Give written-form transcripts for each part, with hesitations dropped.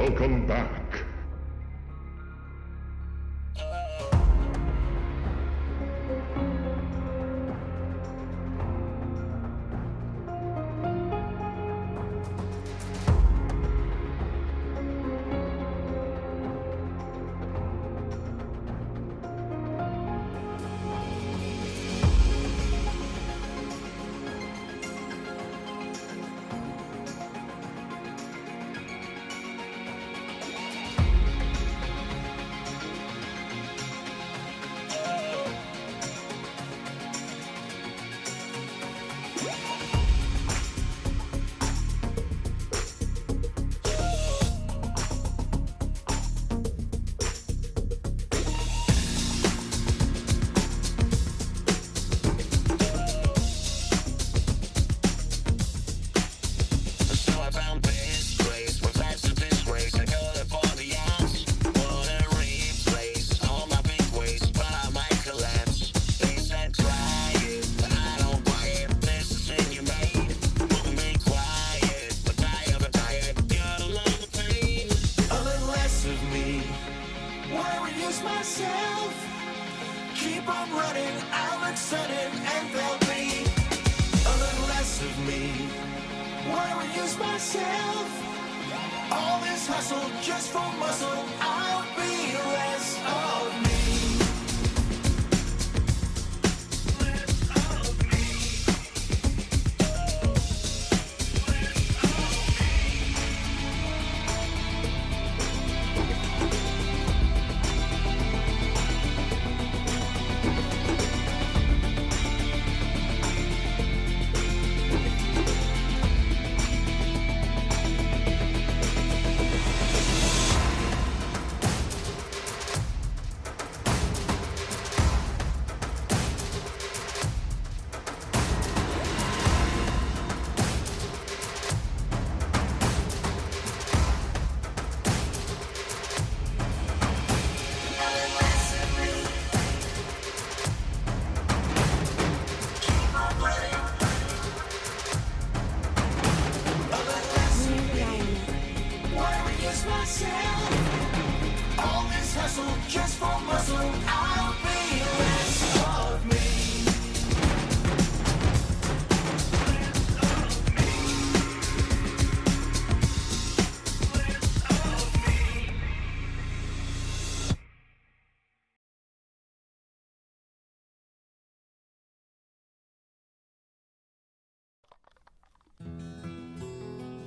Welcome back.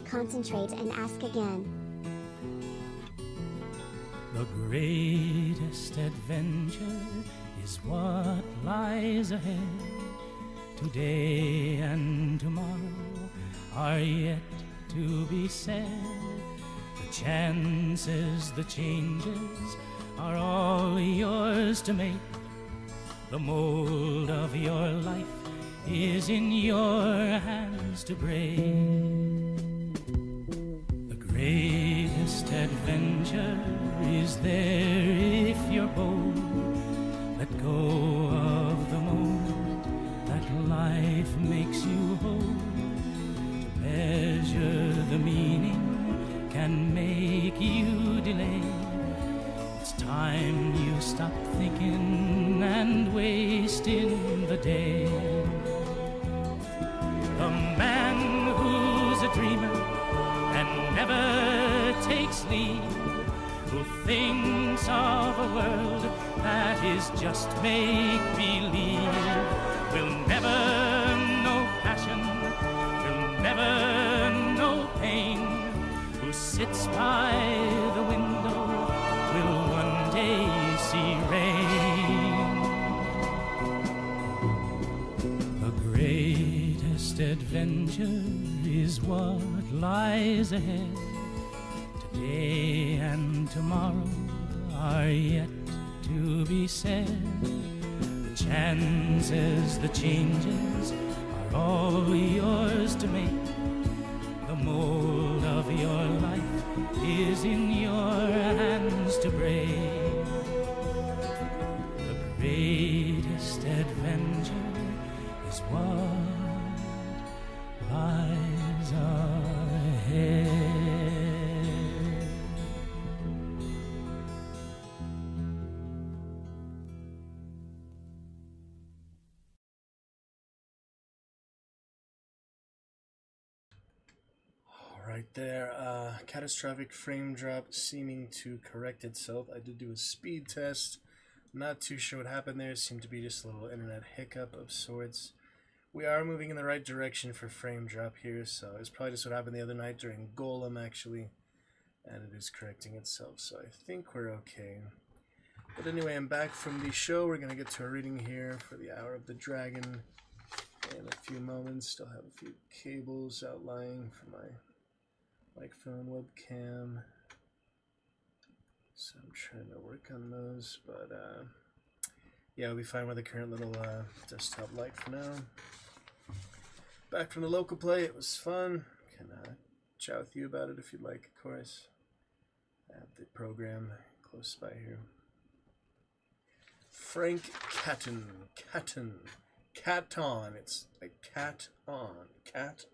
Concentrate and ask again. The greatest adventure is what lies ahead. Today and tomorrow are yet to be said. The chances, the changes are all yours to make. The mold of your life is in your hands to break. The greatest adventure is there if you're bold. Let go of the moment that life makes you hold. To measure the meaning can make you delay. It's time you stop thinking and wasting the day. The man who's a dreamer and never takes leave, who thinks of a world that is just make-believe, will never know passion, will never know pain. Who sits by the window will one day see rain. The greatest adventure is what lies ahead. Today and tomorrow are yet to be said. The chances, the changes are all yours to make. The mold of your life is in your hands to break. The greatest adventure is what lies ahead. Right there, catastrophic frame drop seeming to correct itself. I did do a speed test. Not too sure what happened there. It seemed to be just a little internet hiccup of sorts. We are moving in the right direction for frame drop here, so it's probably just what happened the other night during Golem, actually. And it is correcting itself, so I think we're okay. But anyway, I'm back from the show. We're going to get to a reading here for the Hour of the Dragon in a few moments. Still have a few cables outlying for my microphone, webcam. So I'm trying to work on those, but yeah, we'll be fine with the current little desktop light for now. Back from the local play, it was fun. Can chat with you about it if you'd like, of course. I have the program close by here. Frank Catton. Caton. It's like cat on. Catton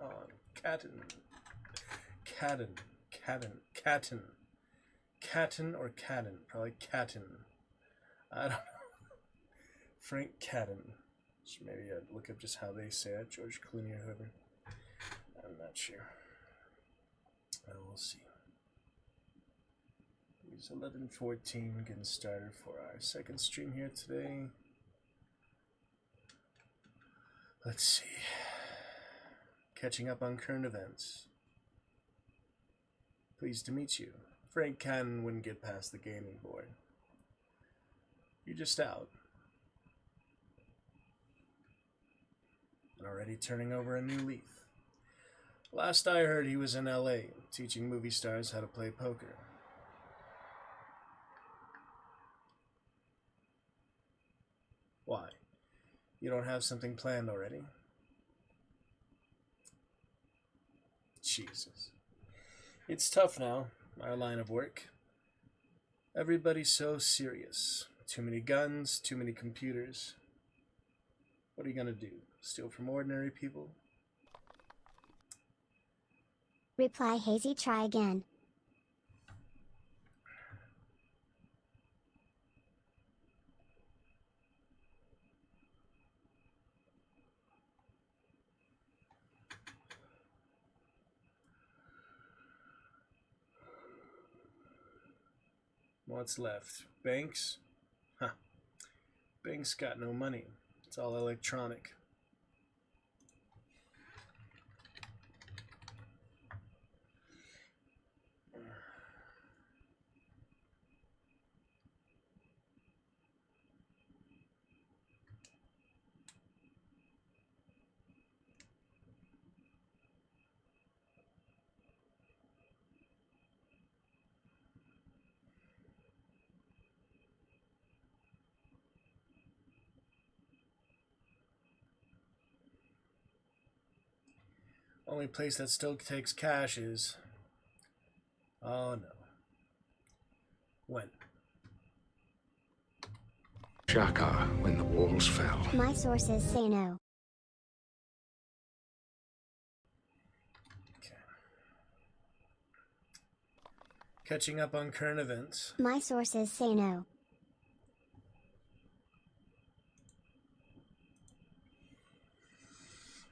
or Cadden. Probably Catton. I don't know. Frank Catton. So maybe I'd look up just how they say it. George Clooney or whoever. I'm not sure. We'll see. It's 11:14, getting started for our second stream here today. Let's see. Catching up on current events. Pleased to meet you. Frank Cannon wouldn't get past the gaming board. You're just out. And already turning over a new leaf. Last I heard, he was in LA, teaching movie stars how to play poker. Why? You don't have something planned already? Jesus. It's tough now, our line of work. Everybody's so serious. Too many guns, too many computers. What are you gonna do? Steal from ordinary people? Reply Hazy, try again. What's left? Banks? Huh. Banks got no money. It's all electronic. Only place that still takes cash is... Oh no. When? Shaka, when the walls fell. My sources say no. Okay. Catching up on current events. My sources say no.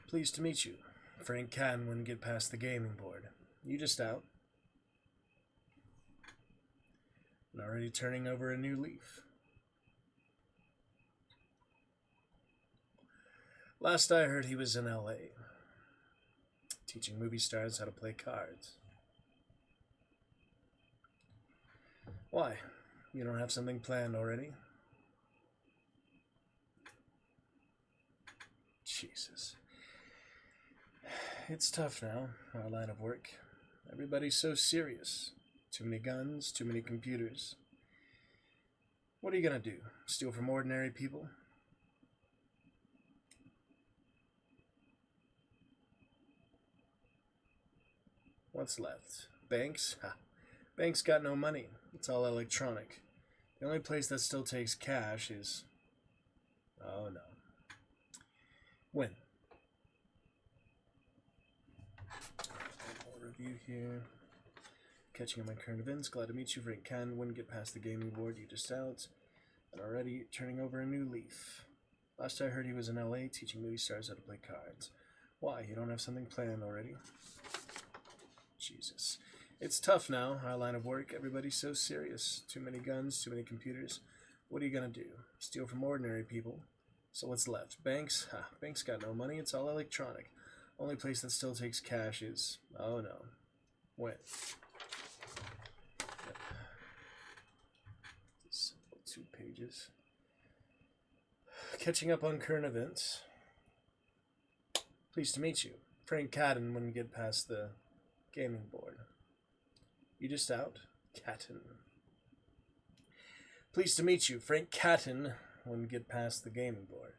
Pleased to meet you. Frank Cannon wouldn't get past the gaming board. You just out. And already turning over a new leaf. Last I heard, he was in LA, teaching movie stars how to play cards. Why? You don't have something planned already? Jesus. It's tough now, our line of work. Everybody's so serious. Too many guns, too many computers. What are you gonna do? Steal from ordinary people? What's left? Banks? Ha. Banks got no money. It's all electronic. The only place that still takes cash is... Oh no. When? Review here. Catching on my current events. Glad to meet you. Frank Cannon wouldn't get past the gaming board. You just out. And already turning over a new leaf. Last I heard, he was in LA teaching movie stars how to play cards. Why? You don't have something planned already? Jesus. It's tough now, our line of work. Everybody's so serious. Too many guns, too many computers. What are you gonna do? Steal from ordinary people? So what's left? Banks? Ha, banks got no money. It's all electronic. Only place that still takes cash is... Oh no. When? Simple 2 pages. Catching up on current events. Pleased to meet you. Frank Catton wouldn't get past the gaming board. You just out? Catton. Pleased to meet you. Frank Catton wouldn't get past the gaming board.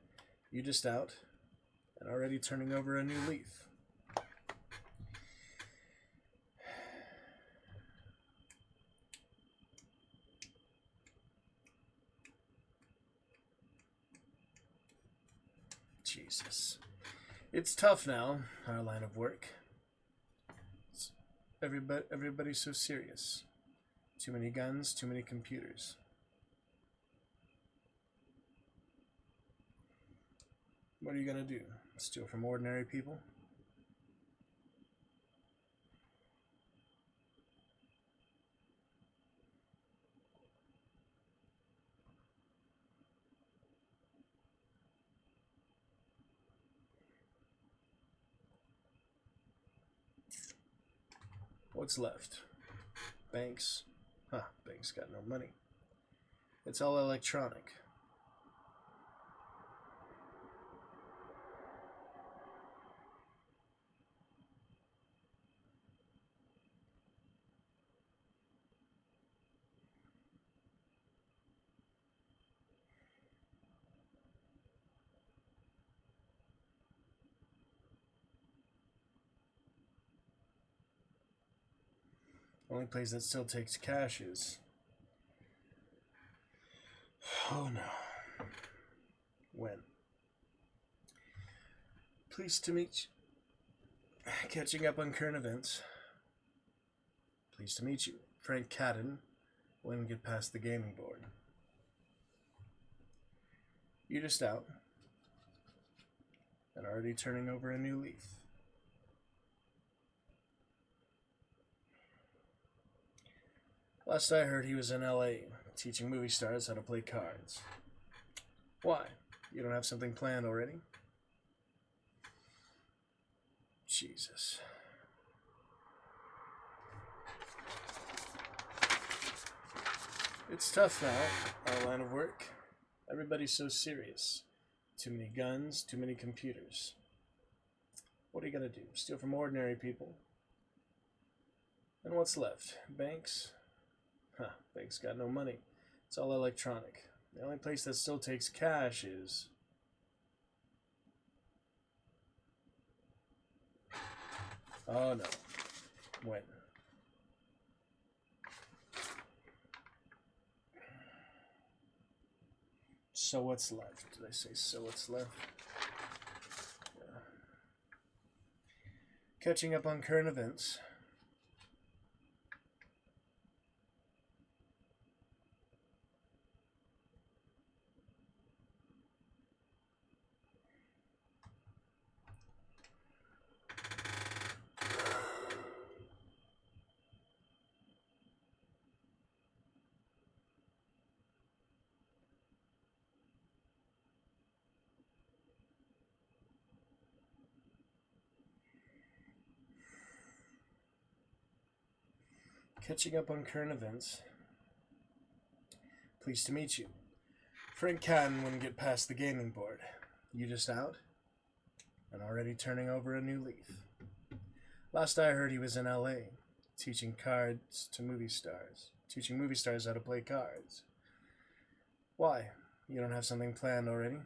You just out and already turning over a new leaf. Jesus. It's tough now, our line of work. Everybody's so serious. Too many guns, too many computers. What are you gonna do? Steal from ordinary people? What's left? Banks? Huh, banks got no money. It's all electronic. Only place that still takes cash is... Oh no. When? Pleased to meet you. Catching up on current events. Pleased to meet you. Frank Catton wouldn't get past the gaming board. You just out and already turning over a new leaf. Last I heard, he was in LA, teaching movie stars how to play cards. Why? You don't have something planned already? Jesus. It's tough now, our line of work. Everybody's so serious. Too many guns, too many computers. What are you gonna do? Steal from ordinary people? And what's left? Banks? Huh, banks got no money. It's all electronic. The only place that still takes cash is... Oh no. When? So what's left? Did I say so what's left? Yeah. Catching up on current events. Catching up on current events. Pleased to meet you. Frank Catton wouldn't get past the gaming board. You just out? And already turning over a new leaf. Last I heard, he was in LA, teaching cards to movie stars. Teaching movie stars how to play cards. Why? You don't have something planned already?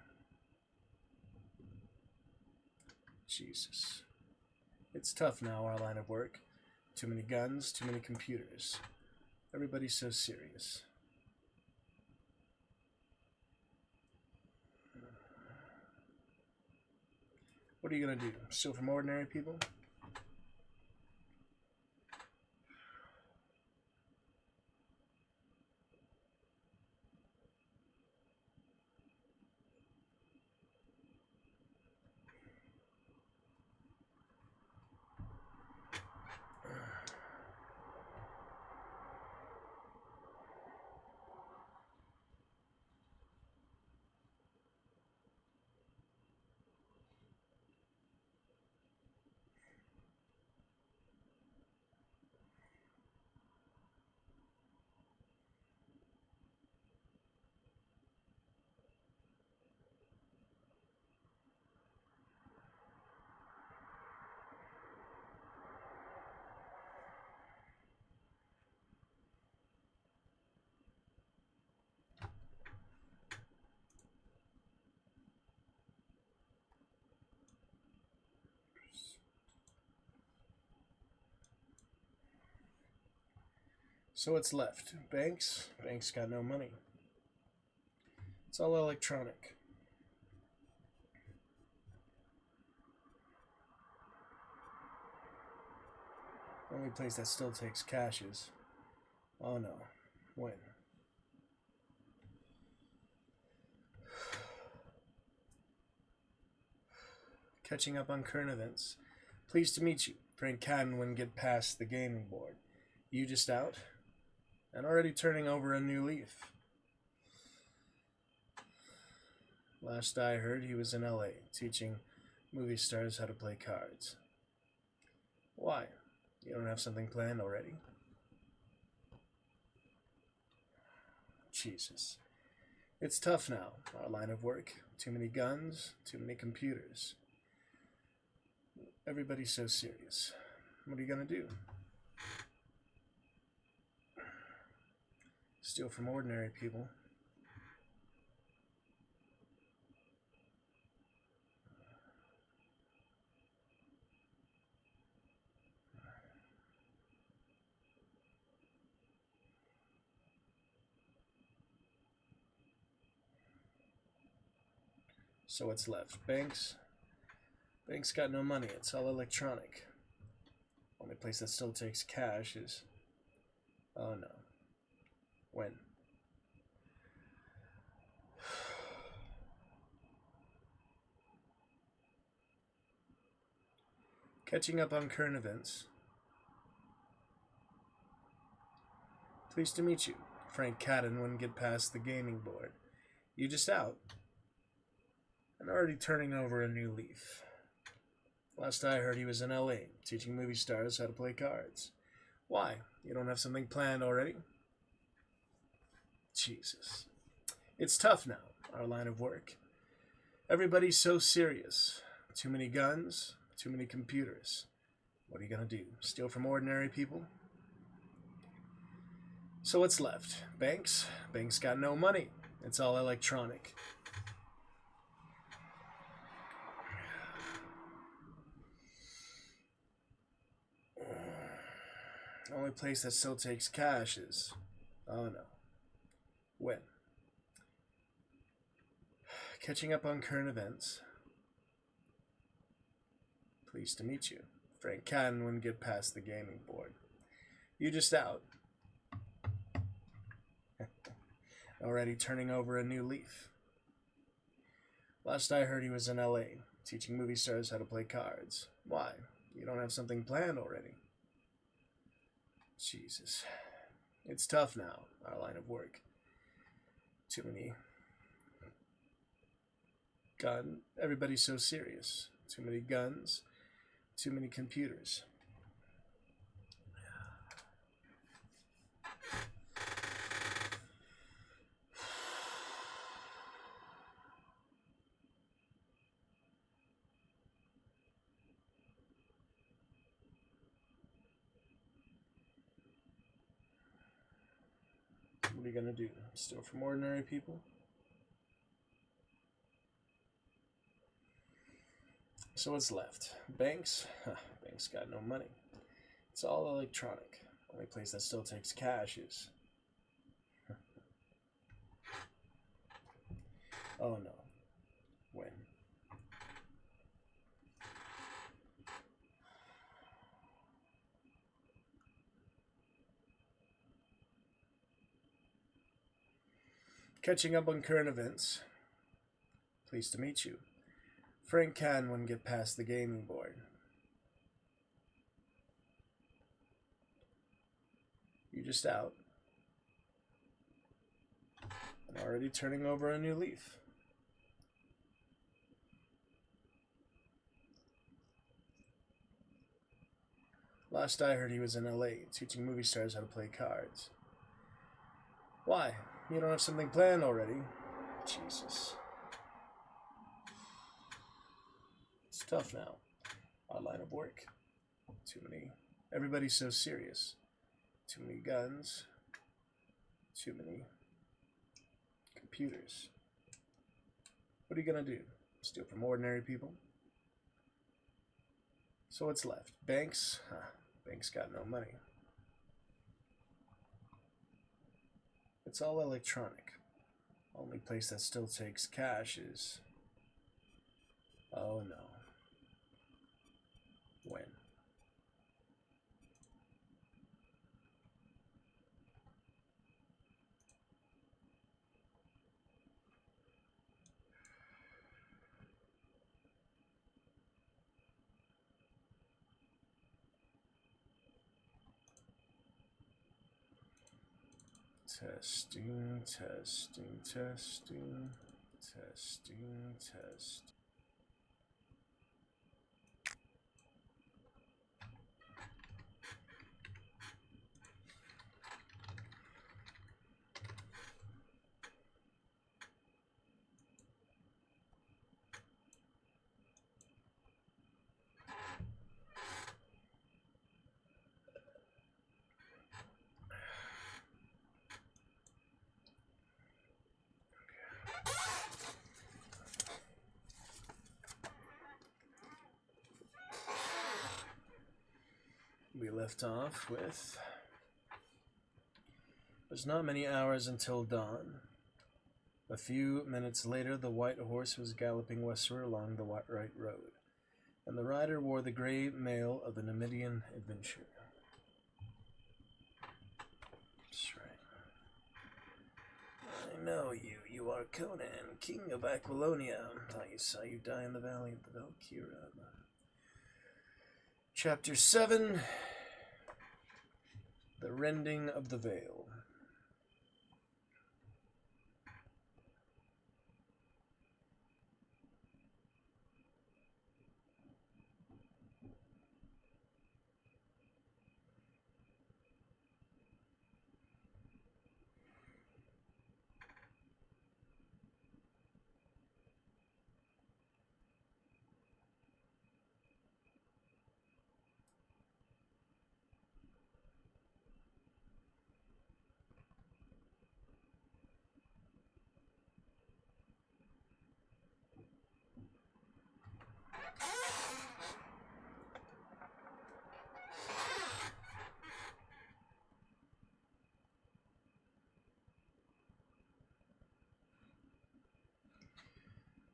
Jesus. It's tough now, our line of work. Too many guns, too many computers. Everybody's so serious. What are you gonna do? Steal from ordinary people? So what's left? Banks. Banks got no money. It's all electronic. Only place that still takes cash is... Oh no. When? Catching up on current events. Pleased to meet you. Frank Cadden wouldn't get past the gaming board. You just out? And already turning over a new leaf. Last I heard, he was in LA, teaching movie stars how to play cards. Why? You don't have something planned already? Jesus. It's tough now, our line of work. Too many guns, too many computers. Everybody's so serious. What are you gonna do? Steal from ordinary people. So what's left? Banks? Banks got no money. It's all electronic. Only place that still takes cash is... Oh no. When? Catching up on current events. Pleased to meet you. Frank Cadden wouldn't get past the gaming board. You just out? And already turning over a new leaf. Last I heard, he was in LA, teaching movie stars how to play cards. Why? You don't have something planned already? Jesus. It's tough now, our line of work. Everybody's so serious. Too many guns, too many computers. What are you gonna do? Steal from ordinary people? So what's left? Banks? Banks got no money. It's all electronic. Only place that still takes cash is... Oh no. When? Catching up on current events. Pleased to meet you. Frank Cadden wouldn't get past the gaming board. You just out. Already turning over a new leaf. Last I heard, he was in LA, teaching movie stars how to play cards. Why? You don't have something planned already? Jesus. It's tough now, our line of work. Too many gun. Everybody's so serious. Too many guns, too many computers. What are you gonna do? Steal from ordinary people? So what's left? Banks? Banks got no money. It's all electronic. Only place that still takes cash is... Oh no. When? Catching up on current events. Pleased to meet you. Frank Cadden wouldn't get past the gaming board. You just out. And already turning over a new leaf. Last I heard, he was in LA, teaching movie stars how to play cards. Why? You don't have something planned already? Jesus. It's tough now. Our line of work. Too many. Everybody's so serious. Too many guns. Too many computers. What are you gonna do? Steal from ordinary people? So what's left? Banks? Banks got no money. It's all electronic. Only place that still takes cash is... Oh no. When? Testing, testing, testing, testing, test. We left off with... There's not many hours until dawn. A few minutes later, the white horse was galloping westward along the right road, and the rider wore the gray mail of the Numidian adventurer. That's right. I know you. You are Conan, king of Aquilonia. I saw you die in the valley of the Valkyra. Chapter 7, The Rending of the Veil.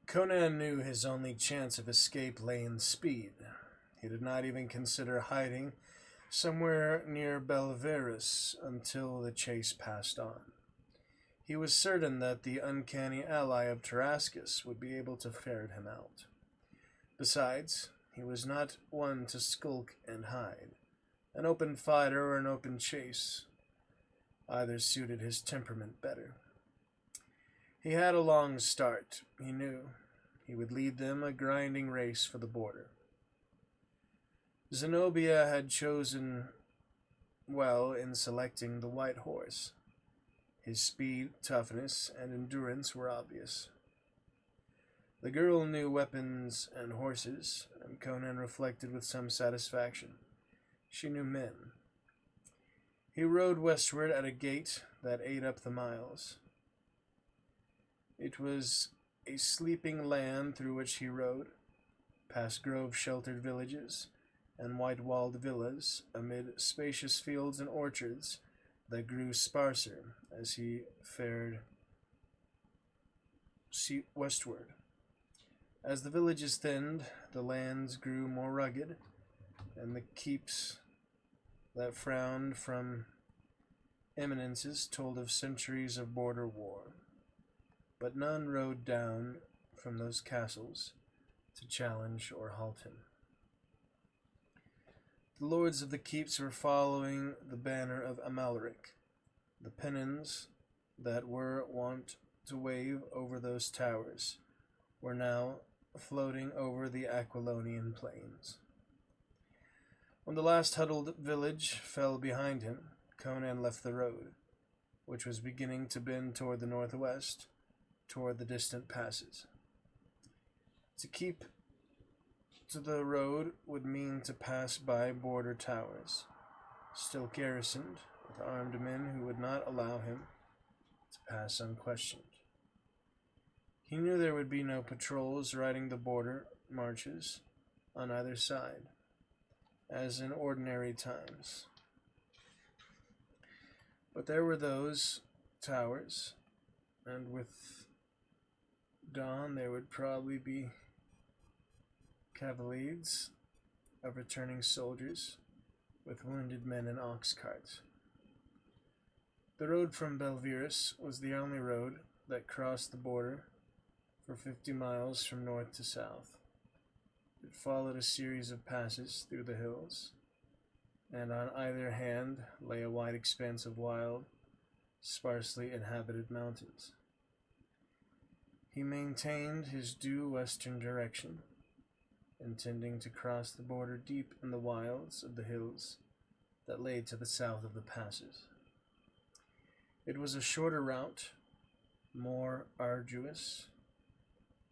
Conan knew his only chance of escape lay in speed. He did not even consider hiding somewhere near Belverus until the chase passed on. He was certain that the uncanny ally of Tarascus would be able to ferret him out. Besides, he was not one to skulk and hide. An open fighter or an open chase, either suited his temperament better. He had a long start, he knew. He would lead them a grinding race for the border. Zenobia had chosen well in selecting the white horse. His speed, toughness, and endurance were obvious. The girl knew weapons and horses, and Conan reflected with some satisfaction. She knew men. He rode westward at a gait that ate up the miles. It was a sleeping land through which he rode, past grove-sheltered villages and white-walled villas, amid spacious fields and orchards that grew sparser as he fared westward. As the villages thinned, the lands grew more rugged, and the keeps that frowned from eminences told of centuries of border war. But none rode down from those castles to challenge or halt him. The lords of the keeps were following the banner of Amalric. The pennons that were wont to wave over those towers were now floating over the Aquilonian plains. When the last huddled village fell behind him, Conan left the road, which was beginning to bend toward the northwest, toward the distant passes. To keep to the road would mean to pass by border towers, still garrisoned with armed men who would not allow him to pass unquestioned. He knew there would be no patrols riding the border marches on either side, as in ordinary times. But there were those towers, and with dawn there would probably be cavaliers of returning soldiers with wounded men and ox carts. The road from Belvirus was the only road that crossed the border for 50 miles from north to south. It followed a series of passes through the hills, and on either hand lay a wide expanse of wild, sparsely inhabited mountains. He maintained his due western direction, intending to cross the border deep in the wilds of the hills that lay to the south of the passes. It was a shorter route, more arduous,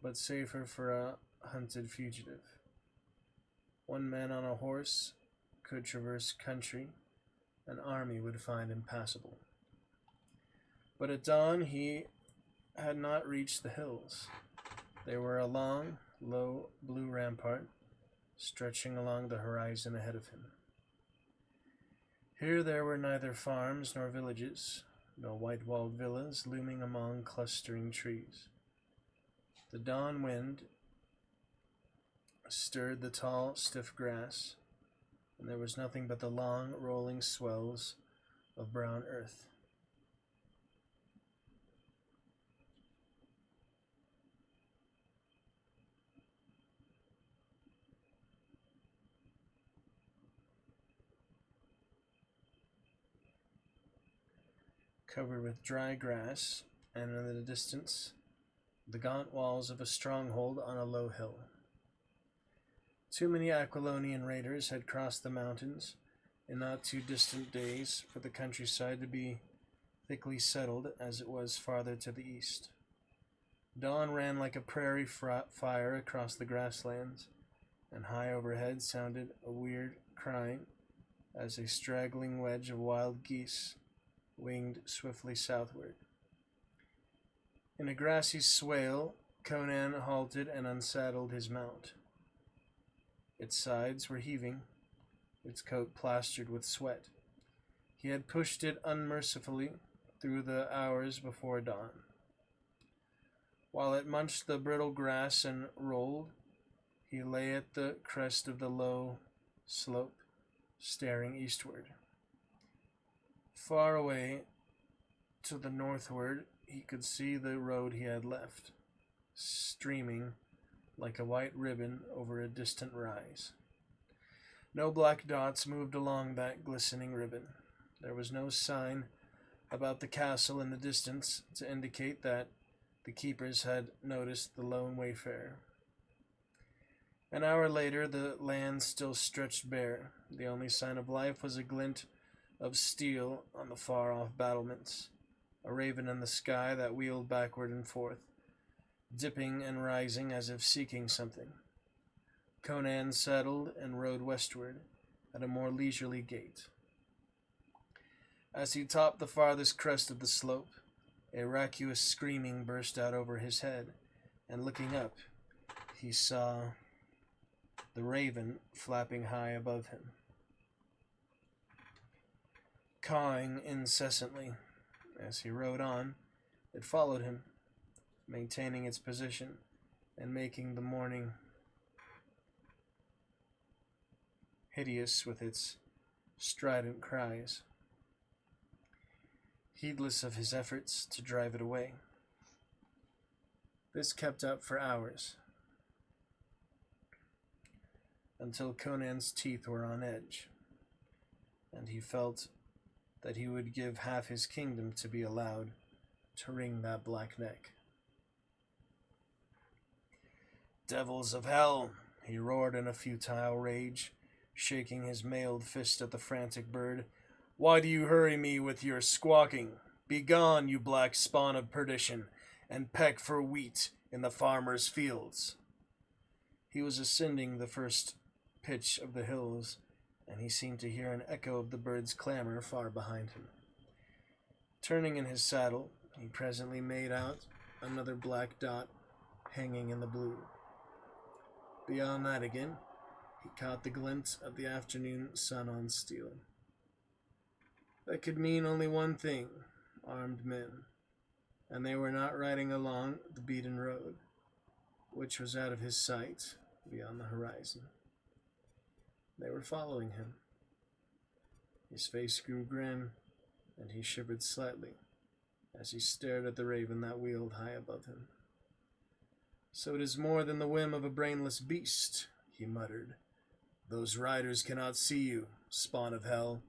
but safer for a hunted fugitive. One man on a horse could traverse country an army would find impassable. But at dawn he had not reached the hills. They were a long, low blue rampart stretching along the horizon ahead of him. Here there were neither farms nor villages, no white-walled villas looming among clustering trees. The dawn wind stirred the tall, stiff grass, and there was nothing but the long, rolling swells of brown earth. Covered with dry grass, and in the distance, the gaunt walls of a stronghold on a low hill. Too many Aquilonian raiders had crossed the mountains in not too distant days for the countryside to be thickly settled as it was farther to the east. Dawn ran like a prairie fire across the grasslands, and high overhead sounded a weird crying as a straggling wedge of wild geese winged swiftly southward. In a grassy swale, Conan halted and unsaddled his mount. Its sides were heaving, its coat plastered with sweat. He had pushed it unmercifully through the hours before dawn. While it munched the brittle grass and rolled, he lay at the crest of the low slope, staring eastward. Far away to the northward, he could see the road he had left, streaming like a white ribbon over a distant rise. No black dots moved along that glistening ribbon. There was no sign about the castle in the distance to indicate that the keepers had noticed the lone wayfarer. An hour later, the land still stretched bare. The only sign of life was a glint of steel on the far-off battlements, a raven in the sky that wheeled backward and forth, dipping and rising as if seeking something. Conan settled and rode westward at a more leisurely gait. As he topped the farthest crest of the slope, a raucous screaming burst out over his head, and looking up, he saw the raven flapping high above him, cawing incessantly. As he rode on, it followed him, maintaining its position and making the morning hideous with its strident cries, heedless of his efforts to drive it away. This kept up for hours, until Conan's teeth were on edge, and he felt that he would give half his kingdom to be allowed to wring that black neck. "Devils of hell!" he roared in a futile rage, shaking his mailed fist at the frantic bird. "Why do you hurry me with your squawking? Begone, you black spawn of perdition, and peck for wheat in the farmer's fields." He was ascending the first pitch of the hills, and he seemed to hear an echo of the bird's clamor far behind him. Turning in his saddle, he presently made out another black dot hanging in the blue. Beyond that again, he caught the glint of the afternoon sun on steel. That could mean only one thing. armed men, and they were not riding along the beaten road, which was out of his sight beyond the horizon. They were following him. His face grew grim, and he shivered slightly as he stared at the raven that wheeled high above him. "So it is more than the whim of a brainless beast," he muttered. "Those riders cannot see you, spawn of hell,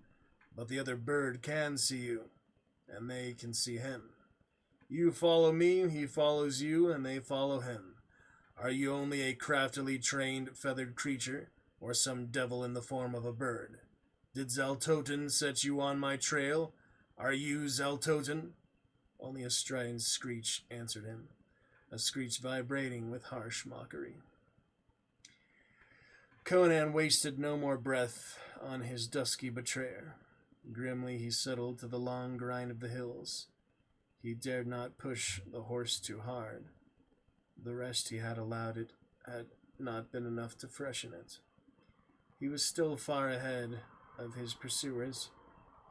but the other bird can see you, and they can see him. You follow me, he follows you, and they follow him. Are you only a craftily trained feathered creature, or some devil in the form of a bird? Did Zeltoten set you on my trail? Are you Zeltoten?" Only a strident screech answered him, a screech vibrating with harsh mockery. Conan wasted no more breath on his dusky betrayer. Grimly he settled to the long grind of the hills. He dared not push the horse too hard. The rest he had allowed it had not been enough to freshen it. He was still far ahead of his pursuers,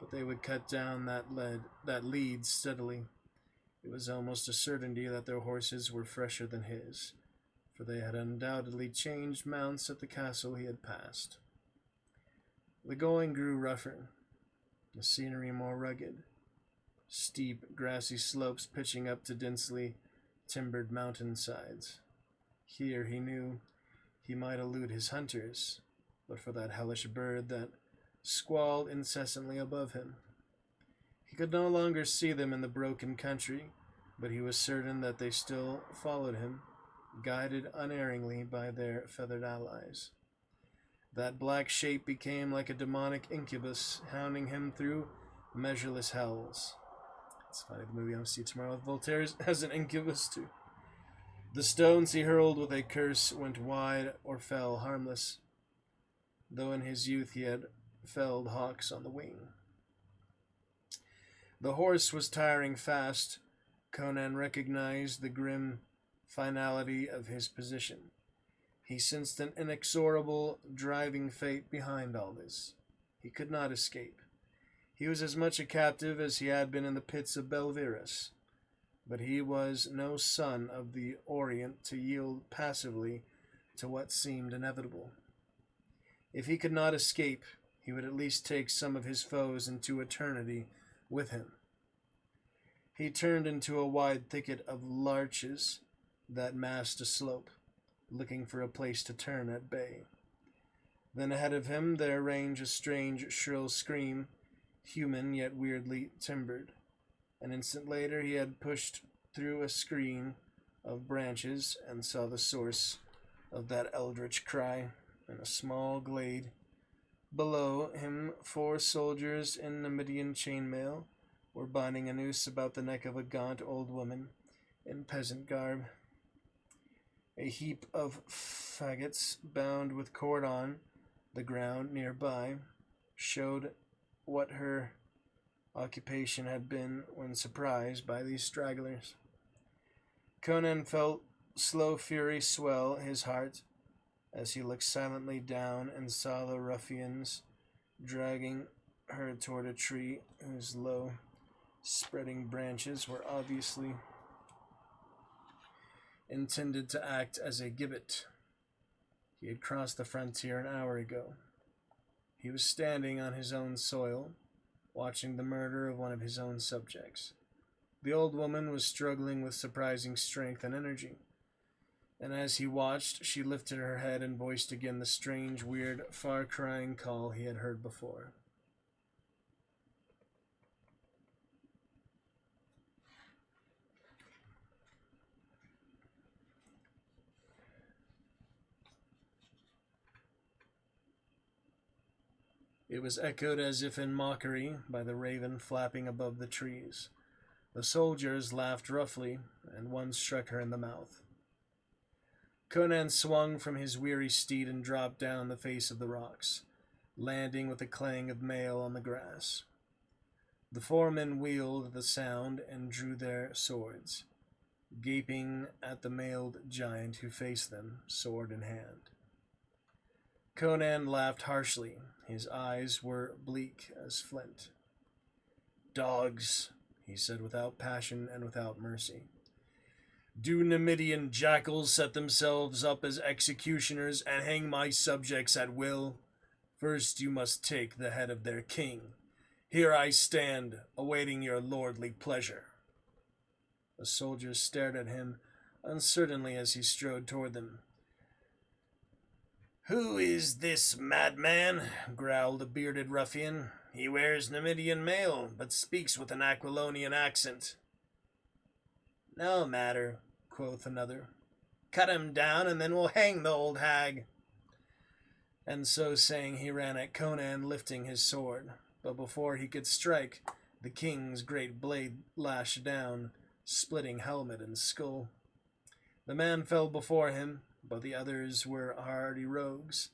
but they would cut down that lead steadily. It was almost a certainty that their horses were fresher than his, for they had undoubtedly changed mounts at the castle he had passed. The going grew rougher, the scenery more rugged, steep, grassy slopes pitching up to densely timbered mountainsides. Here, he knew, he might elude his hunters, but for that hellish bird that squalled incessantly above him. He could no longer see them in the broken country, but he was certain that they still followed him, guided unerringly by their feathered allies. That black shape became like a demonic incubus, hounding him through measureless hells. It's funny, the movie I'm see tomorrow with Voltaire has an incubus too. The stones he hurled with a curse went wide or fell harmless, though in his youth he had felled hawks on the wing. The horse was tiring fast. Conan recognized the grim finality of his position. He sensed an inexorable, driving fate behind all this. He could not escape. He was as much a captive as he had been in the pits of Belvirus, but he was no son of the Orient to yield passively to what seemed inevitable. If he could not escape, he would at least take some of his foes into eternity with him. He turned into a wide thicket of larches that masked a slope, looking for a place to turn at bay. Then ahead of him there ranged a strange, shrill scream, human yet weirdly timbered. An instant later he had pushed through a screen of branches and saw the source of that eldritch cry in a small glade. Below him 4 soldiers in Numidian chainmail were binding a noose about the neck of a gaunt old woman in peasant garb. A heap of faggots bound with cord on the ground nearby showed what her occupation had been when surprised by these stragglers. Conan felt slow fury swell his heart as he looked silently down and saw the ruffians dragging her toward a tree whose low, spreading branches were obviously intended to act as a gibbet. He had crossed the frontier an hour ago. He was standing on his own soil, watching the murder of one of his own subjects. The old woman was struggling with surprising strength and energy, and as he watched, she lifted her head and voiced again the strange, weird, far-crying call he had heard before. It was echoed as if in mockery by the raven flapping above the trees. The soldiers laughed roughly, and one struck her in the mouth. Conan swung from his weary steed and dropped down the face of the rocks, landing with a clang of mail on the grass. The 4 men wheeled at the sound and drew their swords, gaping at the mailed giant who faced them, sword in hand. Conan laughed harshly. His eyes were bleak as flint. "Dogs," he said without passion and without mercy. Do Numidian jackals set themselves up as executioners and hang my subjects at will? First you must take the head of their king. Here I stand, awaiting your lordly pleasure. The soldiers stared at him uncertainly as he strode toward them. Who is this madman? Growled a bearded ruffian. He wears Numidian mail, but speaks with an Aquilonian accent. No matter, quoth another. Cut him down, and then we'll hang the old hag. And so saying, he ran at Conan, lifting his sword. But before he could strike, the king's great blade lashed down, splitting helmet and skull. The man fell before him, but the others were hardy rogues.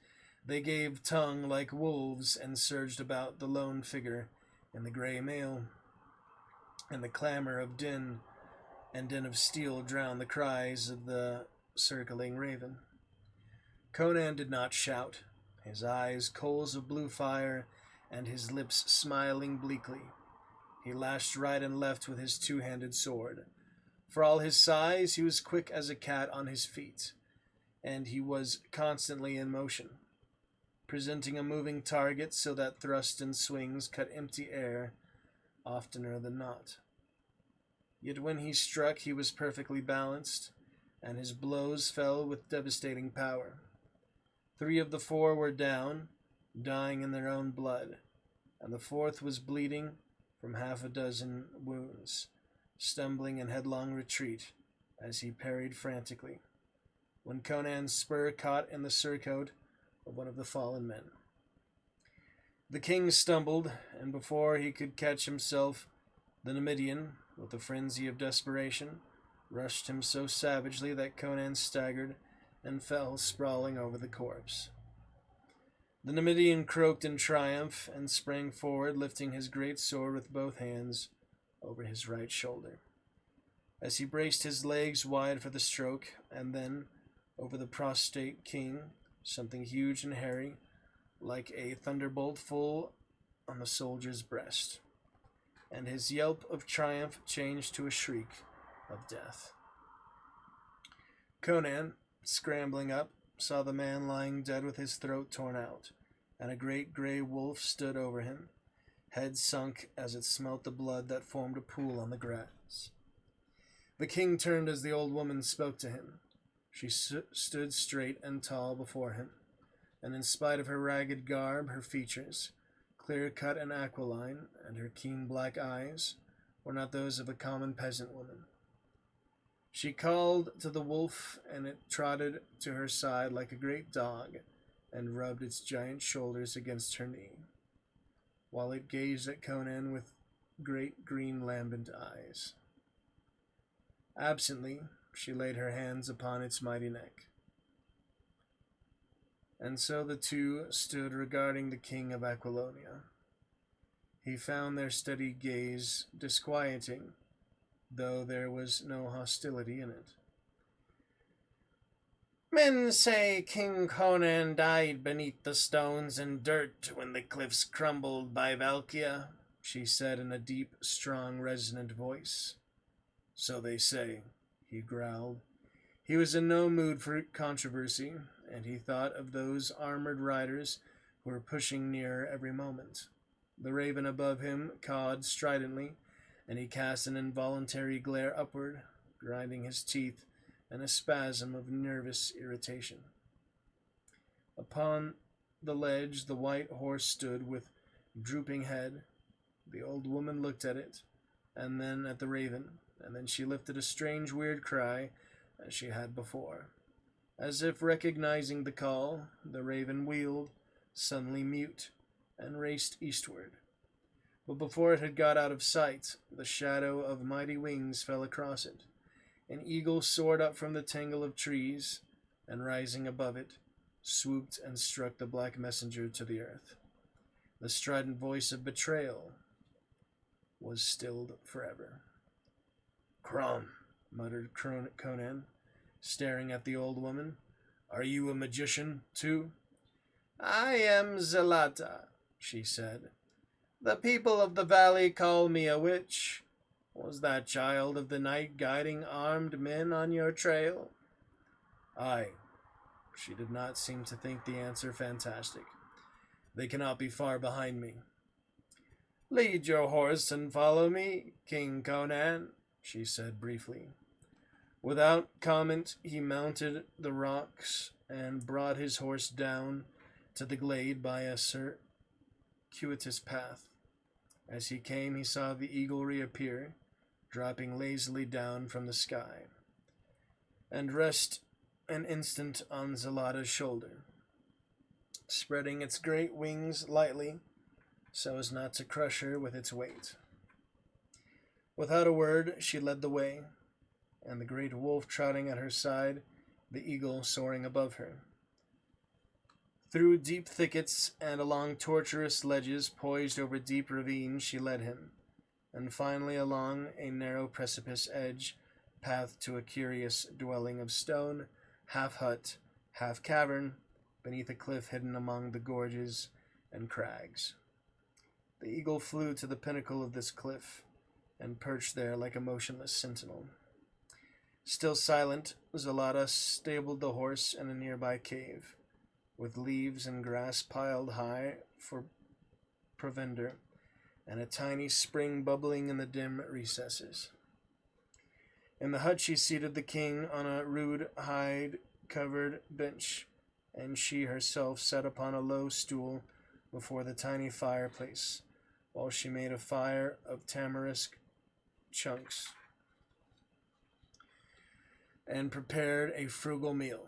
They gave tongue like wolves and surged about the lone figure in the grey mail. And the clamor of din and din of steel drowned the cries of the circling raven. Conan did not shout, his eyes coals of blue fire and his lips smiling bleakly. He lashed right and left with his two-handed sword. For all his size, he was quick as a cat on his feet, and he was constantly in motion, presenting a moving target so that thrusts and swings cut empty air oftener than not. Yet when he struck, he was perfectly balanced, and his blows fell with devastating power. 3 of the 4 were down, dying in their own blood, and the 4th was bleeding from 6 wounds, stumbling in headlong retreat as he parried frantically, when Conan's spur caught in the surcoat of one of the fallen men. The king stumbled, and before he could catch himself, the Numidian, with a frenzy of desperation, rushed him so savagely that Conan staggered and fell sprawling over the corpse. The Numidian croaked in triumph and sprang forward, lifting his great sword with both hands over his right shoulder. As he braced his legs wide for the stroke, and then, over the prostrate king, something huge and hairy, like a thunderbolt full on the soldier's breast, and his yelp of triumph changed to a shriek of death. Conan, scrambling up, saw the man lying dead with his throat torn out, and a great grey wolf stood over him, head sunk as it smelt the blood that formed a pool on the grass. The king turned as the old woman spoke to him. She stood straight and tall before him, and in spite of her ragged garb, her features, clear-cut and aquiline, and her keen black eyes, were not those of a common peasant woman. She called to the wolf, and it trotted to her side like a great dog, and rubbed its giant shoulders against her knee, while it gazed at Conan with great green lambent eyes. Absently, she laid her hands upon its mighty neck. And so the two stood regarding the king of Aquilonia. He found their steady gaze disquieting, though there was no hostility in it. Men say King Conan died beneath the stones and dirt when the cliffs crumbled by Valkia, she said in a deep, strong, resonant voice. So they say, he growled. He was in no mood for controversy, and he thought of those armored riders who were pushing nearer every moment. The raven above him cawed stridently, and he cast an involuntary glare upward, grinding his teeth in a spasm of nervous irritation. Upon the ledge the white horse stood with drooping head. The old woman looked at it, and then at the raven, and then she lifted a strange, weird cry, as she had before. As if recognizing the call, the raven wheeled, suddenly mute, and raced eastward. But before it had got out of sight, the shadow of mighty wings fell across it. An eagle soared up from the tangle of trees, and rising above it, swooped and struck the black messenger to the earth. The strident voice of betrayal was stilled forever. Crom, muttered Conan, staring at the old woman. Are you a magician, too? I am Zelata, she said. The people of the valley call me a witch, Was that child of the night guiding armed men on your trail? Aye. She did not seem to think the answer fantastic. They cannot be far behind me. Lead your horse and follow me, King Conan, she said briefly. Without comment, he mounted the rocks and brought his horse down to the glade by a circuitous path. As he came, he saw the eagle reappear, dropping lazily down from the sky, and rest an instant on Zalada's shoulder, spreading its great wings lightly so as not to crush her with its weight. Without a word, she led the way, and the great wolf trotting at her side, the eagle soaring above her. Through deep thickets and along tortuous ledges poised over deep ravines she led him, and finally along a narrow precipice edge, path to a curious dwelling of stone, half hut, half cavern, beneath a cliff hidden among the gorges and crags. The eagle flew to the pinnacle of this cliff, and perched there like a motionless sentinel. Still silent, Zalada stabled the horse in a nearby cave, with leaves and grass piled high for provender, and a tiny spring bubbling in the dim recesses. In the hut she seated the king on a rude hide-covered bench, and she herself sat upon a low stool before the tiny fireplace, while she made a fire of tamarisk chunks and prepared a frugal meal.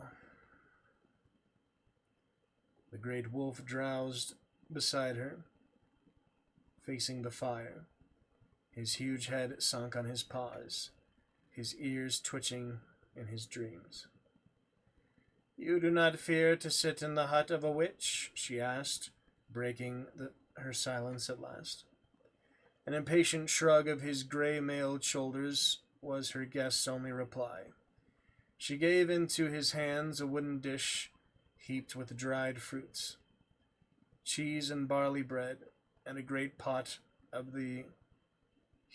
The great wolf drowsed beside her, facing the fire, his huge head sunk on his paws, his ears twitching in his dreams. "You do not fear to sit in the hut of a witch?" she asked, breaking her silence at last. An impatient shrug of his gray-mailed shoulders was her guest's only reply. She gave into his hands a wooden dish heaped with dried fruits, cheese and barley bread, and a great pot of the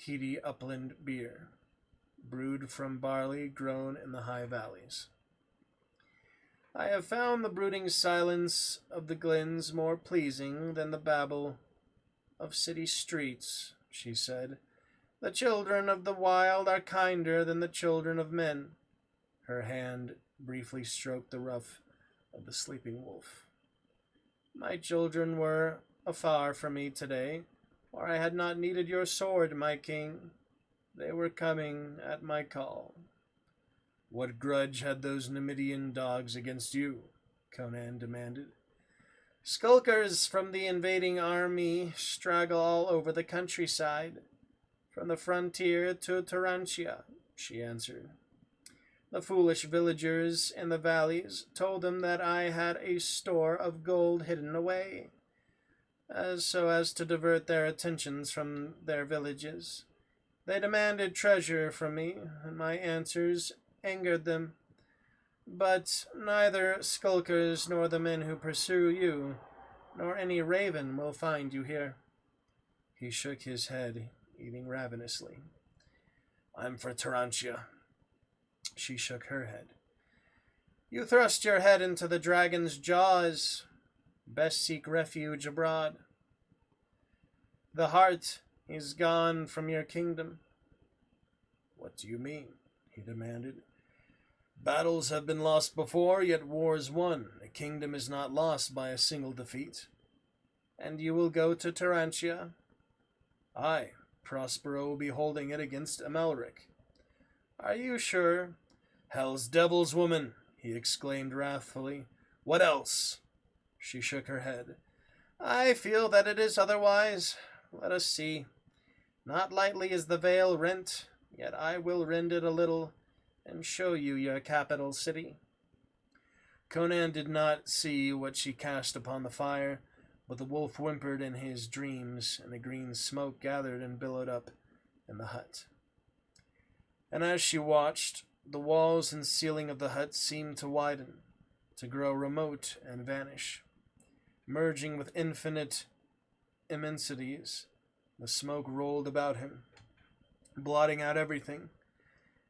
heady upland beer, brewed from barley grown in the high valleys. "I have found the brooding silence of the glens more pleasing than the babble of city streets," she said. "The children of the wild are kinder than the children of men." Her hand briefly stroked the ruff of the sleeping wolf. "My children were afar from me today, or I had not needed your sword, my king. They were coming at my call." "What grudge had those Numidian dogs against you?" Conan demanded. "Skulkers from the invading army straggle all over the countryside, from the frontier to Tarantia," she answered. "The foolish villagers in the valleys told them that I had a store of gold hidden away, so as to divert their attentions from their villages. They demanded treasure from me, and my answers angered them. But neither skulkers nor the men who pursue you, nor any raven will find you here." He shook his head, eating ravenously. "I'm for Tarantia." She shook her head. "You thrust your head into the dragon's jaws. Best seek refuge abroad. The heart is gone from your kingdom." "What do you mean?" he demanded. "Battles have been lost before, yet wars won. A kingdom is not lost by a single defeat." "And you will go to Tarantia?" "Aye, Prospero will be holding it against Amalric." "Are you sure?" "Hell's devils, woman!" he exclaimed wrathfully. "What else?" She shook her head. "I feel that it is otherwise. Let us see. Not lightly is the veil rent, yet I will rend it a little, and show you your capital city." Conan did not see what she cast upon the fire, but the wolf whimpered in his dreams, and a green smoke gathered and billowed up in the hut. And as she watched, the walls and ceiling of the hut seemed to widen, to grow remote and vanish. Merging with infinite immensities, the smoke rolled about him, blotting out everything,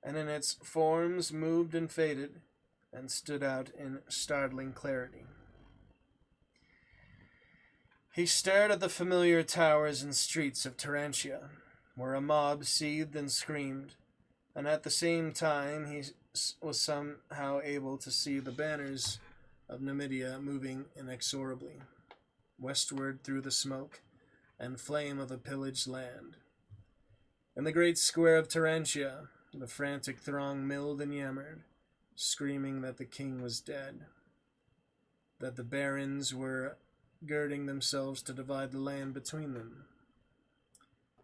and in its forms moved and faded, and stood out in startling clarity. He stared at the familiar towers and streets of Tarantia, where a mob seethed and screamed, and at the same time he was somehow able to see the banners of Numidia moving inexorably, westward through the smoke and flame of the pillaged land. In the great square of Tarantia, the frantic throng milled and yammered, screaming that the king was dead, that the barons were girding themselves to divide the land between them,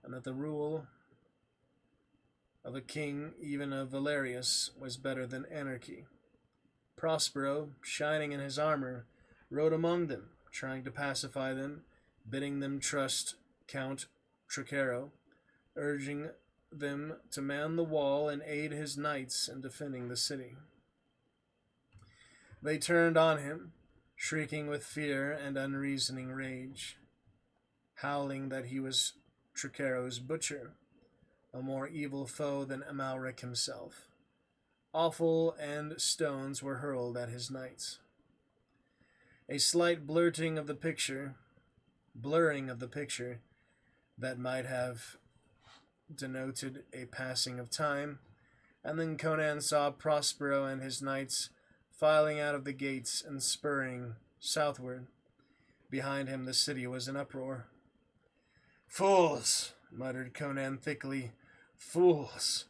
and that the rule of a king, even of Valerius, was better than anarchy. Prospero, shining in his armor, rode among them, trying to pacify them, bidding them trust Count Tricero, urging them to man the wall and aid his knights in defending the city. They turned on him, shrieking with fear and unreasoning rage, howling that he was Tricero's butcher, a more evil foe than Amalric himself. Offal and stones were hurled at his knights. A slight blurring of the picture that might have denoted a passing of time, and then Conan saw Prospero and his knights filing out of the gates and spurring southward. Behind him the city was in uproar. "Fools!" muttered Conan thickly. "Fools!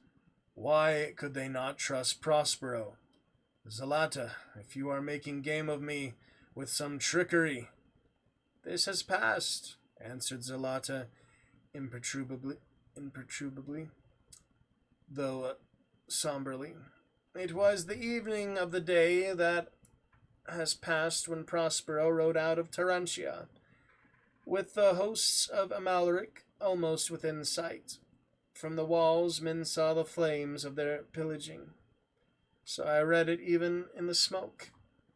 Why could they not trust Prospero? Zalata, if you are making game of me with some trickery—" "This has passed," answered Zalata imperturbably, though somberly. "It was the evening of the day that has passed when Prospero rode out of Tarantia, with the hosts of Amalric almost within sight. From the walls men saw the flames of their pillaging, so I read it even in the smoke.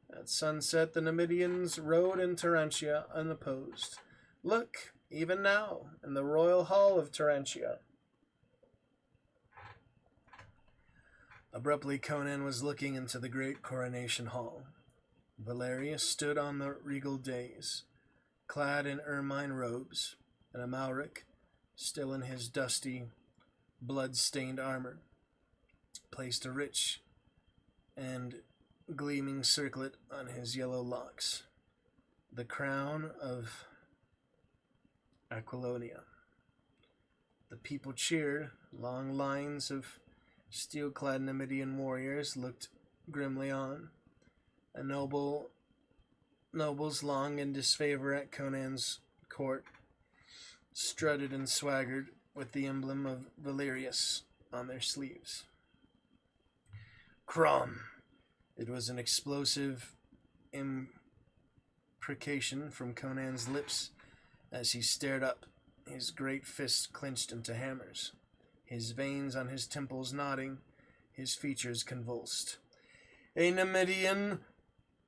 At sunset the Numidians rode in Tarantia unopposed. Look, even now, in the royal hall of Tarantia." Abruptly Conan was looking into the great coronation hall. Valerius stood on the regal dais, clad in ermine robes, and Amalric, still in his dusty, blood-stained armor, placed a rich and gleaming circlet on his yellow locks, the crown of Aquilonia. The people cheered. Long lines of steel-clad Numidian warriors looked grimly on, and nobles long in disfavor at Conan's court strutted and swaggered with the emblem of Valerius on their sleeves. "Crom!" It was an explosive imprecation from Conan's lips as he stared up, his great fists clenched into hammers, his veins on his temples knotting, his features convulsed. "A Numidian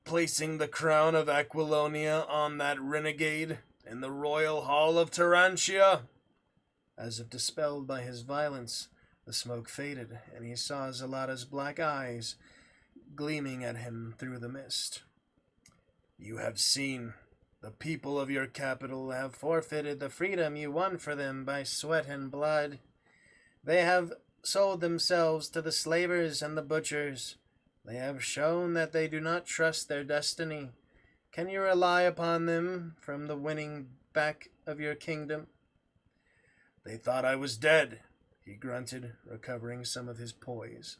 placing the crown of Aquilonia on that renegade in the royal hall of Tarantia!" As if dispelled by his violence, the smoke faded, and he saw Zalata's black eyes gleaming at him through the mist. "You have seen. The people of your capital have forfeited the freedom you won for them by sweat and blood. They have sold themselves to the slavers and the butchers. They have shown that they do not trust their destiny. Can you rely upon them from the winning back of your kingdom?" "They thought I was dead," he grunted, recovering some of his poise.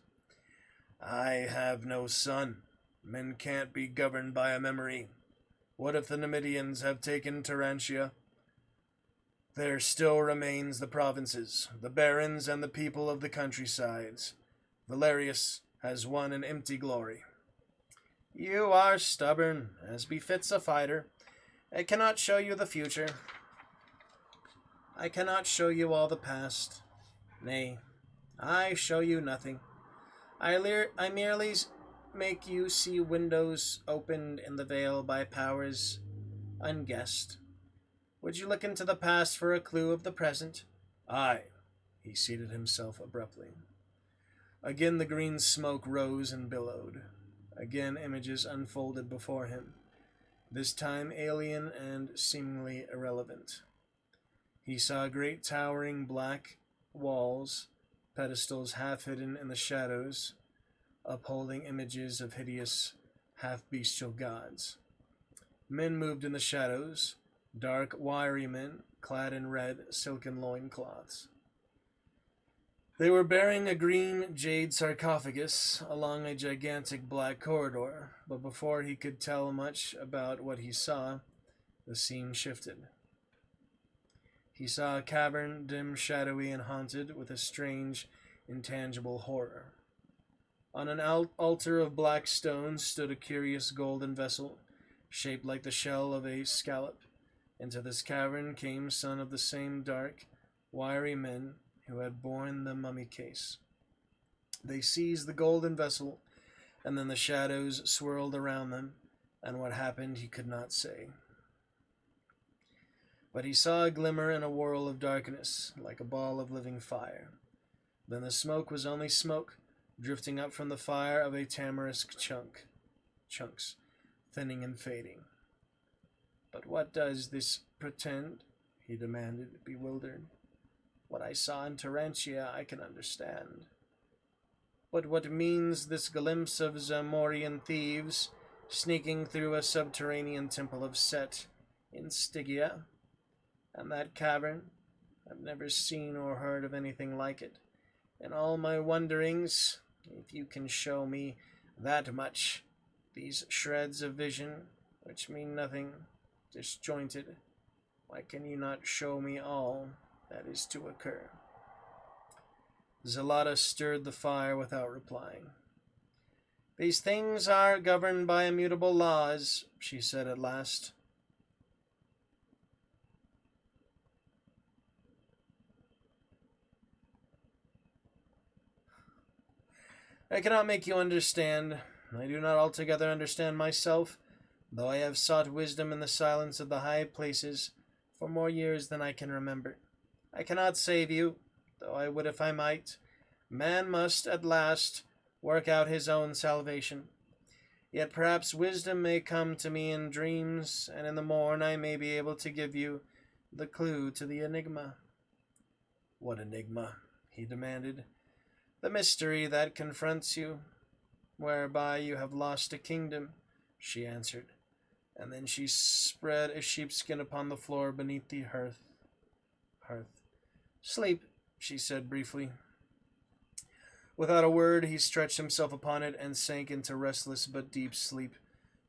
"I have no son. Men can't be governed by a memory. What if the Numidians have taken Tarantia? There still remains the provinces, the barons, and the people of the countrysides. Valerius has won an empty glory." "You are stubborn, as befits a fighter. I cannot show you the future. I cannot show you all the past. Nay, I show you nothing. I merely make you see windows opened in the veil by powers unguessed. Would you look into the past for a clue of the present?" "Aye," He seated himself abruptly. Again the green smoke rose and billowed. Again images unfolded before him, this time alien and seemingly irrelevant. He saw great towering black walls, pedestals half hidden in the shadows, upholding images of hideous, half-bestial gods. Men moved in the shadows, dark, wiry men, clad in red, silken loincloths. They were bearing a green jade sarcophagus along a gigantic black corridor, but before he could tell much about what he saw, the scene shifted. He saw a cavern, dim, shadowy, and haunted with a strange, intangible horror. On an altar of black stone stood a curious golden vessel, shaped like the shell of a scallop. Into this cavern came some of the same dark, wiry men who had borne the mummy case. They seized the golden vessel, and then the shadows swirled around them, and what happened he could not say. But he saw a glimmer in a whirl of darkness, like a ball of living fire. Then the smoke was only smoke, drifting up from the fire of a tamarisk chunks, thinning and fading. But what does this pretend? He demanded, bewildered. What I saw in Tarantia I can understand. But what means this glimpse of Zamorian thieves sneaking through a subterranean temple of Set in Stygia? And that cavern? I've never seen or heard of anything like it. In all my wonderings, if you can show me that much, these shreds of vision, which mean nothing, disjointed, why can you not show me all that is to occur? Zalata stirred the fire without replying. These things are governed by immutable laws, she said at last. I cannot make you understand. I do not altogether understand myself, though I have sought wisdom in the silence of the high places for more years than I can remember. I cannot save you, though I would if I might. Man must, at last, work out his own salvation. Yet perhaps wisdom may come to me in dreams, and in the morn I may be able to give you the clue to the enigma. What enigma? He demanded. The mystery that confronts you, whereby you have lost a kingdom, she answered, and then she spread a sheepskin upon the floor beneath the hearth. Sleep, she said briefly. Without a word, he stretched himself upon it and sank into restless but deep sleep,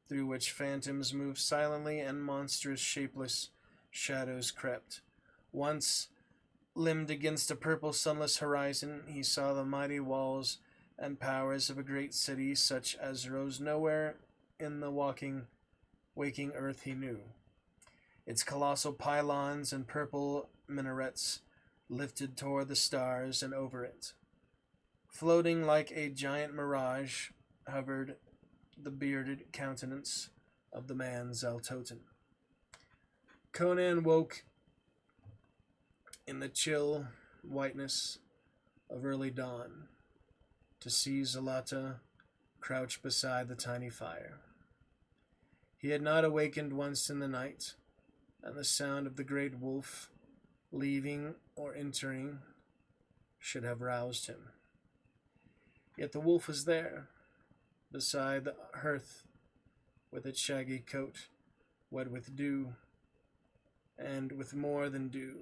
through which phantoms moved silently and monstrous, shapeless shadows crept. Once, limned against a purple sunless horizon, he saw the mighty walls and powers of a great city such as rose nowhere in the waking earth he knew. Its colossal pylons and purple minarets lifted toward the stars, and over it, floating like a giant mirage, hovered the bearded countenance of the man Zaltoten. Conan woke in the chill whiteness of early dawn to see Zalata crouch beside the tiny fire. He had not awakened once in the night, and the sound of the great wolf leaving or entering should have roused him. Yet the wolf was there, beside the hearth, with its shaggy coat wet with dew, and with more than dew,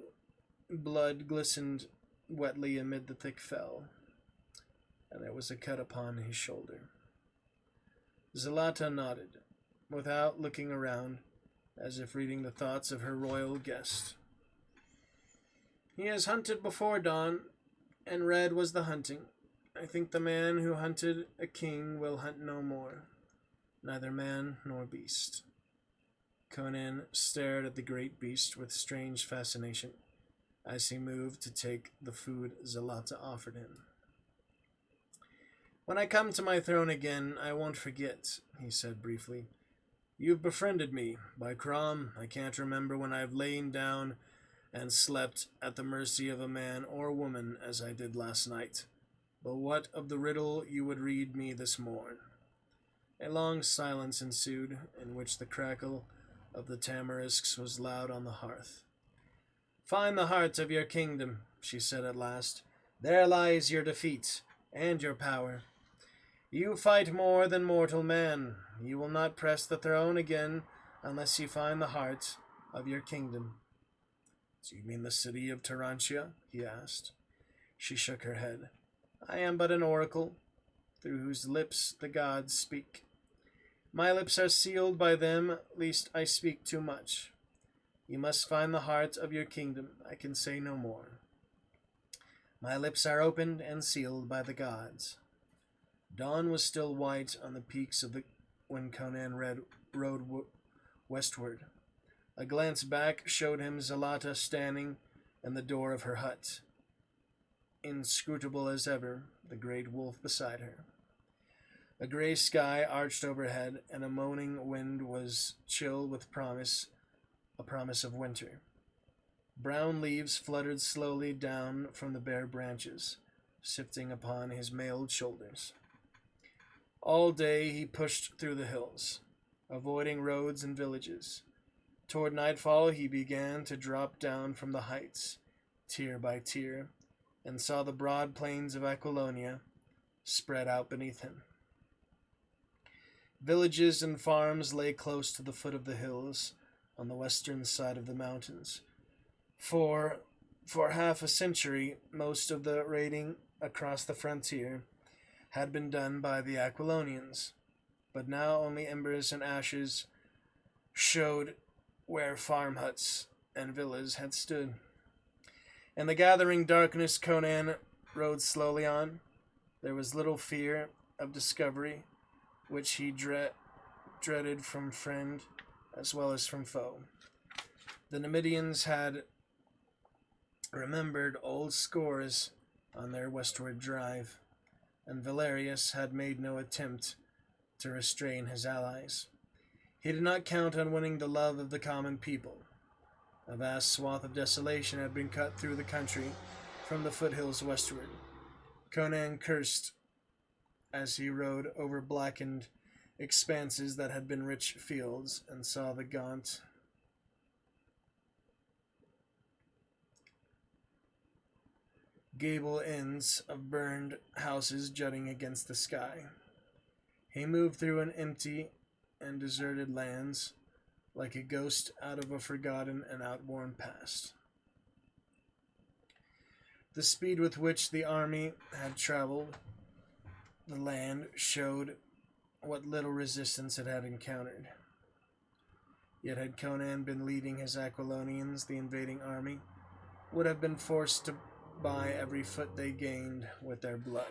blood glistened wetly amid the thick fell, and there was a cut upon his shoulder. Zalata nodded, without looking around, as if reading the thoughts of her royal guest. He has hunted before dawn, and red was the hunting. I think the man who hunted a king will hunt no more, neither man nor beast. Conan stared at the great beast with strange fascination as he moved to take the food Zalata offered him. When I come to my throne again, I won't forget, he said briefly. You've befriended me. By Crom, I can't remember when I've lain down and slept at the mercy of a man or woman as I did last night. But what of the riddle you would read me this morn? A long silence ensued, in which the crackle of the tamarisks was loud on the hearth. Find the heart of your kingdom, she said at last. There lies your defeat, and your power. You fight more than mortal man. You will not press the throne again unless you find the heart of your kingdom. Do you mean the city of Tarantia? He asked. She shook her head. I am but an oracle, through whose lips the gods speak. My lips are sealed by them, lest I speak too much. You must find the heart of your kingdom. I can say no more. My lips are opened and sealed by the gods. Dawn was still white on the peaks when Conan rode westward. A glance back showed him Zalata standing in the door of her hut, inscrutable as ever, the great wolf beside her. A gray sky arched overhead, and a moaning wind was chill with a promise of winter. Brown leaves fluttered slowly down from the bare branches, sifting upon his mailed shoulders. All day he pushed through the hills, avoiding roads and villages. Toward nightfall he began to drop down from the heights, tier by tier, and saw the broad plains of Aquilonia spread out beneath him. Villages and farms lay close to the foot of the hills on the western side of the mountains. For half a century, most of the raiding across the frontier had been done by the Aquilonians, but now only embers and ashes showed where farm huts and villas had stood. In the gathering darkness, Conan rode slowly on. There was little fear of discovery, which he dreaded from friend as well as from foe. The Numidians had remembered old scores on their westward drive, and Valerius had made no attempt to restrain his allies. He did not count on winning the love of the common people. A vast swath of desolation had been cut through the country from the foothills westward. Conan cursed as he rode over blackened expanses that had been rich fields, and saw the gaunt gable ends of burned houses jutting against the sky. He moved through an empty and deserted lands like a ghost out of a forgotten and outworn past. The speed with which the army had traveled the land showed what little resistance it had encountered. Yet had Conan been leading his Aquilonians, the invading army would have been forced to buy every foot they gained with their blood.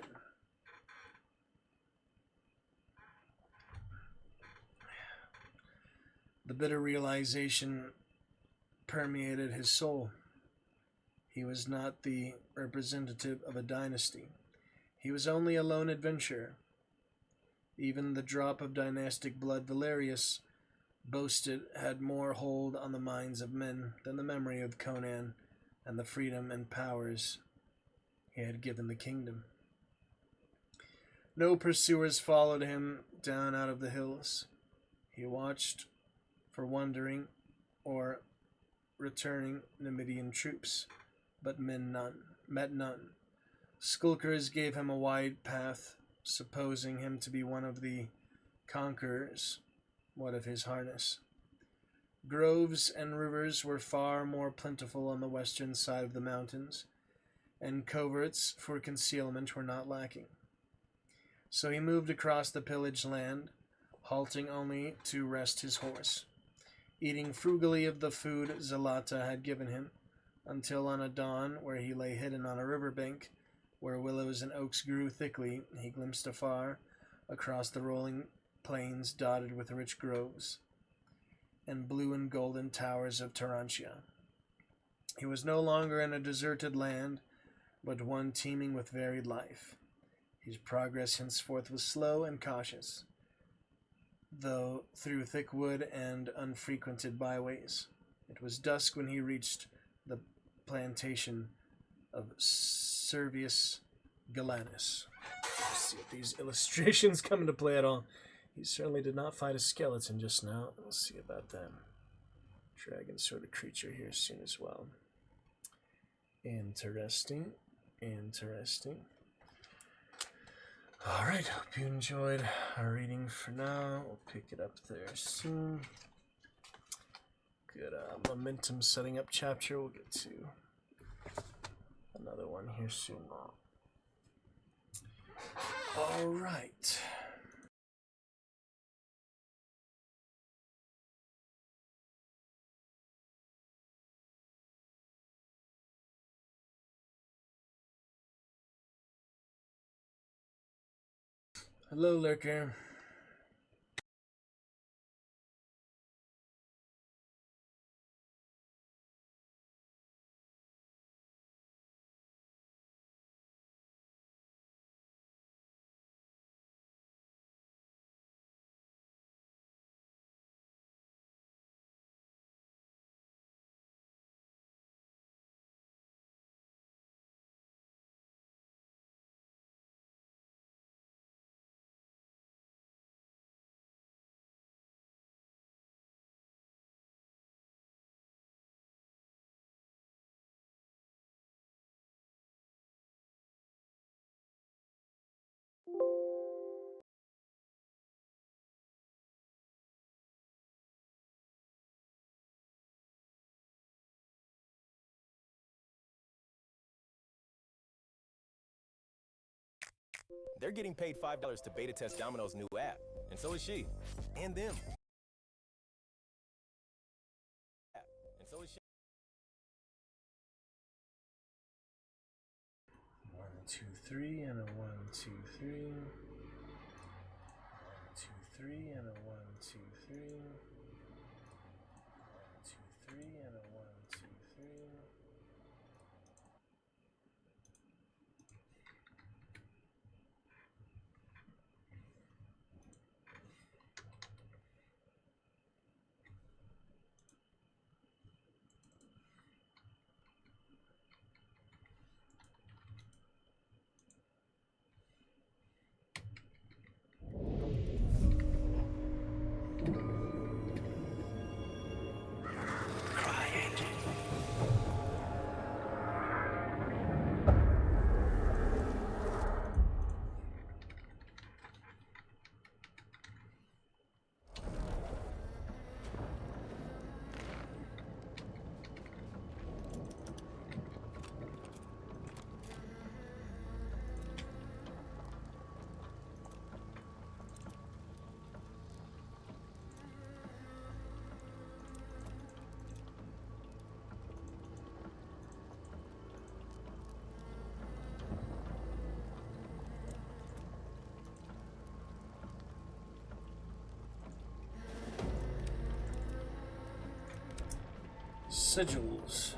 The bitter realization permeated his soul. He was not the representative of a dynasty. He was only a lone adventurer. Even the drop of dynastic blood Valerius boasted had more hold on the minds of men than the memory of Conan and the freedom and powers he had given the kingdom. No pursuers followed him down out of the hills. He watched for wandering or returning Numidian troops, but met none. Skulkers gave him a wide path, supposing him to be one of the conquerors. What of his harness? Groves and rivers were far more plentiful on the western side of the mountains, and coverts for concealment were not lacking. So he moved across the pillaged land, halting only to rest his horse, eating frugally of the food Zalata had given him, until on a dawn where he lay hidden on a riverbank, where willows and oaks grew thickly, he glimpsed afar across the rolling plains dotted with rich groves and blue and golden towers of Tarantia. He was no longer in a deserted land, but one teeming with varied life. His progress henceforth was slow and cautious, though through thick wood and unfrequented byways. It was dusk when he reached the plantation of Servius Galanus. Let's see if these illustrations come into play at all. He certainly did not fight a skeleton just now. We'll see about that. Dragon sort of creature here soon as well. Interesting. Interesting. Alright, hope you enjoyed our reading for now. We'll pick it up there soon. Good momentum setting up chapter. We'll get to another one here soon. Alright. Hello, Lurker. They're getting paid $5 to beta test Domino's new app, and so is she. And them. And so is she. 1, 2, 3, and a 1, 2, 3. 1, 2, 3, and a 1, 2, 3. 1, 2, 3, and a 1, 2, 3. Sigils.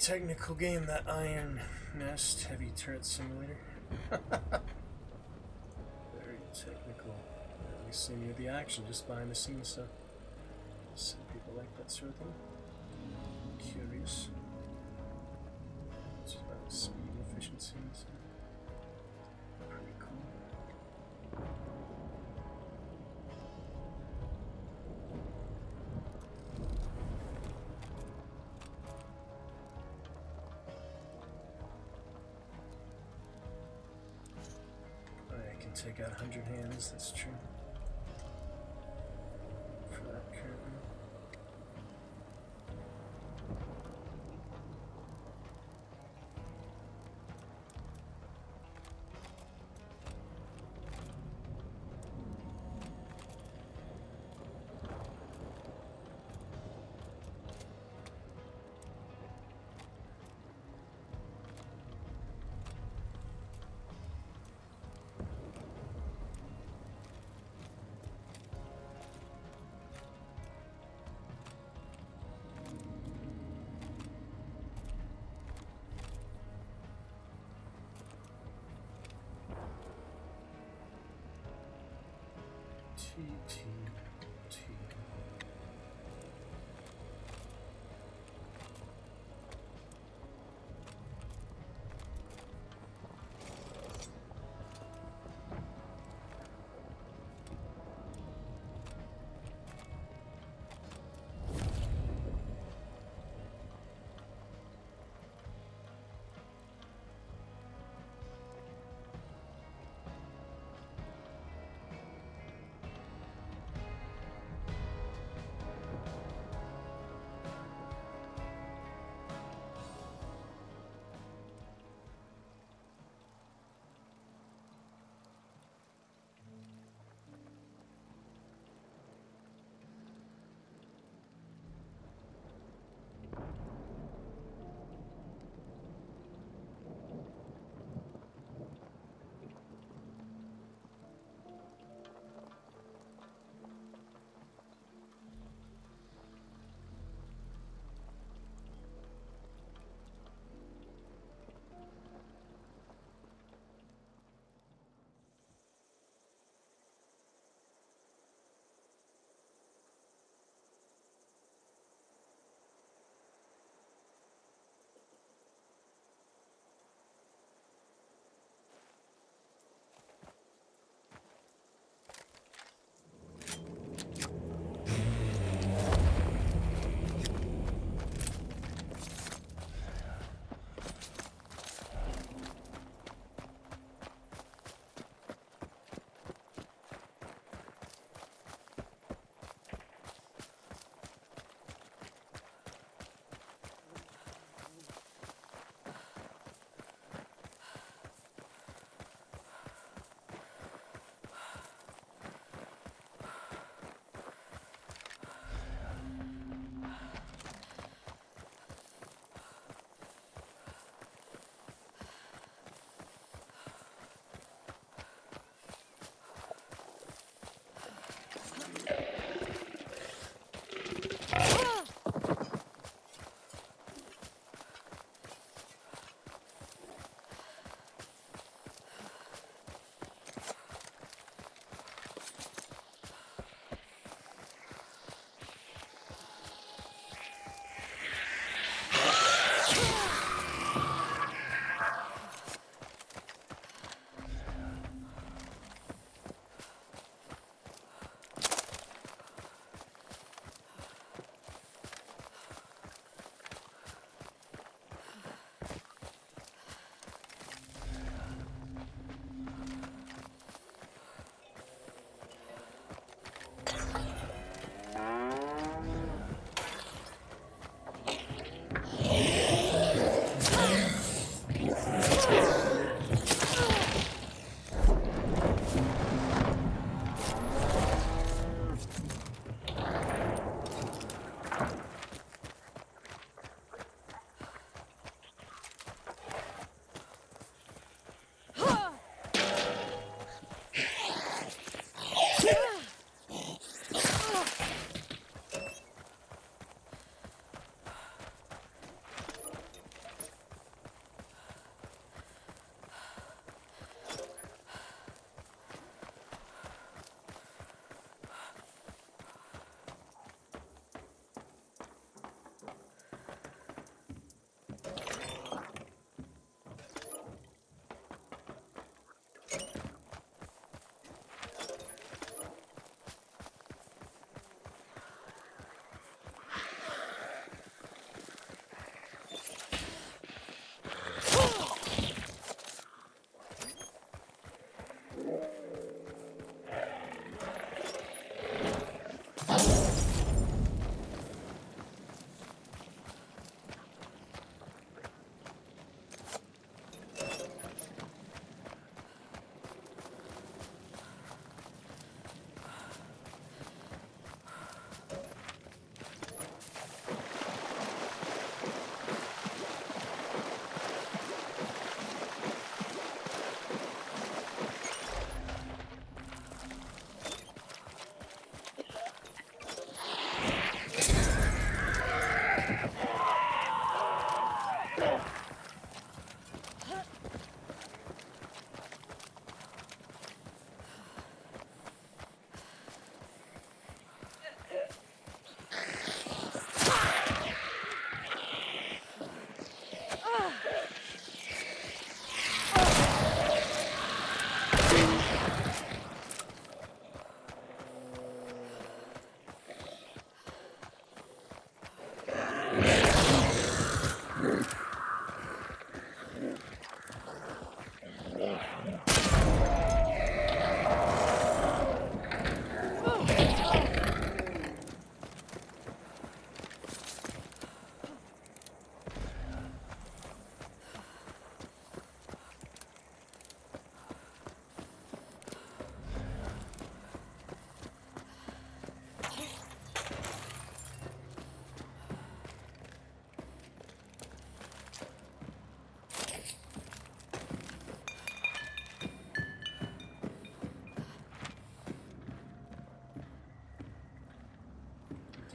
technical game, that Iron Nest Heavy Turret Simulator. Very technical. At least seeing you the action, just behind the scenes stuff. Some people like that sort of thing. Curious. It's about speed and efficiency and stuff. Pretty cool. I can take out 100 hands, that's true. For that currently. T.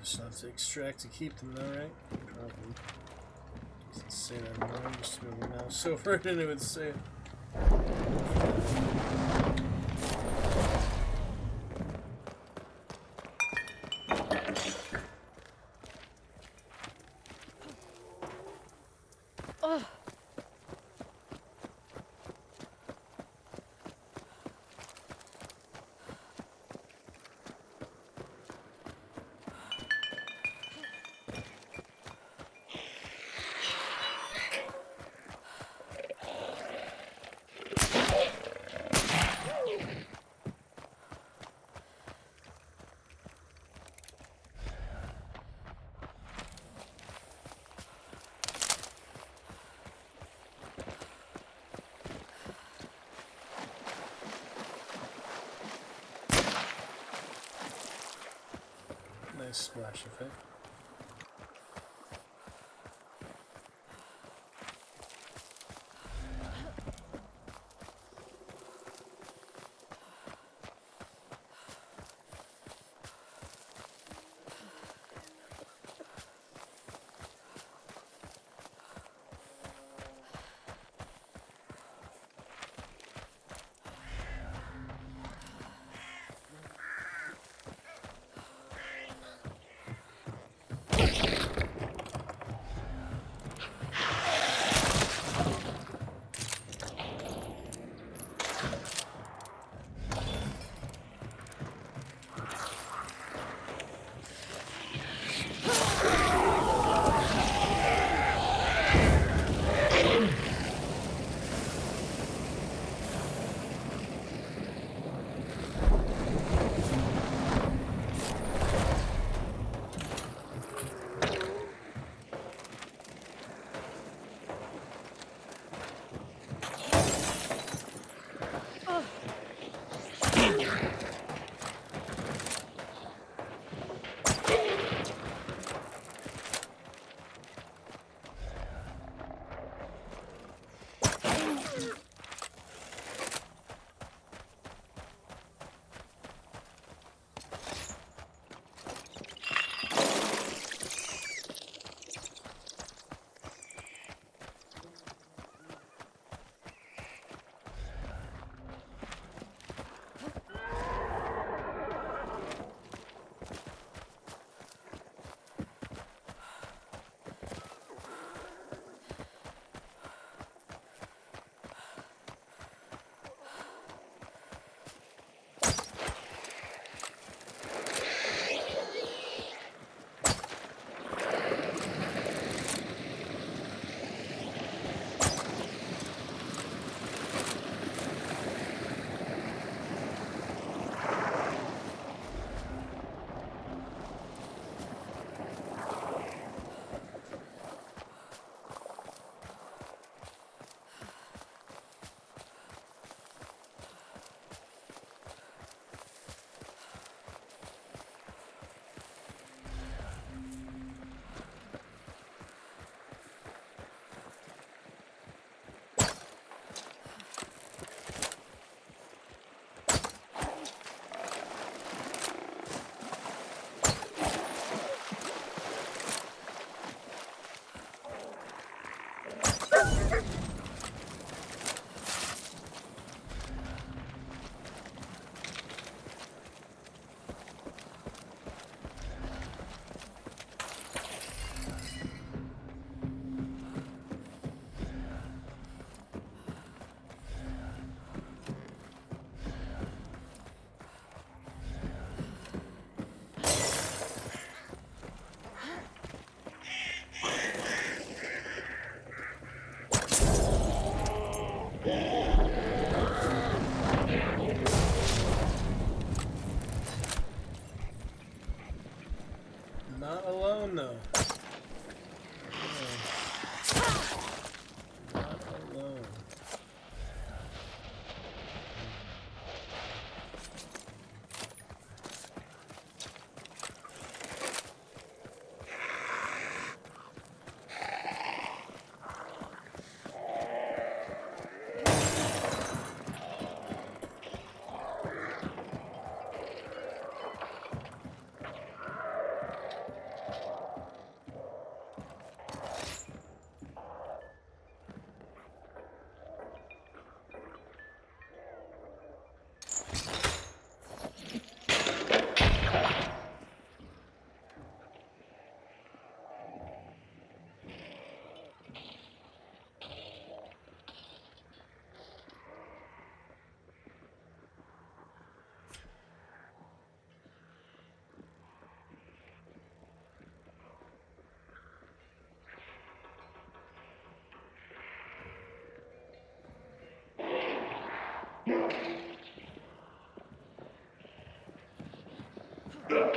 So I have to extract to keep them though, right? Probably. Doesn't say that anymore. I'm just moving the mouse so far and it would say it. Nice splash effect. Better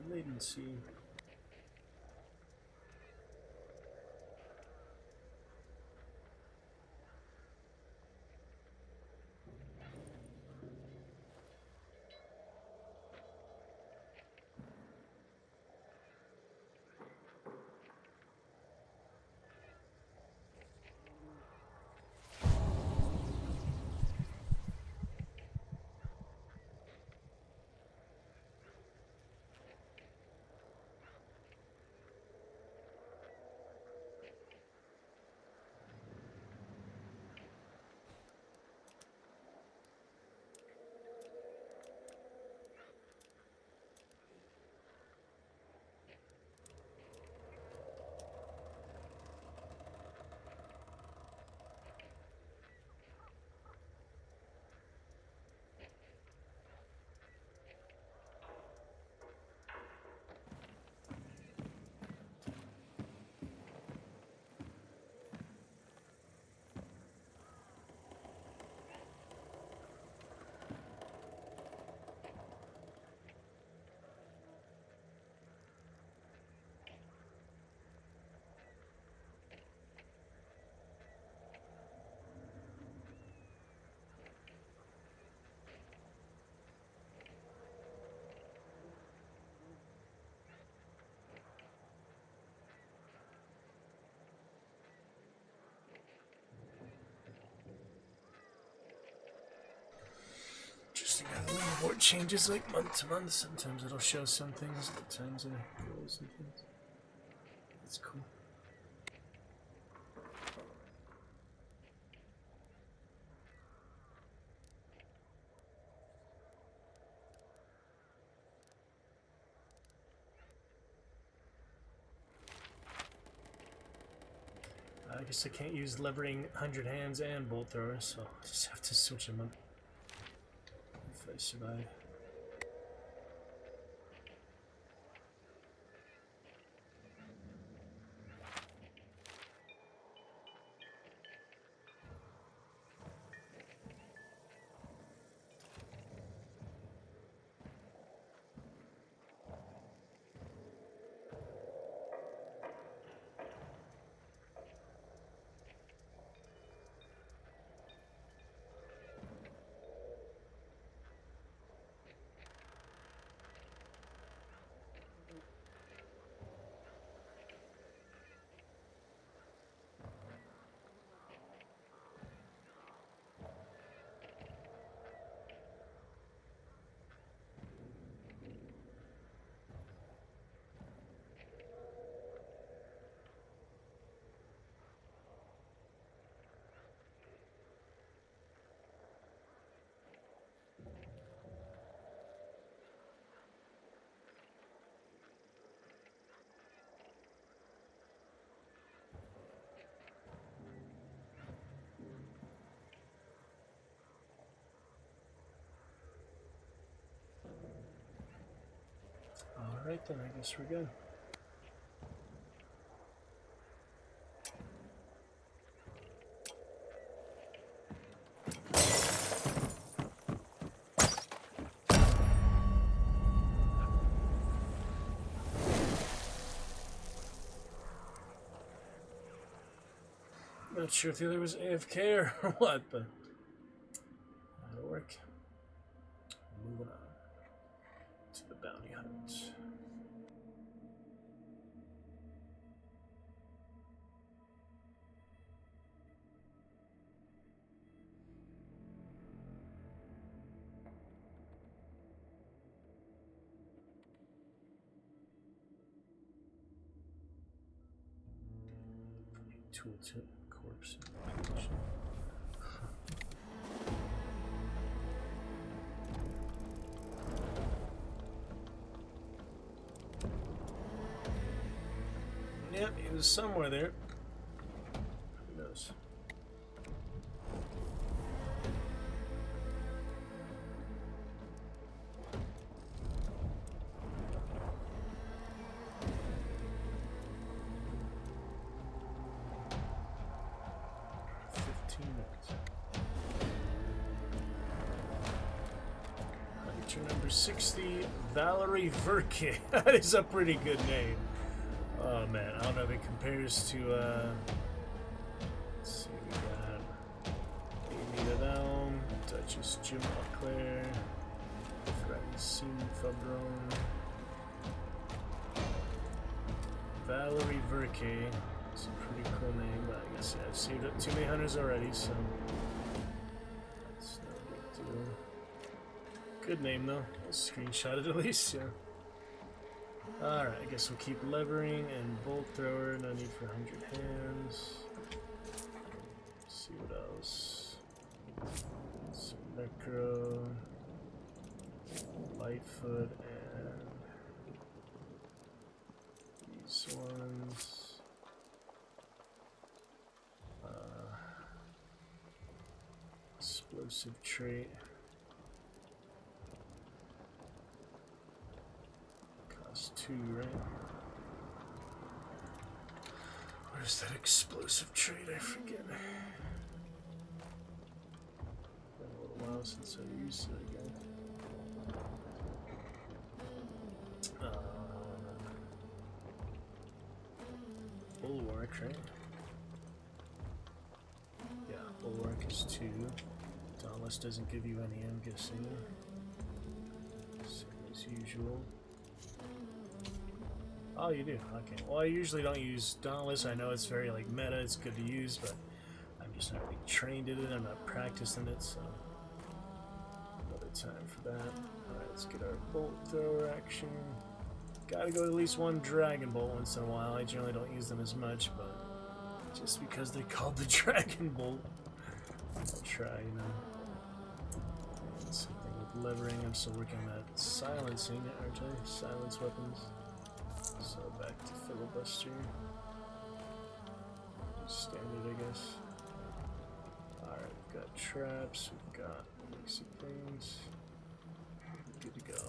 latency. Interesting how the leaderboard changes like month to month. Sometimes it'll show some things, other times goals and things. That's cool. I guess I can't use levering 100 hands and bolt thrower, so I'll just have to switch them up if I survive. Alright then, I guess we're good. Not sure if the other was AFK or what, but that'll work. moving on to the bounty hunt. Tooltip, corpse. Yep, he was somewhere there. Who knows? Number 60, Valerie Verke. That is a pretty good name. Oh man, I don't know if it compares to, let's see, we got Amy Vidal, Duchess Jim Montclair, Francine Fabron, Valerie Verke. It's a pretty cool name, but I guess I've saved up too many hunters already, so that's no big deal. Good name though. I'll screenshot it at least, yeah. Alright, I guess we'll keep levering and bolt thrower. No need for 100 hands. Let's see what else. Some necro, Lightfoot, and these ones. Explosive trait. Two, right? Where's that explosive trait? I forget. Been a little while since I used it again. Bulwark, right? Yeah, Bulwark is 2. Dauntless doesn't give you any, I'm guessing. Same as usual. Oh, you do? Okay. Well, I usually don't use Dauntless. I know it's very, like, meta. It's good to use, but I'm just not really trained in it. I'm not practicing it, so another time for that. Alright, let's get our bolt thrower action. Gotta go at least one Dragon Bolt once in a while. I generally don't use them as much, but just because they're called the Dragon Bolt, I'll try, you know. And same thing with levering. I'm still working on that silencing, aren't I? Silence weapons. So back to filibuster. Standard, I guess. Alright, we've got traps, we've got basic things. Good to go.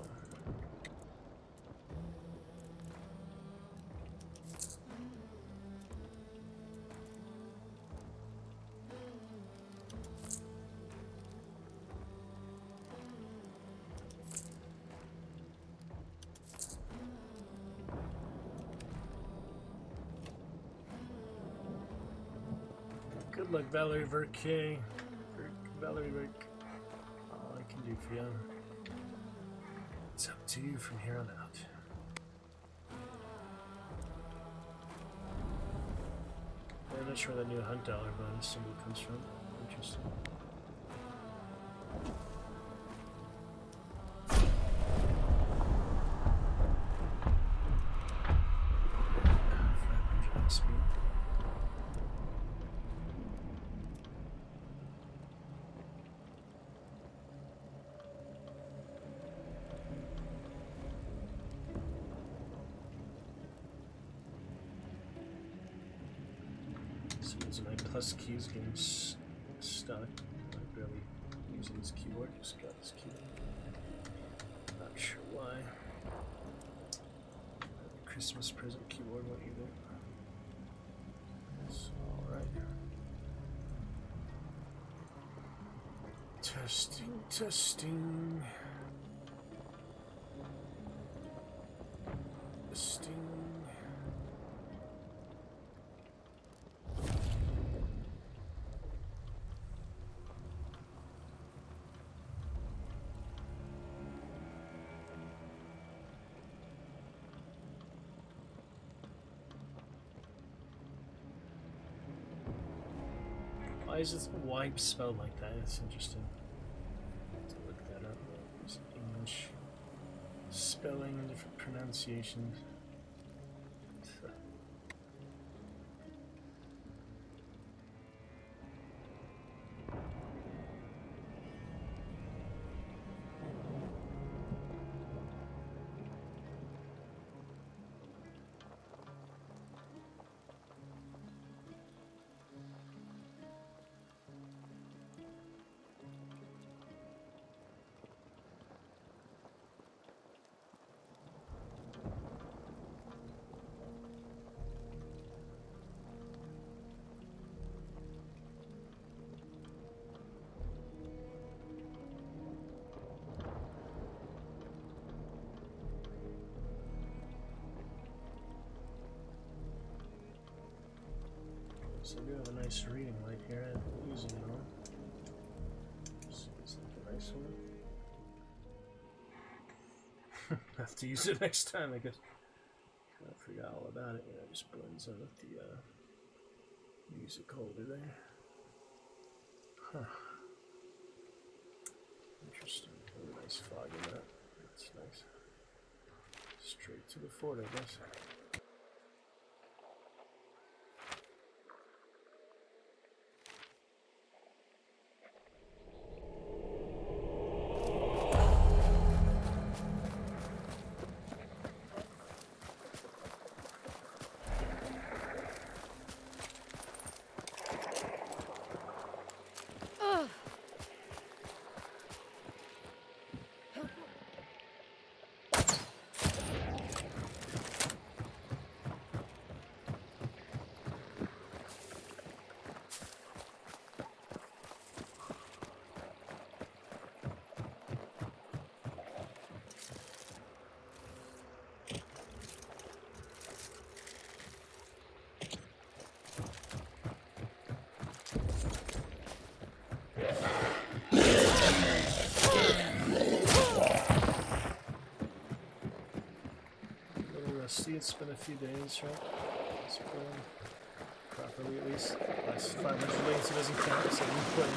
Good luck, Valerie Verke. Valerie Verke. All I can do for you. It's up to you from here on out. I'm not sure where that new hunt dollar bonus symbol comes from. Interesting. My plus keys getting stuck. I barely use this keyboard, just got this keyboard. Not sure why. The Christmas present keyboard won't either. It's alright. Testing, testing. Testing. Why is it wipe spelled like that? It's interesting. To look that up. There's English spelling and different pronunciations. So I do have a nice reading light here. I'm using it on. Is that the nice one? Have to use it next time, I guess. I forgot all about it. Yeah, it just blends in with the music holder there. Huh. Interesting. Really nice fog in that. That's nice. Straight to the fort, I guess. It's been a few days, right? It's pulling properly at least. Last 500 lanes, it doesn't count, so we put in.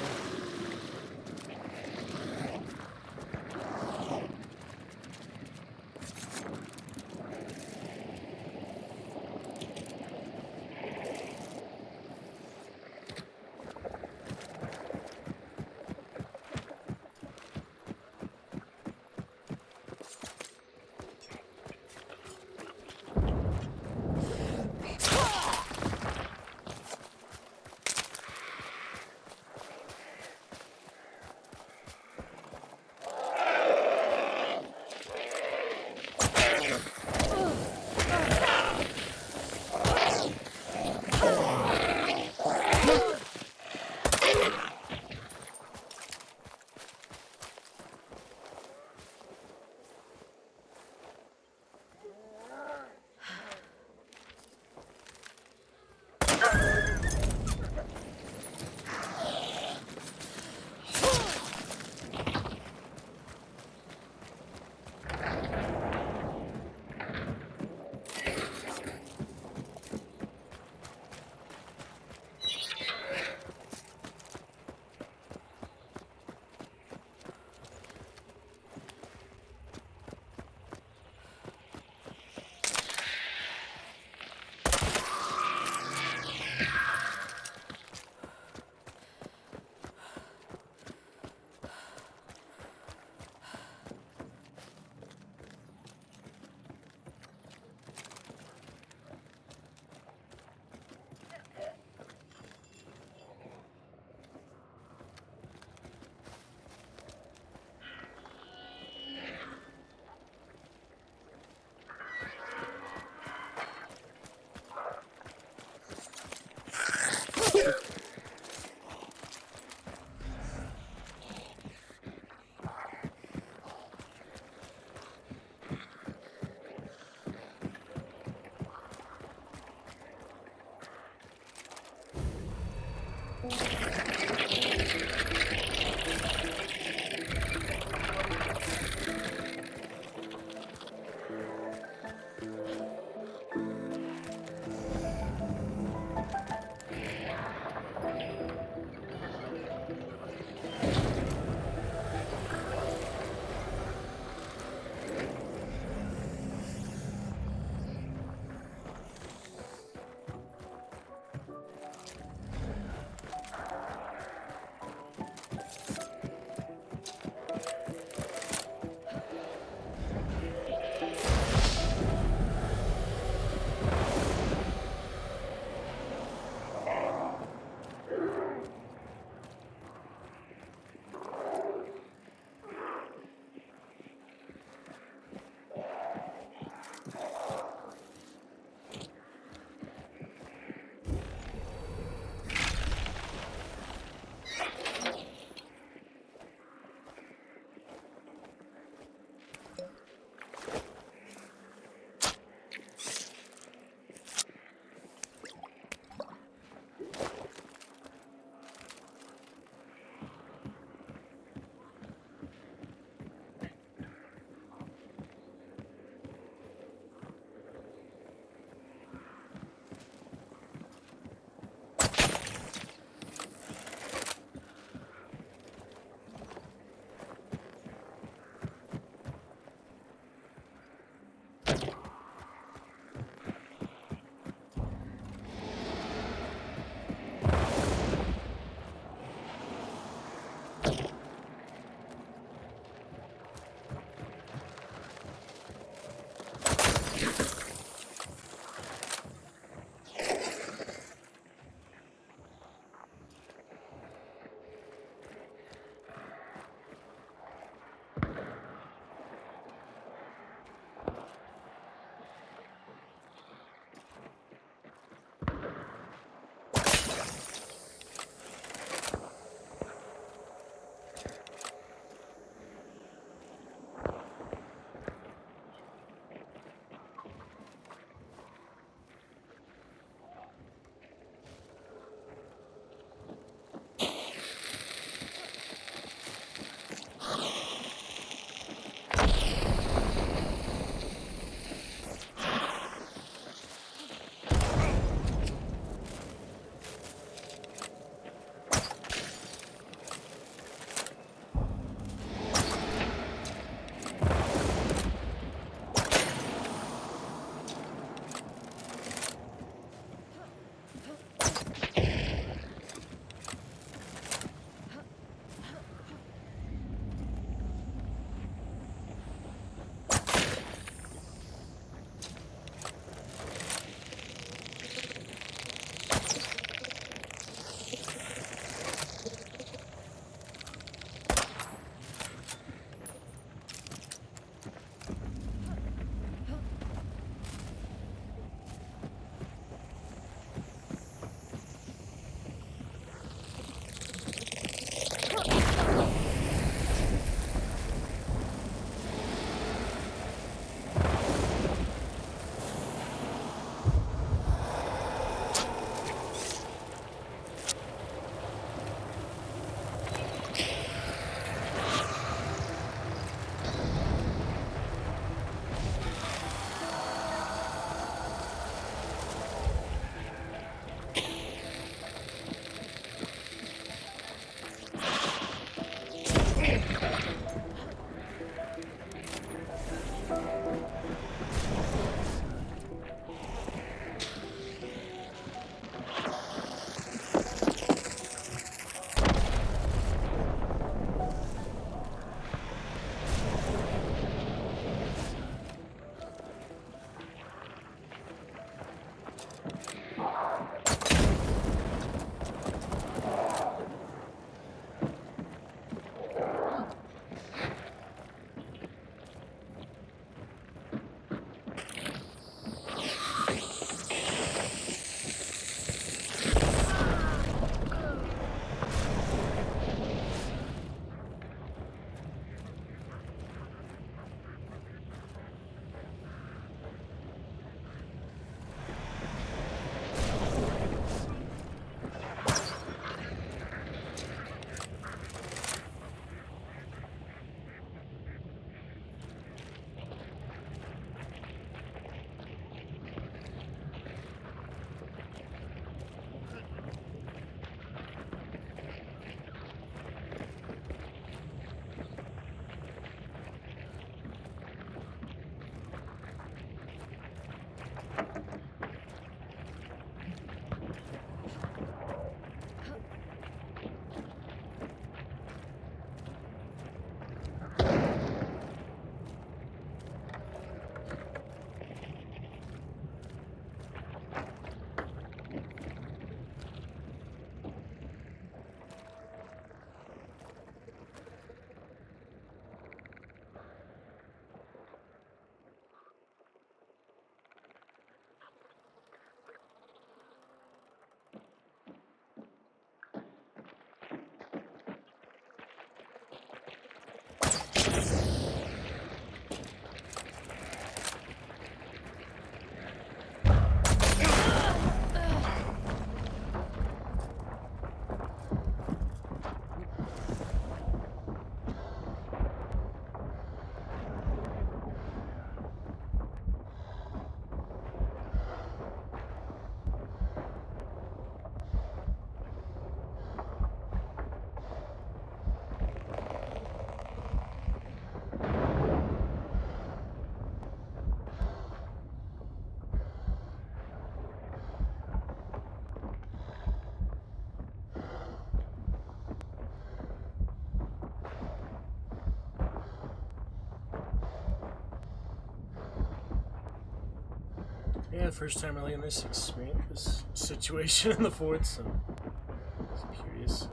Yeah, first time really in this experience, this situation in the fort, so I was curious.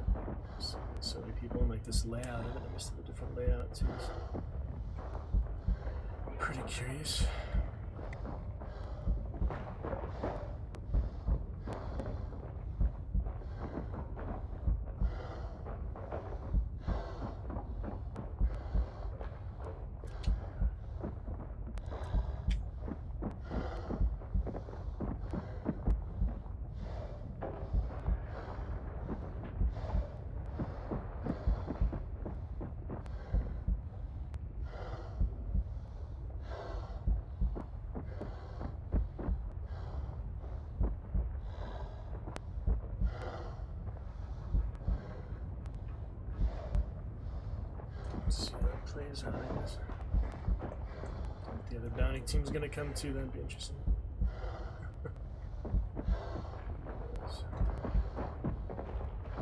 So many people in like this layout of it. I missed the different layout too. So pretty curious. Let's see how that plays out, I guess. If the other bounty team's gonna come too, that'd be interesting.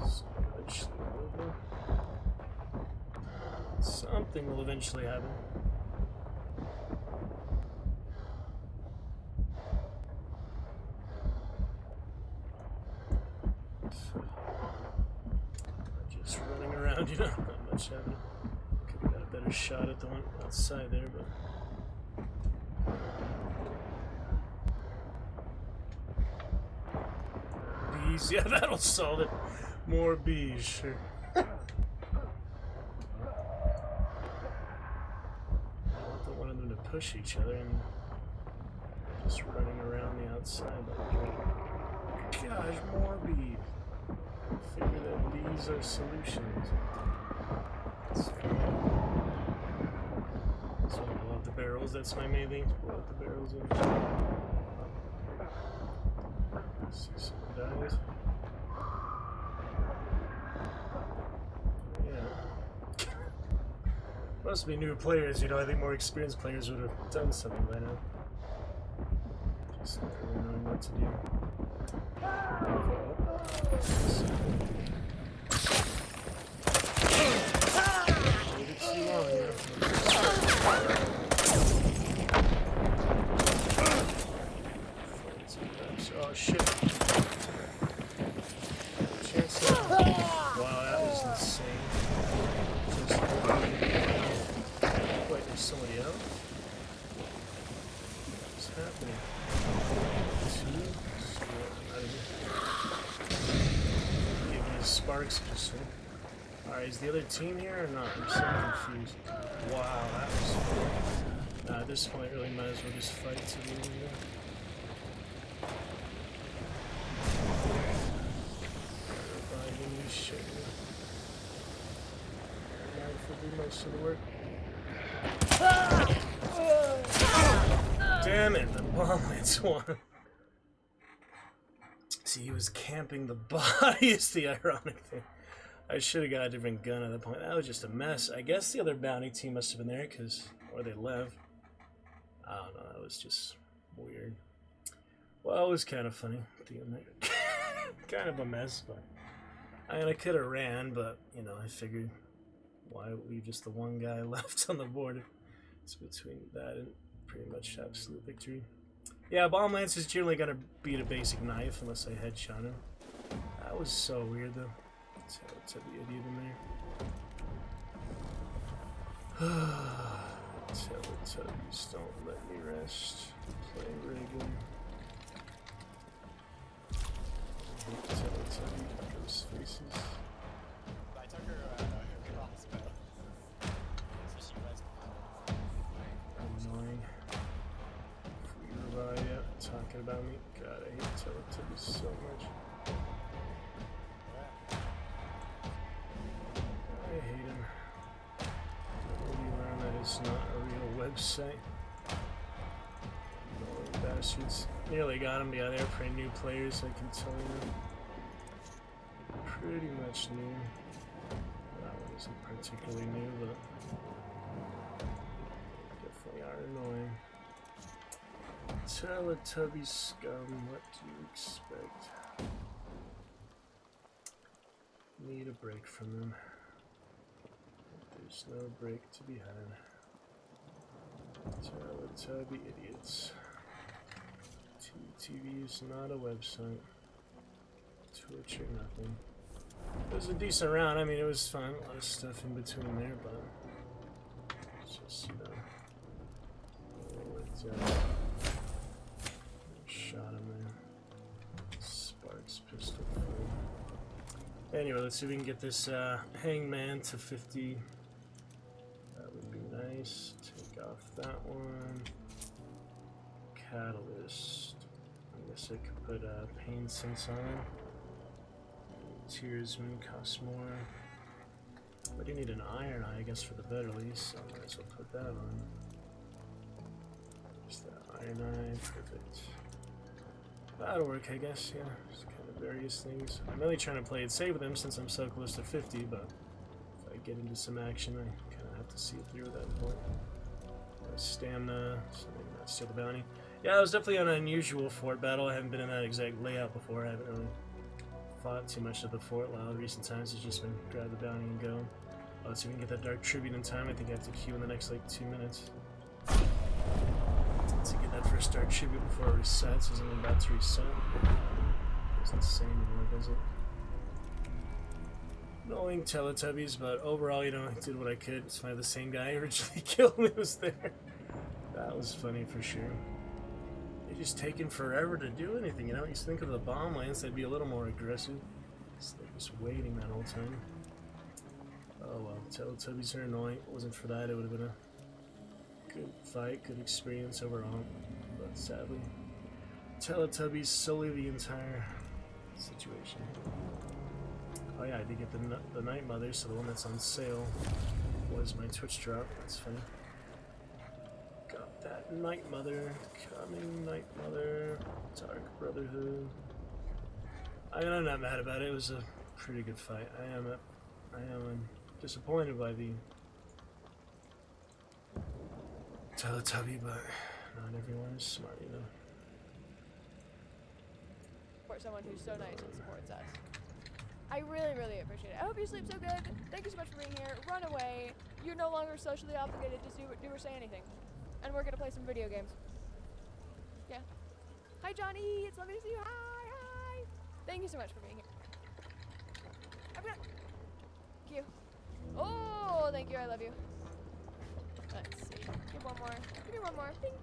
So eventually something will eventually happen. Just running around, you know, not much happening. Could have got a better shot at the one outside there, but. Bees, yeah, that'll solve it. More bees, sure. I don't want them to push each other and just running around the outside. Gosh, more bees. I figure that bees are solutions. So I blow up the barrels, that's my main thing. Blow up the barrels in. See someone dies. Yeah. Must be new players, you know. I think more experienced players would have done something by now. Just not really knowing what to do. Waited too long, you know. Oh shit. Chance now. Wow, that was insane. Wait, there's somebody else? What's happening? Give me a Sparks pistol. Alright, is the other team here or not? I'm so confused. Wow, that was fun. At this point, really might as well just fight to the end. Shit. Knife will do most of the work. Damn it, the bomb lance won. See, he was camping the body is the ironic thing. I should have got a different gun at that point. That was just a mess. I guess the other bounty team must have been there, or they left. I don't know, that was just weird. Well, it was kind of funny. Kind of a mess, but I mean, I could have ran, but, you know, I figured, why leave just the one guy left on the board? It's between that and pretty much absolute victory. Yeah, Bomb Lance is generally going to beat a basic knife unless I headshot him. That was so weird, though. Let's have the idiot in there. Teletubbies, don't let me rest. Play Reagan. Teletubby, ghost faces. I took her crossbow. So she was Annoying. Free revive, yeah, talking about me. God, I hate Teletubbies so much. I hate him. When you learn that it's not a real website. Annoying bastards. Nearly got him. Yeah, they're pretty new players, I can tell you. Pretty much new. That one isn't particularly new, but definitely are annoying. Teletubby scum, what do you expect? Need a break from them. There's no break to be had. Teletubby idiots. TV is not a website. Twitch or nothing. It was a decent round. I mean, it was fun. A lot of stuff in between there, but it's just, you know, shot him there. Sparks pistol. Anyway, let's see if we can get this Hangman to 50. That would be nice. Take off that one. Catalyst. I guess I could put Pain Sense on. Tearsman costs more. But you need an Iron Eye, I guess, for the better lease, so I might as well put that on. Just that Iron Eye, perfect. That'll work, I guess, yeah. Just kind of various things. I'm really trying to play it safe with him since I'm so close to 50, but if I get into some action, I kind of have to see it through at that point. Stamina, so maybe not steal the bounty. Yeah, it was definitely an unusual fort battle. I haven't been in that exact layout before. I haven't really fought too much of the fort. A lot of recent times it's just been grab the bounty and go. Let's see if we can get that Dark Tribute in time. I think I have to queue in the next like 2 minutes to get that first Dark Tribute before it resets. Isn't it about to reset? It doesn't say anymore, does it? Annoying Teletubbies, but overall, you know, I did what I could. It's funny, the same guy who originally killed me was there. That was funny for sure. They're just taking forever to do anything, you know? You used to think of the bomb lanes, they'd be a little more aggressive. So they're just waiting that whole time. Oh well, Teletubbies are annoying. If it wasn't for that, it would have been a good fight, good experience overall. But sadly, Teletubbies sully the entire situation. Oh yeah, I did get the Night Mother, so the one that's on sale was my Twitch drop. That's funny. Got that Night Mother coming. Night Mother, Dark Brotherhood. I'm not mad about it. It was a pretty good fight. I am disappointed by the Teletubby, but not everyone is smart, you know. For someone who's so nice and supports us. I really, really appreciate it. I hope you sleep so good. Thank you so much for being here. Run away. You're no longer socially obligated to do or say anything. And we're gonna play some video games. Yeah. Hi, Johnny. It's lovely to see you. Hi, hi. Thank you so much for being here. I'm gonna... Thank you. Oh, thank you. I love you. Let's see. Give one more. Give me one more. Pink.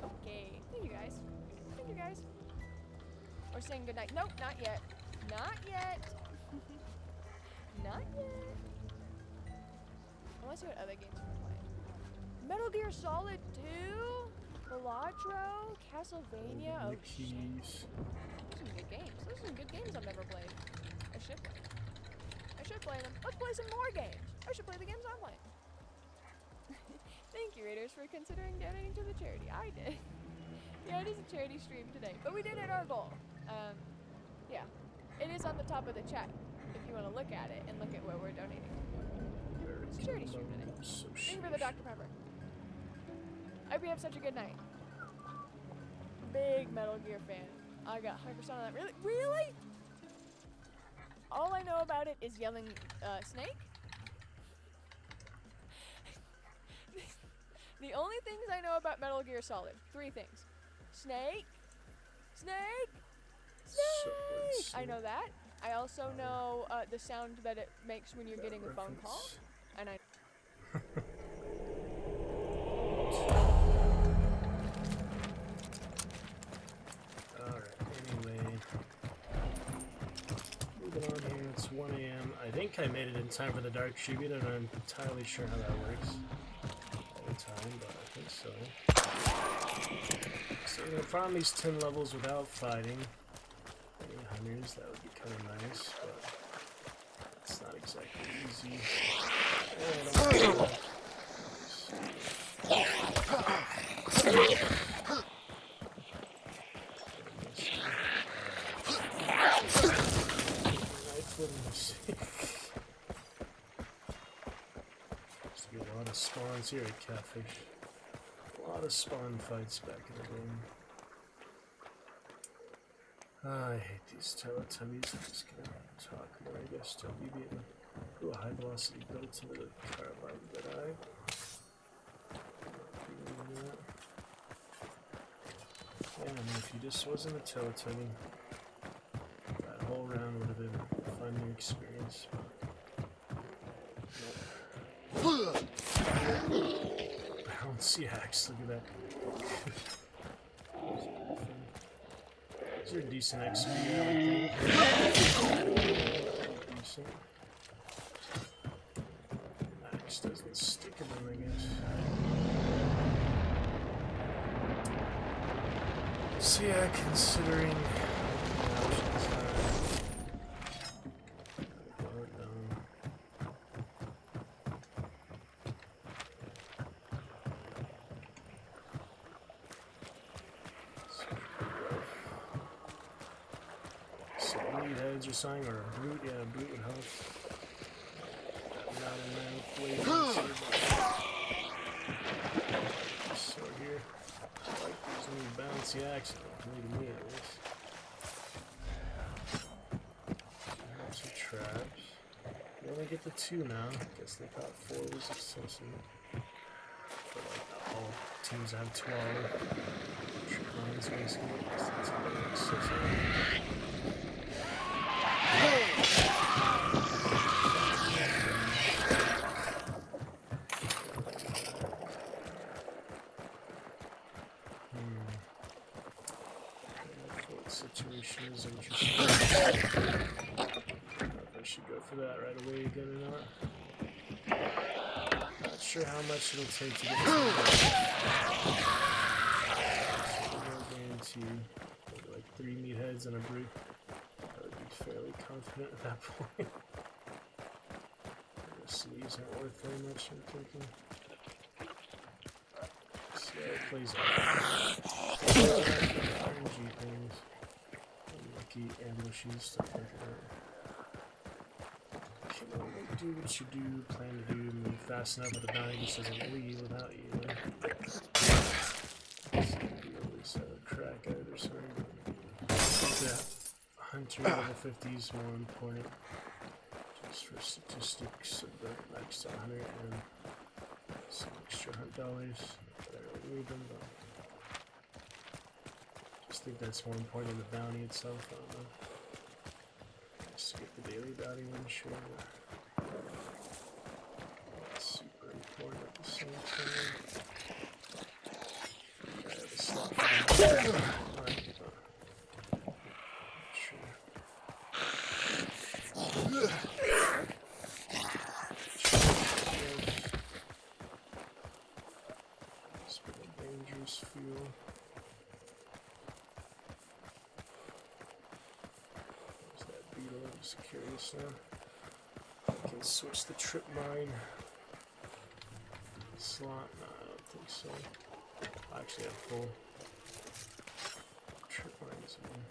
Okay. Thank you, guys. Thank you, guys. We're saying goodnight. Nope, not yet. Not yet. Not yet. I want to see what other games we're playing. Metal Gear Solid 2? Balatro? Castlevania? Oh, shit. Those are some good games. Those are some good games I've never played. I should play them. I should play them. Let's play some more games. I should play the games I'm playing. Thank you, Raiders, for considering donating to the charity. I did. Yeah, it is a charity stream today, but we did hit our goal. Yeah. It is on the top of the chat if you want to look at it and look at what we're donating. It's a charity stream today. Thank you for the Dr. Pepper. I hope you have such a good night. Big Metal Gear fan. I got 100% on that. Really? Really? All I know about it is yelling, Snake? The only things I know about Metal Gear Solid, 3 things. Snake? Snake? Snake! I know that. I also know the sound that it makes when you're getting a phone call. And I... Alright, anyway. Moving on here, it's 1 AM. I think I made it in time for the Dark Tribute. I'm not entirely sure how that works all the time, but I think so. So we're gonna farm these 10 levels without fighting. Any hunters, that would be kind of nice, but it's not exactly easy. Used to be a lot of spawns here at Catfish. A lot of spawn fights back in the game. I hate these Teletubbies. I'm just gonna talk more, I guess, to alleviate them. Ooh, high velocity built into the carbide that I don't know if he just wasn't a toe tugging. That whole round would have been a fun new experience. Nope. Bounce axe, look at that. These are decent XP, I would think. Decent. Axe doesn't stick in them, I guess. So yeah, considering the options are so bleed heads or something, or a brute, yeah, a brute would help. Not a knife, blade, sword here. I like these new bouncy axes, to me at least. Some traps. You only get the 2 now. Guess they thought 4 was excessive. For like all teams have 12. Trip lines basically. Guess that's a little excessive. Situation is interesting. I should go for that right away again or not. Not sure how much it'll take to get to the guarantee like 3 meatheads and a brute. I would be fairly confident at that point. The sleeves aren't worth very much, I'm thinking. See how it plays out. RNG things. Lucky ambushes, stuff like that. Can only do what you do, plan to do, move fast enough that the bounty just doesn't leave without you. So you always have a crack at it or something. The hunter level 50 is more important. Just for statistics of the max 100 and some extra hunt dollars. I don't really need them, but I think that's more important than the bounty itself. I don't know. Just to get the daily bounty one, sure. It's super important at the same time. I have a slot for the alright. Sure. It's been a dangerous fuel. Just curious now. I can switch the trip mine slot. No, I don't think so. I actually have full trip mines in.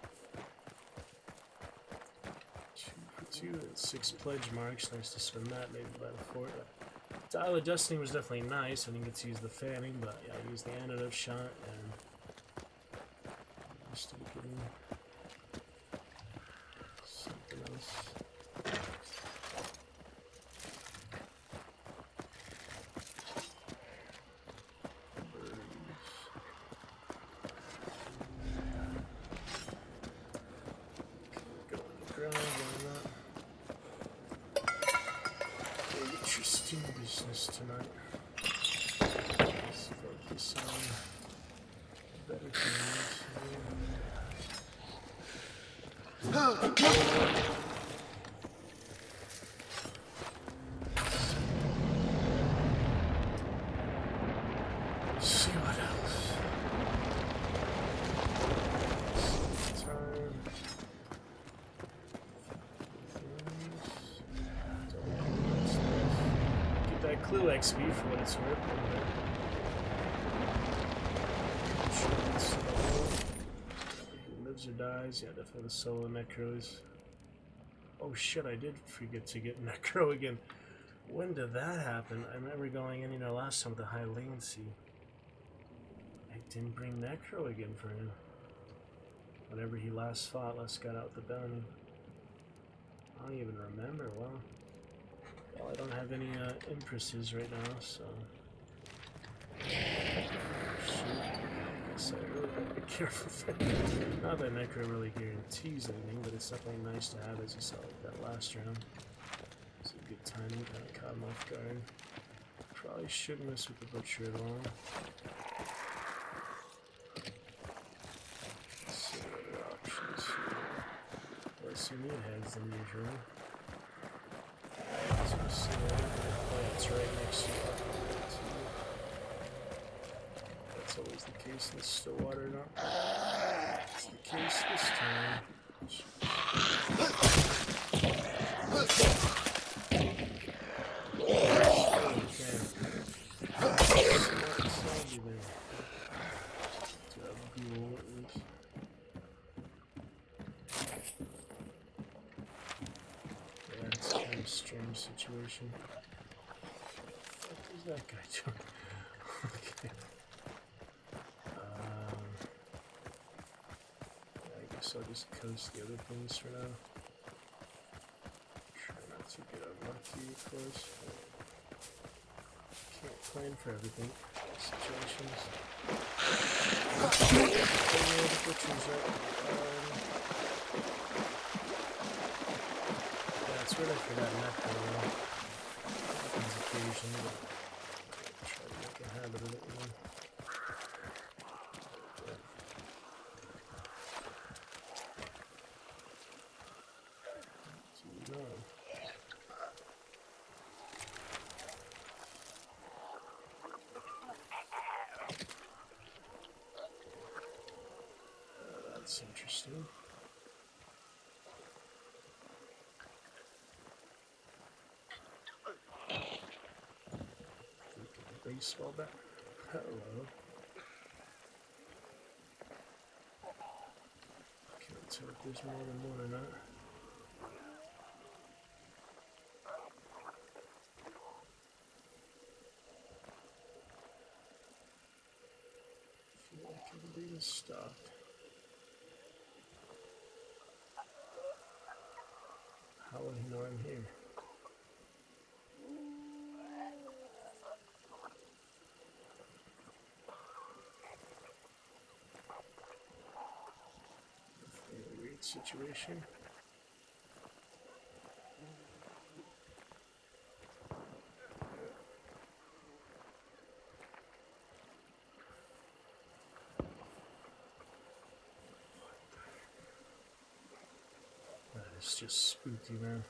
2 for 2 and 6 pledge marks. Nice to spend that maybe by the fort. Dial adjusting was definitely nice. I didn't get to use the fanning, but yeah, I used the antidote shot and just to the beginning. Interesting business tonight. Let's focus on better things. See what else. Time. Get that clue XP for what it's worth. Lives or dies. Yeah, definitely the solo necros. Oh shit, I did forget to get necro again. When did that happen? I remember going in, last time with the high latency. I didn't bring necro again for him. Whenever he last fought, got out the bounty. I don't even remember. Well, I don't have any Empresses right now, so. Shoot. So I really gotta be careful with that. Not that Necro really guarantees anything, but it's definitely nice to have, as you saw like that last round. It's a good timing, kind of caught him off guard. Probably shouldn't mess with the butcher at all. Let's see what other options here. Let's see new heads than usual. Let's go see it's right next to it. That's always the case in Stillwater, no? It's the case this time. Strange situation. What is that guy doing? Okay. I guess I'll just coast the other things for now. Try not to get unlucky, of course. Can't plan for everything. Situations. The butcher's up. That's what I forgot Necro happens occasionally, but try to make a habit of it, you know. That's interesting. Baseball bat. Hello. Can't tell if there's more than one or not. Feel like everything's stopped. How will he know I'm here? Situation. That is just spooky, man.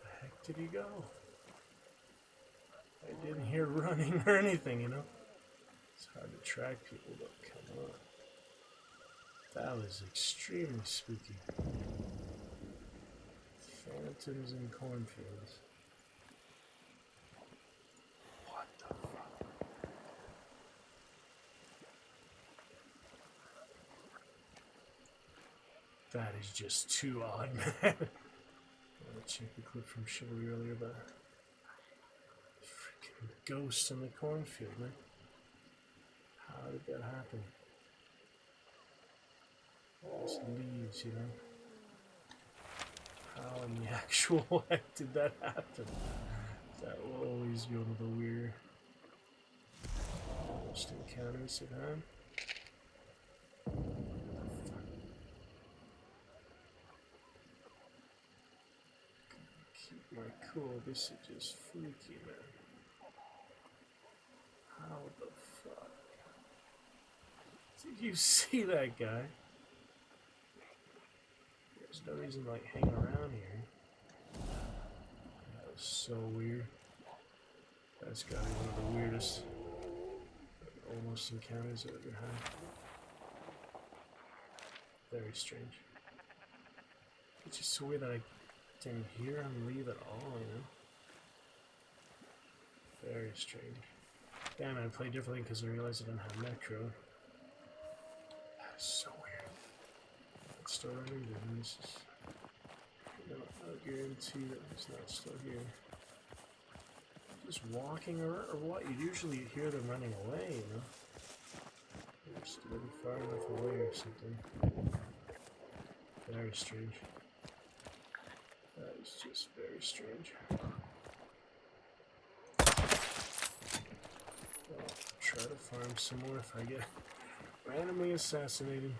Where the heck did he go? I didn't hear running or anything, you know? It's hard to track people, but come on. That was extremely spooky. Phantoms in cornfields. What the fuck? That is just too odd, man. I want to check the clip from Chivalry earlier, but freaking ghost in the cornfield, man. How did that happen? Just leaves, you know? How in the actual heck did that happen? That will always be one of the weird most encounters I've had. Keep my cool, this is just freaky, man. How the fuck? Did you see that guy? There's no reason to like hang around here. That was so weird. That's gotta be one of the weirdest almost encounters I've ever had. Very strange. It's just so weird that I didn't hear him leave at all, you know? Very strange. Damn, I played differently because I realized I didn't have Necro. That is so weird. It's still running, and this is... No, I'll guarantee that he's not still here. Just walking around, or what? You'd usually hear them running away, you know? They're just maybe far enough away or something. Very strange. That is just very strange. Try to farm some more if I get randomly assassinated.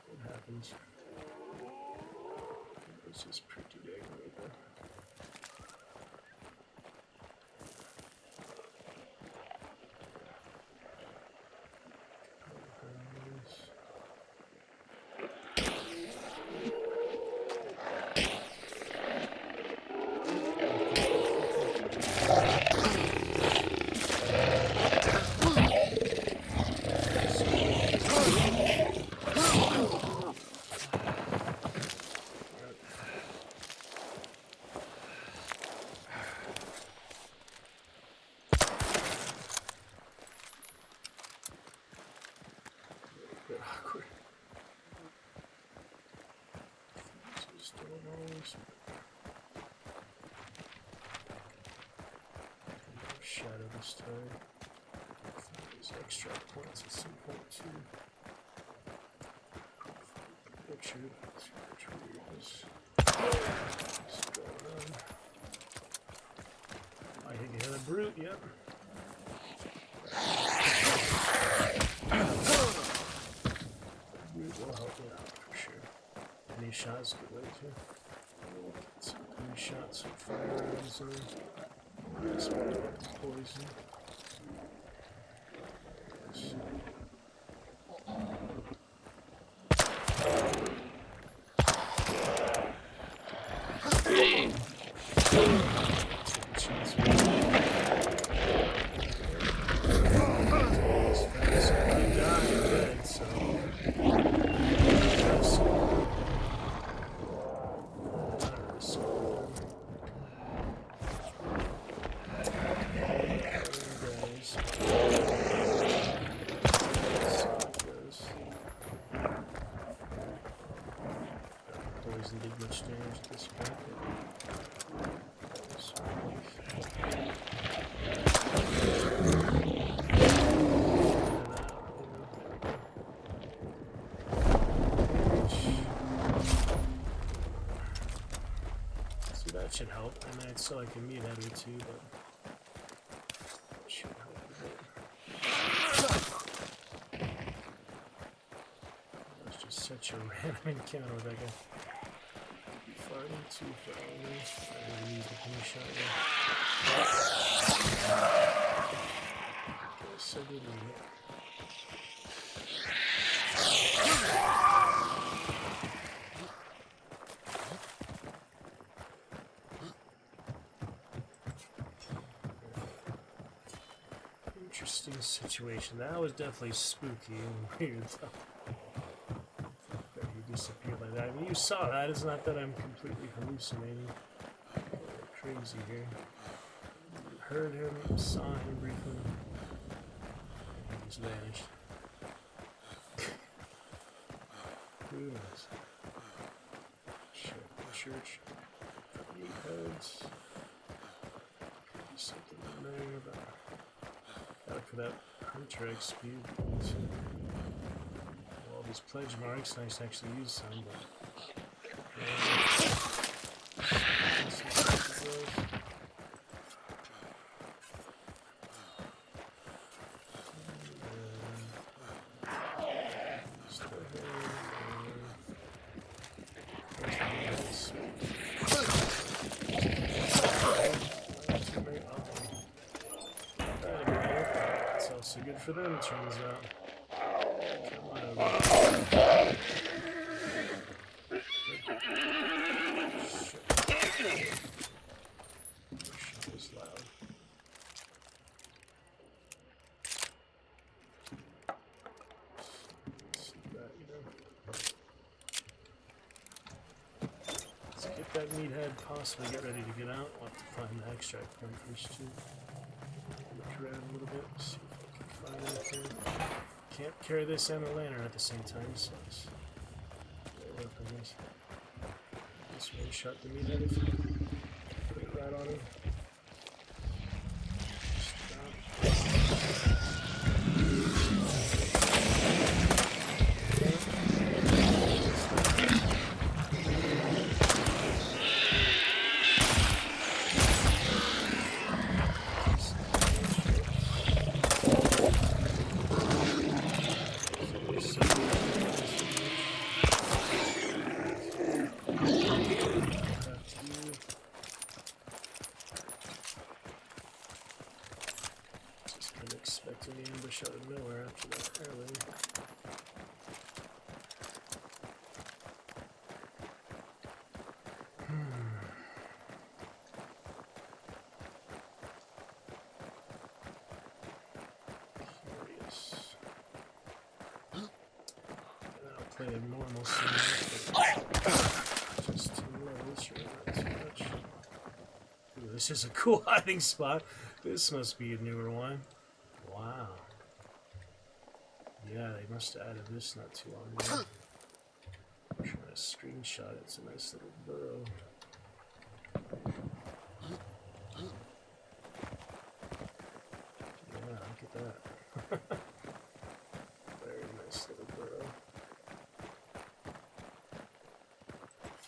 What happens? It's just pretty dang right there. Bit awkward. Still always shadow this time. These extra points at some point too. Richard, let's see which is going on. I think you had a brute, yep. Will help me out for sure. Any shots, good way too. Some any shots of firearms and some poison. Poison did much damage at this point. So that should help. I mean, I'd still like a meat head or two, but that should help a bit. Let's just set your random encounter with that guy. Farting too far. I really use the penny shot there. Okay, so good with it. Interesting situation. That was definitely spooky and weird though. Disappeared like that. I mean, you saw that. It's not that I'm completely hallucinating. Crazy here. Heard him, saw him briefly. And he just vanished. Who knows? Church. Meatheads. Could be something in there about. Gotta for that hunter XP. These pledge marks, nice to actually use some, but it's also good for them, it turns out. Come on over. That meathead possibly get ready to get out. I'll have to find the extract point first too. Look around a little bit, see if I can find anything. Can't carry this and the lantern at the same time, so let's work on this. Just one shot the meathead if you put it right on him. play a normal scene, but just too low, sure, not too much. Ooh, this is a cool hiding spot. This must be a newer one. Wow. Yeah, they must have added this not too long ago. I'm trying to screenshot it. It's a nice little burrow. Yeah, look at that. Very nice little burrow.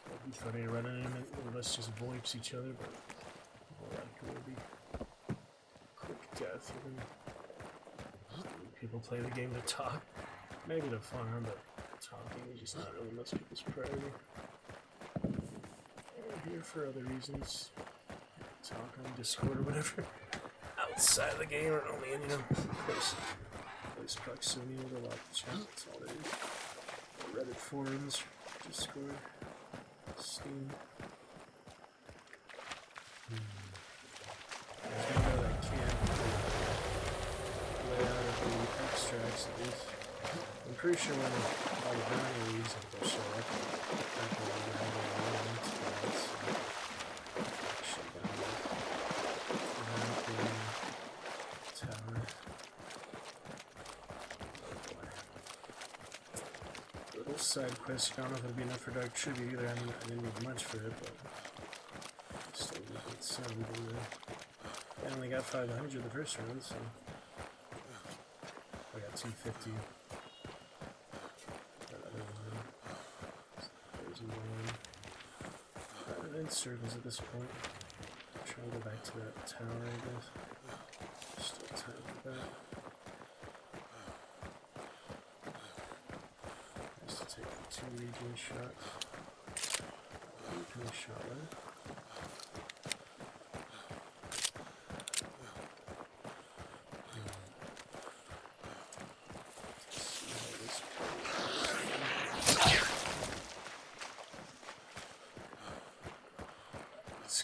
It'd be funny to run in and one of us just VoIPs each other, but more likely it'll be quick death. Even people play the game to talk. Maybe to farm, but talking is just not really most people's priority. We're here for other reasons. Talk on Discord or whatever. Outside of the game or only in, close proximity with a lot of chat. That's all it is. Reddit forums, Discord, Steam. I know that can't lay out of the extracts at least. I'm pretty sure when all the bounty leaves will show up. Back when we had a moment, shut down the tower. Little side quest. I don't know if it'll be enough for Dark Tribute either. I didn't need much for it, but still need some. I only got 500 the first round, so I got 250. There's one. I'm in circles at this point. I'm trying to go back to that tower, I guess. Still time for that. Just to take the 2 regen shots. Regen shot, right?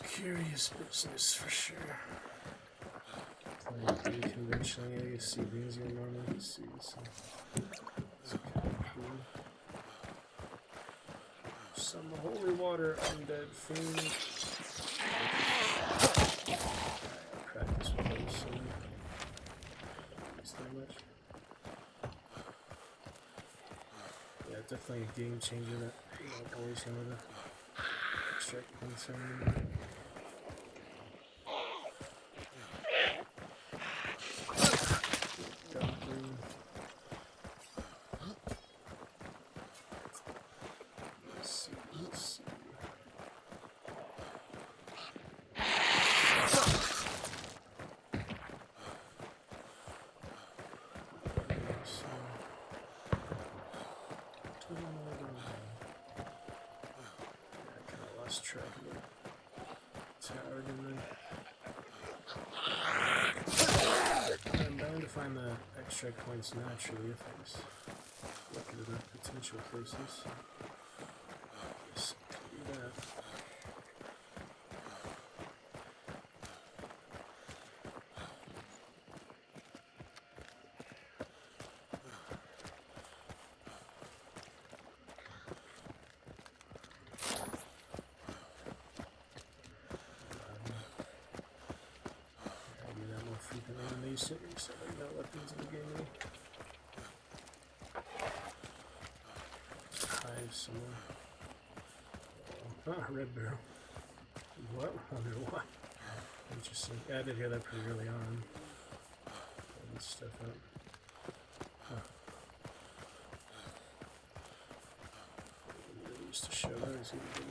Curious business for sure. Playing pretty conventionally, I guess see things you normally see, so it's kind of cool. Some holy water, undead fiend. I'll practice with those soon. Is that much? Yeah, definitely a game changer that always know the extract points on. Track of the tower, I'm bound to find the extract points naturally if I just look at enough potential places. Just do that. So like no weapons in the game. Hive somewhere. Ah, red barrel. What? Wonder why. Interesting. Yeah, I did hear that pretty early on. Pulling stuff up. Huh. They used to show those even.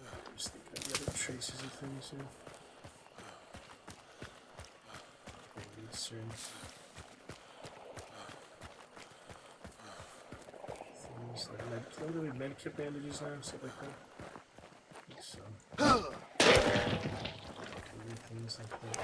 I just think I got other traces of things here. Things like literally medkit bandages now, stuff like that. I think so. Things like that.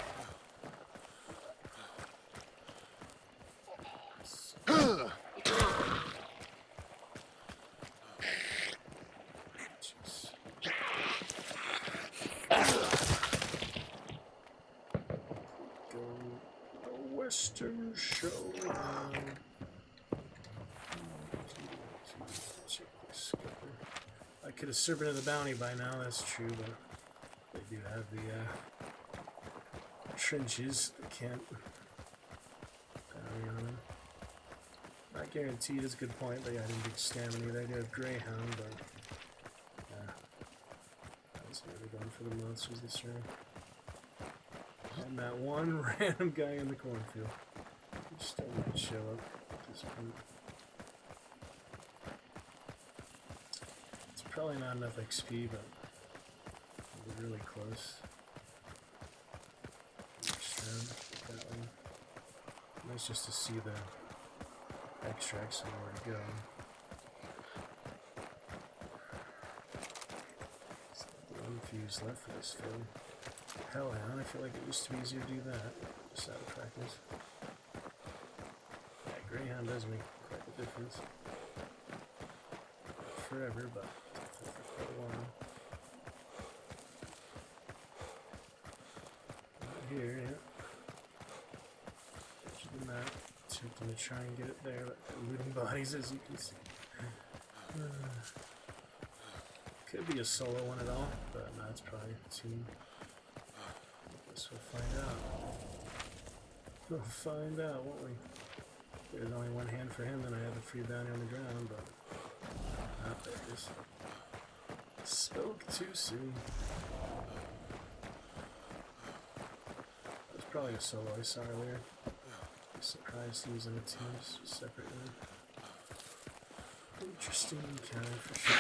Western Showdown. could have serpented the bounty by now, that's true, but they do have the trenches. They can't bounty on them. Not guaranteed is a good point, but yeah, I didn't get stamina either. I do have Greyhound, but yeah, I was never going for the monsters this round. And that one random guy in the cornfield. He still might show up at this point. It's probably not enough XP, but we're really close. Next round, that one. Nice just to see the extracts and where to go. There's one fuse left for this field. Hellhound, I feel like it used to be easier to do that, just out of practice. Yeah, Greyhound does make quite the difference. Not forever, but definitely for quite a while. Not here, yeah. Should do that. Attempting to try and get it there, but looting bodies, as you can see. Could be a solo one at all, but no, it's probably a team. Guess we'll find out. We'll find out, won't we? There's only one hand for him, then I have a free bounty on the ground, but there it is. Spoke too soon. It was probably a solo I saw earlier. Surprised he was in a team just separately. Interesting encounter for sure.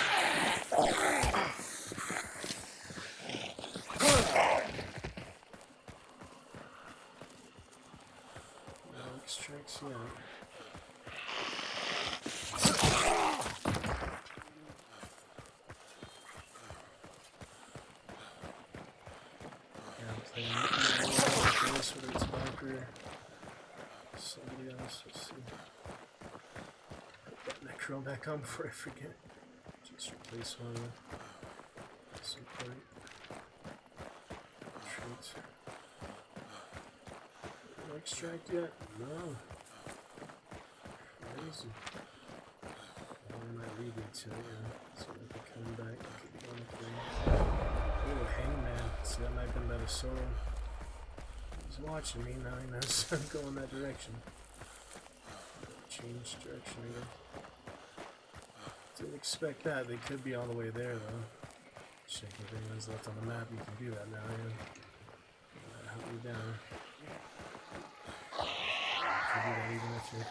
No extracts yet. Yeah, I'm playing this, whether it's Viper. Somebody else, let's see. Put that Necro back on before I forget. Just replace one with some point. Traits. No extract yet? No. Crazy. Well, I might leave it to it, yeah. So if they come back, it could be on the thing. Oh, Hangman. See, that might have been better solo. He's watching me now, he knows I'm going that direction. Change direction again. Didn't expect that. They could be all the way there though. Check if anyone's left on the map. You can do that now, yeah. Hunt you down. You can do that even if you're...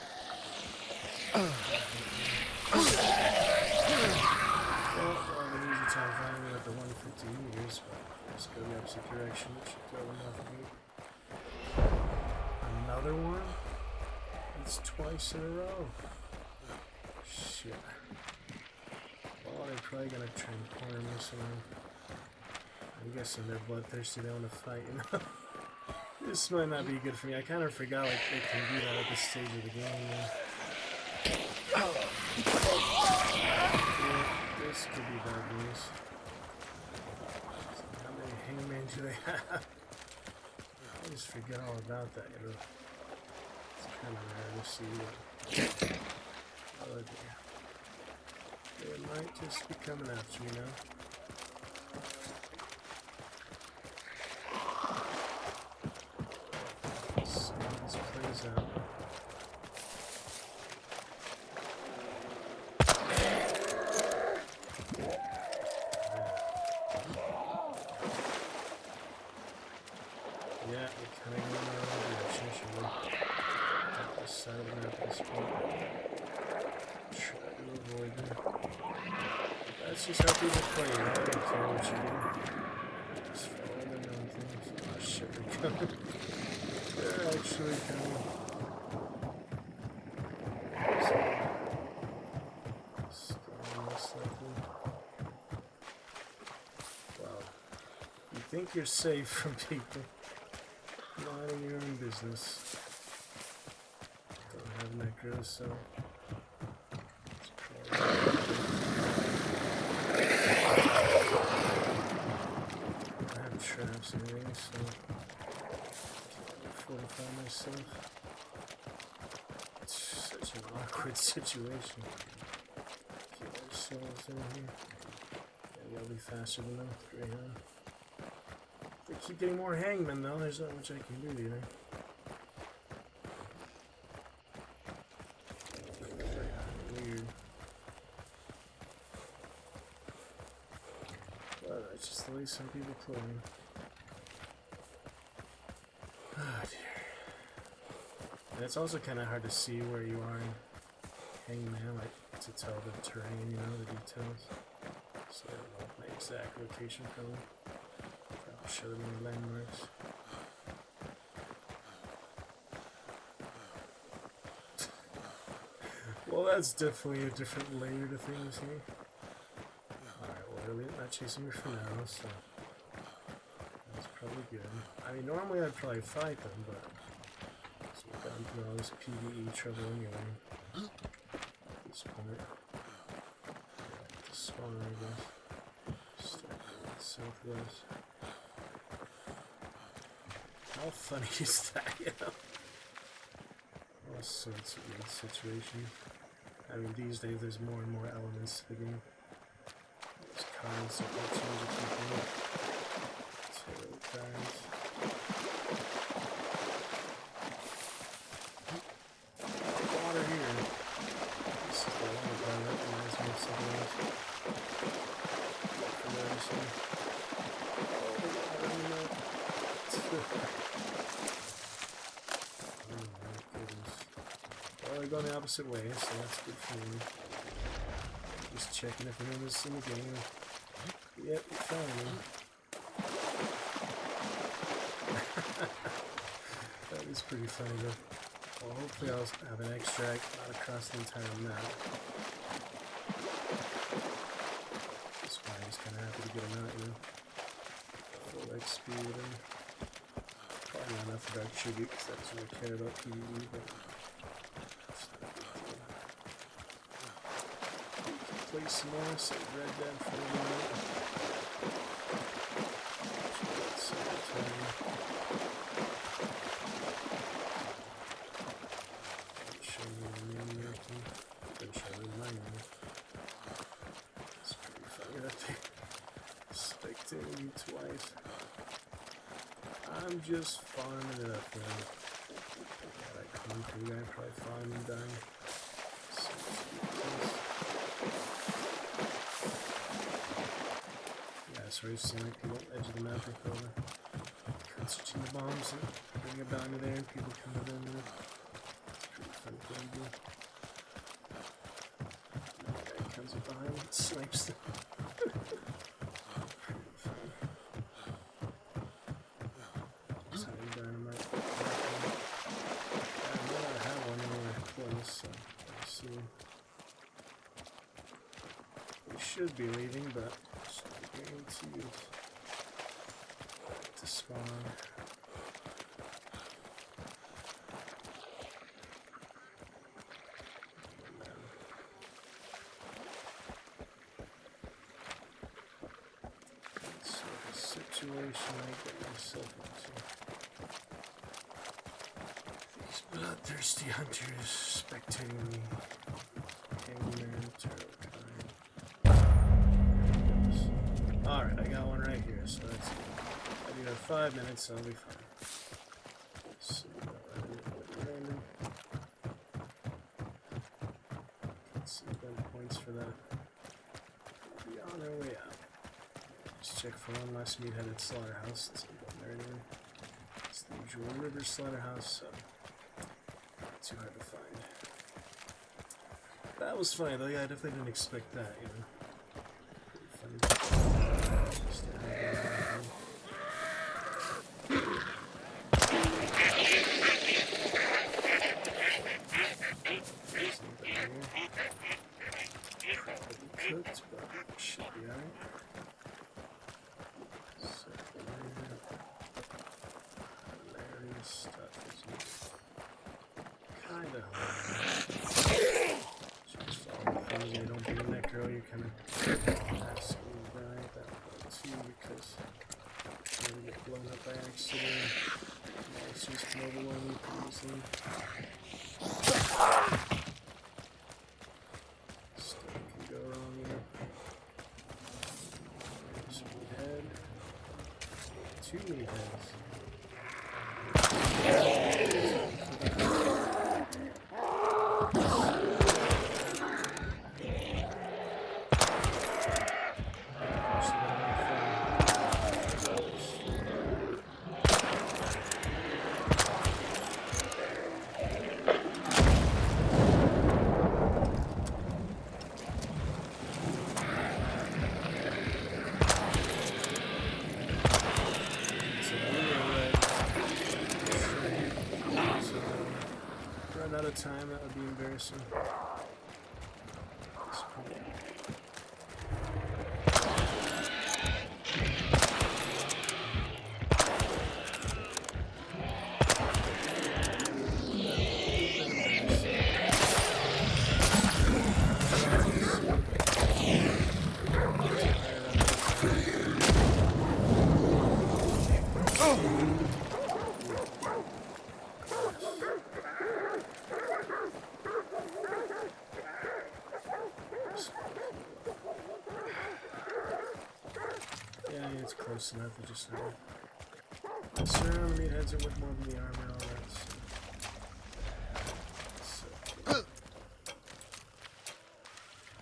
Well, I'll have an easy time finding me at the 150 meters, but just go the opposite direction. It should throw them off me. Another one? It's twice in a row. Shit. Oh, they're probably gonna try and corner me somehow. I'm guessing they're bloodthirsty, they want to fight, you know? This might not be good for me. I kind of forgot like they can do that at this stage of the game. Yeah, this could be bad news. How many hangmen do they have? I just forget all about that, you know. It's kind of rare to see it. Oh dear. They might just be coming after me now. Let's see how this plays out. Yeah, we're kind of going in the wrong direction, should we? At this side of the map at this point. Try to avoid them. That's just how people play, you know? I don't care what you do. Just follow the known things. Oh shit, they're coming. They're actually coming. Still most likely. Wow. You think you're safe from people. Minding your own business. Don't have necro, so it's probably I have traps and rings, so can't fortify myself. It's such an awkward situation. Get ourselves in here. I'll be faster than them. Greyhound. They keep getting more hangmen though, there's not much I can do, you know. Weird. But that's just the way some people play. Oh dear. And it's also kind of hard to see where you are in Hangman, like to tell the terrain, you know, the details. So I don't know my exact location probably. I'll show them the landmarks. Well, that's definitely a different layer to things here. Alright, well, they're not chasing me for now, so that's probably good. I mean, normally I'd probably fight them, but so we're down to all this PvE trouble anyway. At this point. The spawn, I guess. Start going southwest. How funny is that, you know? All sorts of weird situation. I mean, these days there's more and more elements to the game. There's cards that will change everything. Tarot cards. Water here. This is the water part that reminds me of something else. Oh, my goodness. Well, they're going the opposite way, so that's good for me. Just checking if anyone was in the game. Yep, you found me. That is pretty funny though. Well, hopefully I'll have an extract not across the entire map. That's why I'm just kind of happy to get him out, you know. Full XP with him. Probably not enough for Dark Tribute because I doesn't really care about PvE, but that's not a big deal. Play some more, say Red Dead for a minute. Show me the name or anything. Didn't show me my name. It's pretty funny that they spectated me twice. I'm just farming it up, man. Yeah, that concrete guy probably farming and dying. So yeah, so we've seen like people on the edge of the map with over switching the bombs and bring it down to there and people come to them. Pretty fun thing to do. That guy comes up behind and snipes them. Should be leaving, but it's not guaranteed to spawn. So the situation I get myself into. These bloodthirsty hunters spectating me. Hangman, tarot card. Alright, I got one right here, so that's good. I do have 5 minutes, so I'll be fine. So, random. Let's see, gun points for that. We'll be on our way out. Just check for one last meat-headed slaughterhouse since I'm going there anyway. It's the usual river slaughterhouse, so not too hard to find. That was funny though, yeah, I definitely didn't expect that, you know. Pretty funny. Just to have cooked, but should be alright. So, hilarious stuff, isn't it? Kinda hilarious. Just all the things you don't do in that girl, you're kind of absolutely right at that point too, because you're gonna get blown up by accident. Monsters come over on you pretty easily. Stuff can go wrong, you know. too many heads. Run out of time, that would be embarrassing. Yeah, it's close enough. I just know. Surround the heads are worth more than the armor, all that. So.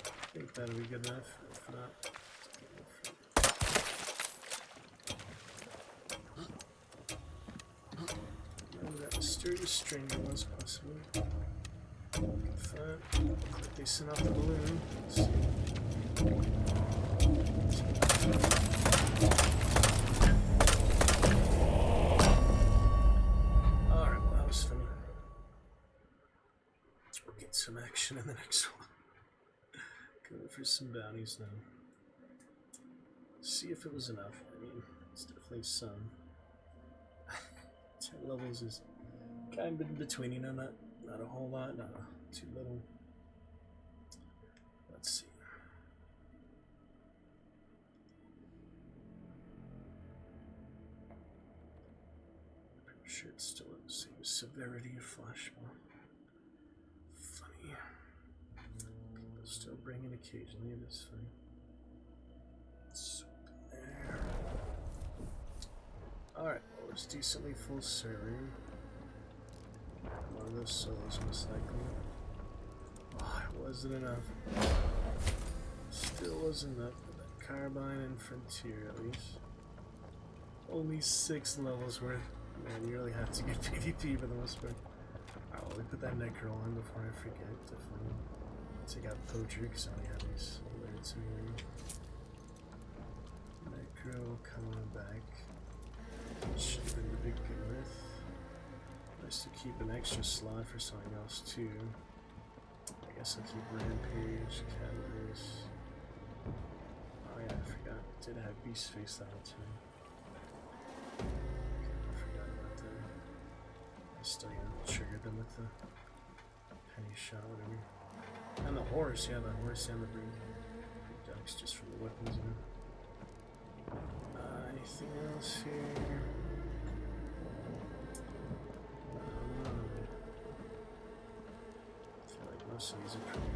I think that'll be good enough. If not, that mysterious stranger was possible. Fine. They sent off the balloon. Let's see. Alright, well, that was funny. We'll get some action in the next one. Going for some bounties now. See if it was enough. I mean, it's definitely some. 10 levels is kind of in between, you know, not a whole lot, no, too little. Let's see. Pretty sure it's still at the same severity of flashball. Funny. People still bring it occasionally, it is funny. So there. Alright, well, it's decently full server. One of those solos, most likely. Oh, it wasn't enough. Still wasn't enough for that Carbine and Frontier, at least. Only 6 levels worth. Man, you really have to get PvP for the most part. Alright, well, we put that Necro on before I forget. Definitely take out Poacher, because I only have these alerts anyway. Necro, come on back. Should have been the big behemoth. Nice to keep an extra slot for something else too. I guess I'll keep Rampage, Catalyst. Oh yeah, I forgot. Did have Beast Face that whole time. I forgot about that. I still triggered them with the penny shot, whatever. And the horse, yeah, the horse and the brute ducks just from the weapons, you know. Anything else here? I feel like most of these are pretty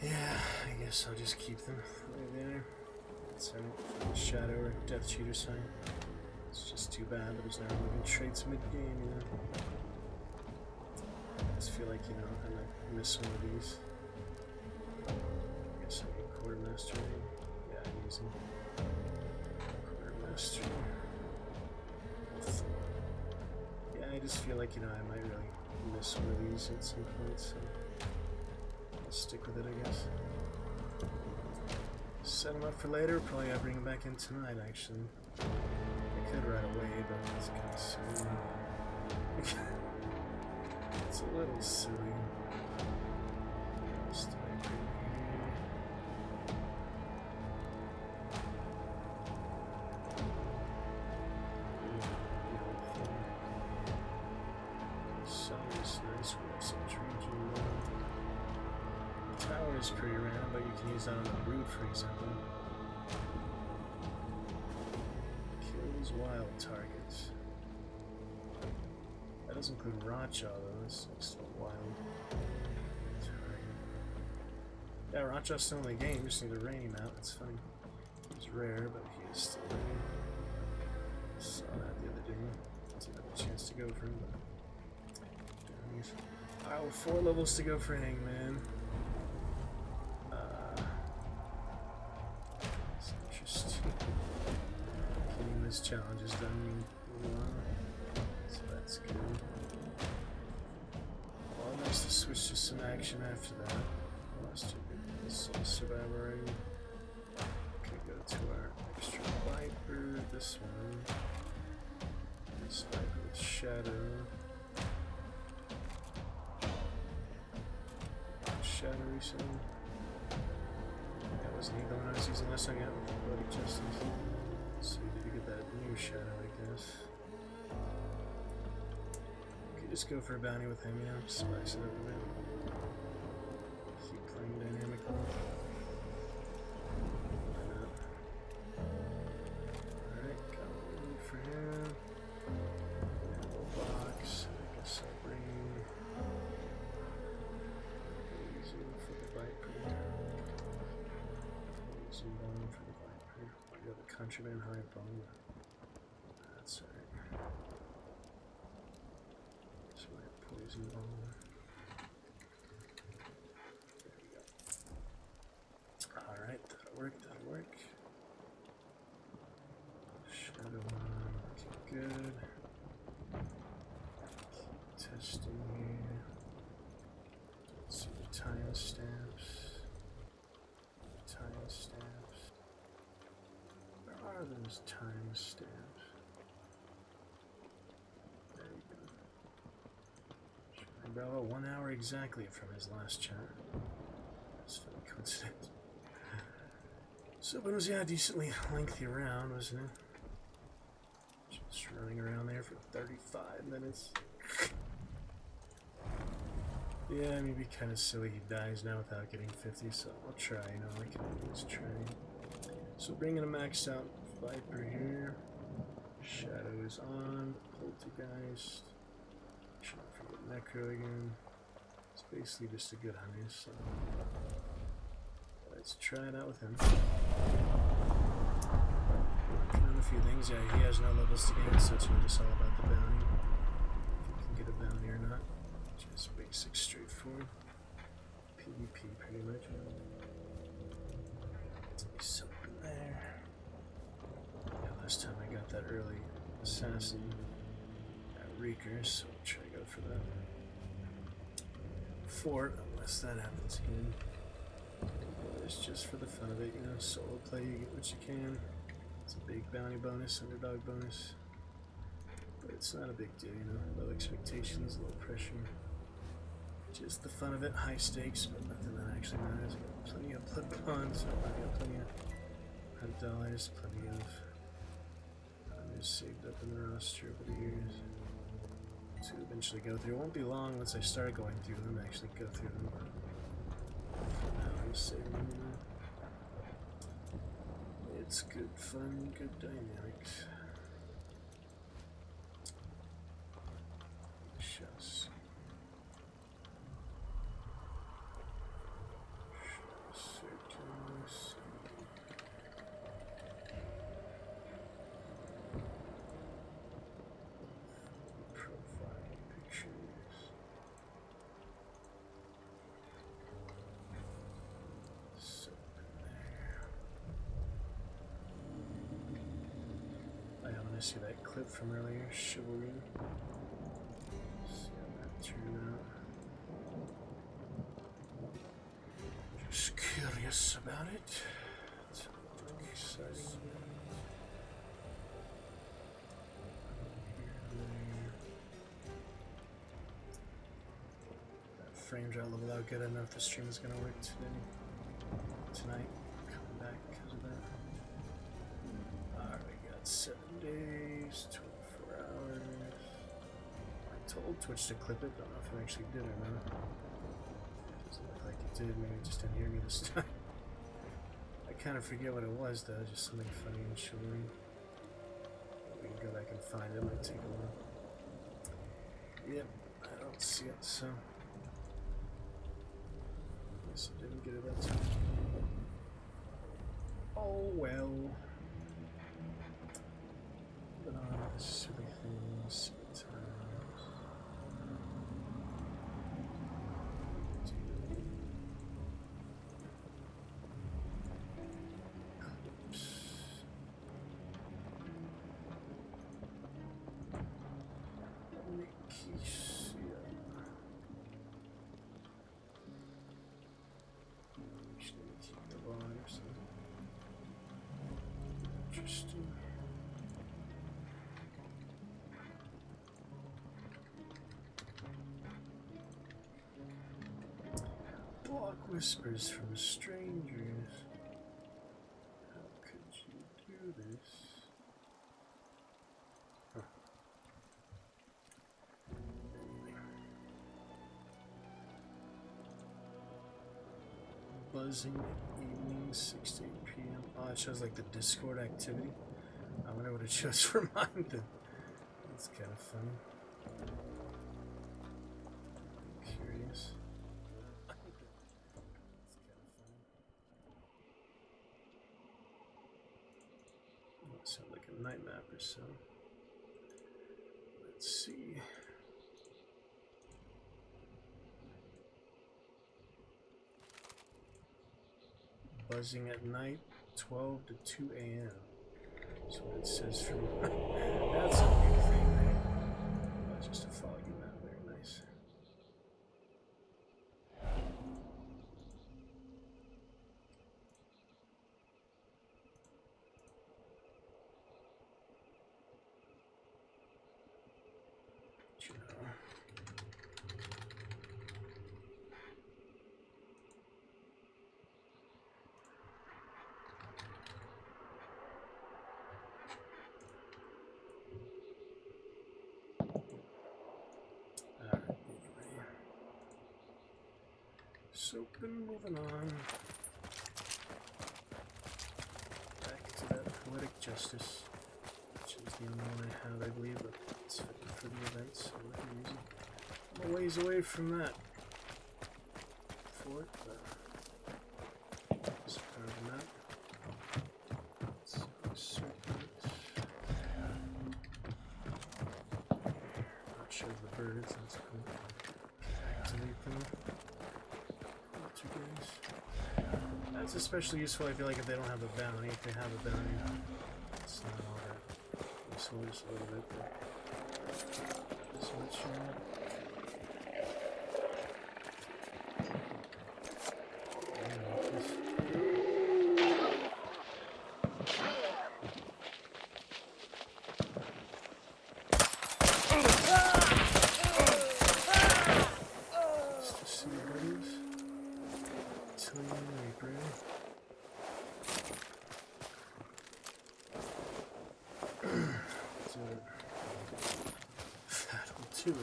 clear. Yeah, I guess I'll just keep them right there. That's alright. Shadow or Death Cheater sign. It's just too bad that there's never moving traits mid-game, you know. I just feel like, you know, I might miss one of these. I guess I need Quartermaster. Yeah, I'm using Quartermaster. Yeah, I just feel like, you know, I might really miss one of these at some point, so I'll stick with it, I guess. Set them up for later. Probably I'll bring them back in tonight, actually. I could right away, but it's kind of silly. It's a little silly. What else did I bring here? Sounds nice. We have some region. Tower is pretty random, but you can use that on the root, for example. Kills wild targets. That doesn't include Racha, though. That's still wild target. Yeah, Racha's still in the game. Just need to rain him out. That's funny. He's rare, but he is Still there. Saw that the other day. Didn't have a chance to go for him. Oh, 4 levels to go for Hangman. It's interesting. Getting this challenge is done. So that's good. Well, nice to switch to some action after that. Lost a Soul Survivor already. Could go to our extra Viper. This one. This Viper with Shadow. Shadow recently. That wasn't even the one I was using last time I got Bloody Justice. So we need to get that new Shadow, I guess. Could just go for a bounty with him, you know, spice it up a bit. Keep playing dynamically. Why not? Alright, got what we need for him. Ammo box. I guess I'll bring Poison for the Viper. Poison Bone for the Viper. I got the Contraband High Bone. That's alright. So I have Poison Bone. There we go. Alright, that'll work, that'll work. Shadow on, looking good. Keep testing here. Don't see the timestamps. Timestamps. Where are those timestamps? There we go. Shrine Bravo, 1 hour exactly from his last chat. That's funny coincidence. So it was, yeah, a decently lengthy round, wasn't it? Just running around there for 35 minutes. Yeah, I mean, it'd be kind of silly he dies now without getting 50, so I'll try, you know, I can always try. So bringing a maxed out Viper here. Shadow is on. Poltergeist. Should not forget Necro again. It's basically just a good honey, so let's try it out with him. Working on a few things. Yeah, he has no levels to gain, so it's really just all about the bounty. If you can get a bounty or not. Just basic, straightforward. PvP, pretty much. Something there. Yeah, last time I got that early assassin at Reeker, so I'll try to go for that. Fort, unless that happens again. It's just for the fun of it, you know, solo play, you get what you can. It's a big bounty bonus, underdog bonus. But it's not a big deal, you know, low expectations, low pressure. Just the fun of it, high stakes, but nothing that actually matters. I got plenty of blood bonds, I got plenty of $100, plenty of just saved up in the roster over the years to eventually go through. It won't be long once I start going through them, actually go through them. But for now, I'm saving them. It's good fun, good dynamics. Just. See that clip from earlier, Chivalry. See how that turned out. Just curious about it. It's exciting. That frame drop level out good. I don't know if the stream is gonna work tonight. Coming back because of that. Alright, we got 7 days, 24 hours. I told Twitch to clip it, don't know if it actually did or not. Doesn't look like it did, maybe it just didn't hear me this time. I kind of forget what it was though, just something funny and chivalry. We can go back and find it, might take a while. Yep, I don't see it, so guess I didn't get it that time. Oh well. Sometimes. Interesting. Block whispers from strangers. How could you do this? Huh. Anyway. Buzzing at evening, 6 to 8 p.m. Oh, it shows like the Discord activity. I wonder what it shows for mine then. That's kind of funny. I'm curious. That's kind of funny. That sounds like a night map or so. Let's see. Buzzing at night, 12 to 2 a.m. That's what it says for me. That's a big thing there. Oh, just a foggy map, very nice. You know. So, been moving on. Back to that poetic justice, which is the only one I have, I believe, but it's fitting for the event, so we can use it. I'm a ways away from that fort, but it's part of the map. So, circle it. Not sure of the birds, that's cool. Activate them. That's especially useful, I feel like, if they don't have a bounty. If they have a bounty, it's not all that useful, just a little bit. But this much, just to see what it is. Tillian Reaper. That'll do it.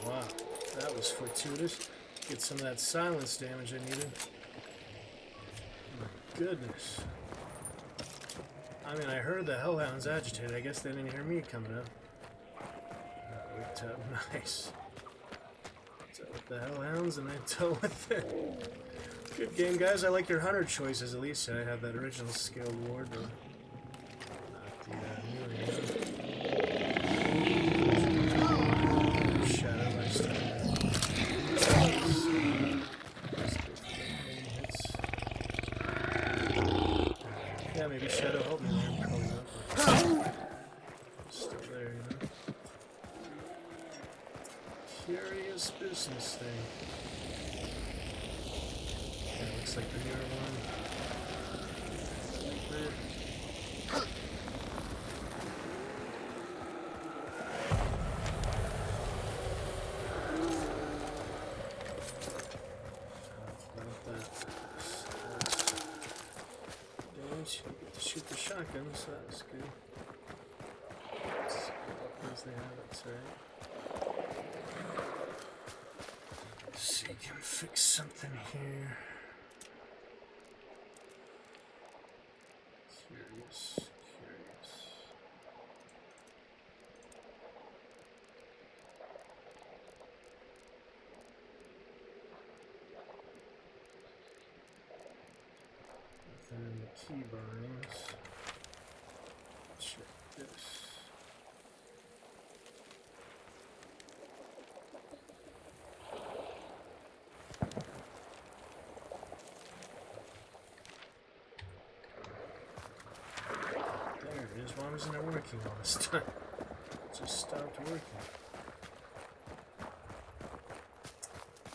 Wow, that was fortuitous. Get some of that silence damage I needed. My goodness. I mean, I heard the Hellhounds agitated. I guess they didn't hear me coming up. That worked out nice. Dealt with the Hellhounds, and I dealt with it. Good game, guys. I like your hunter choices, at least. I have that original scaled ward, but not the new Shadow last time. Yeah, maybe Shadow helped me there. Probably not, but still there, you know. Curious business thing. Yeah, looks like the newer one. Reaper. You get to shoot the shotgun, so that's good. Let's see what weapons they have, that's right. See, can fix something here. Curious. keybinds. Check this. There it is. Why wasn't it working all this time? It just stopped working.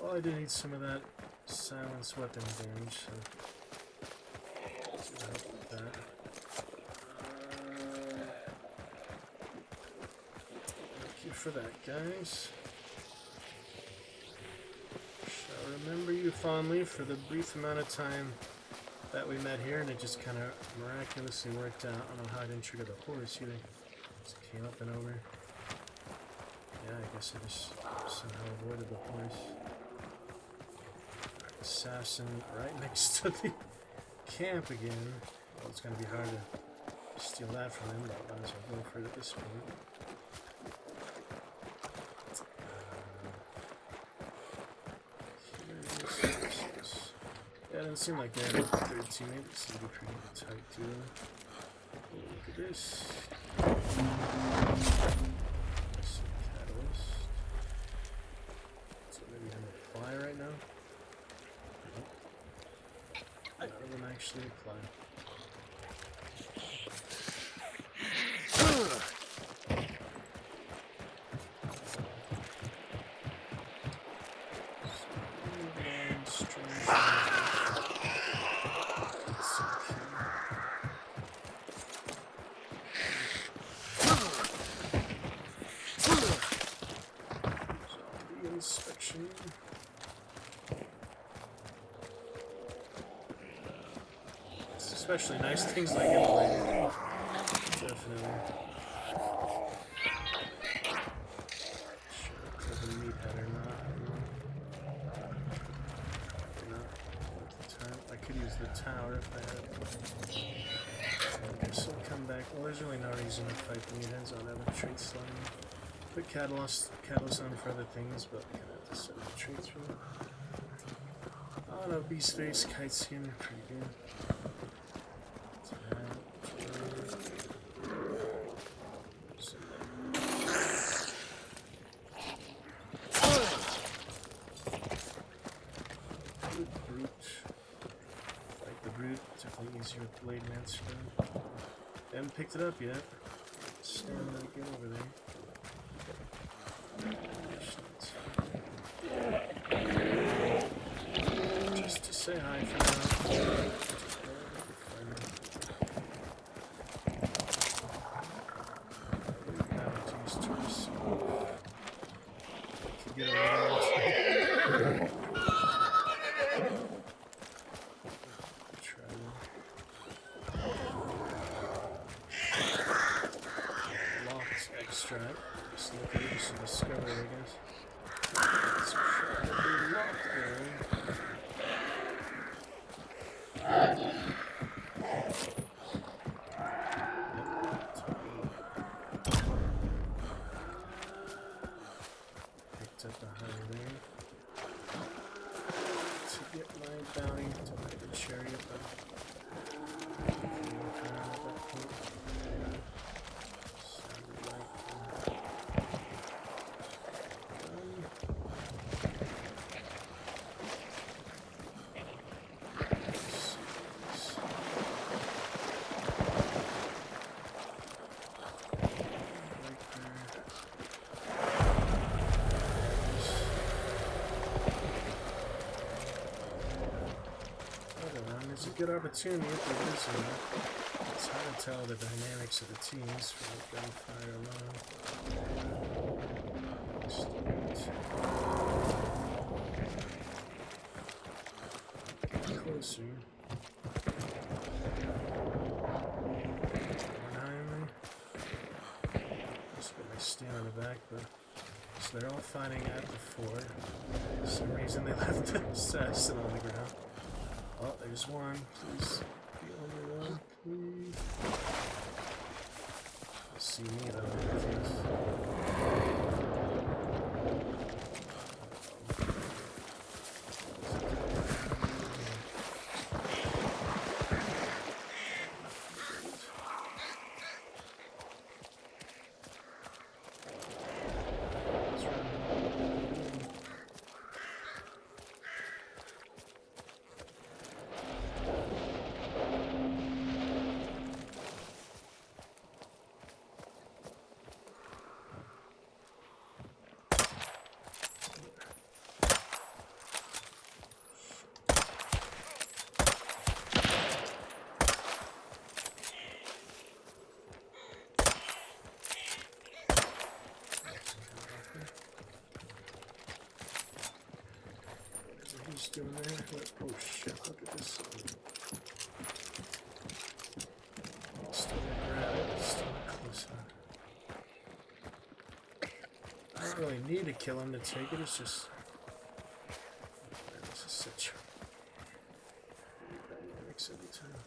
Well, I do need some of that silence weapon damage, so let's help with that. Thank you for that, guys. Shall remember you fondly for the brief amount of time that we met here, and it just kind of miraculously worked out. I don't know how I didn't trigger the horse either. Just came up and over. Yeah, I guess I just somehow avoided the horse. Assassin right next to the camp again. Well, it's going to be hard to steal that from him, but I might as well go for it at this point. Yeah, it doesn't seem like they have a third teammate. It seems to be pretty tight too. Look at this. Some catalyst. So maybe I'm gonna apply right now. None of them actually apply. Inspection. It's especially nice things like it. Definitely. Sure, if the meathead or not. Probably not. At the time, I could use the tower if I had. I guess I'll come back. Well, there's really no reason to fight the meatheads. I'll have a trait slime. Put catalyst on for other things, but I kind of have to set up traits for them. Oh no, beast face, kite skin, pretty good. Brute. Fight the brute, definitely easier with blade master. Haven't picked it up yet. Stand to get over there. Just to say hi for now. Get a little locked extract. Just look at this and discover it, I guess. It's probably locked there. Picked up the honey there. To get my bounty to make the chariot back. It's a good opportunity if there is one. It's hard to tell the dynamics of the teams from the gunfire alone. Get closer. Just put my stand on the back, but so they're all fighting at the fort. For some reason they left the assassin on the ground. Oh, there's one. Please be only one, please. See me though. doing there? Oh shit, look at this. Still grab it, still close up. I don't really need to kill him to take it, it's just... This is such dynamics every time.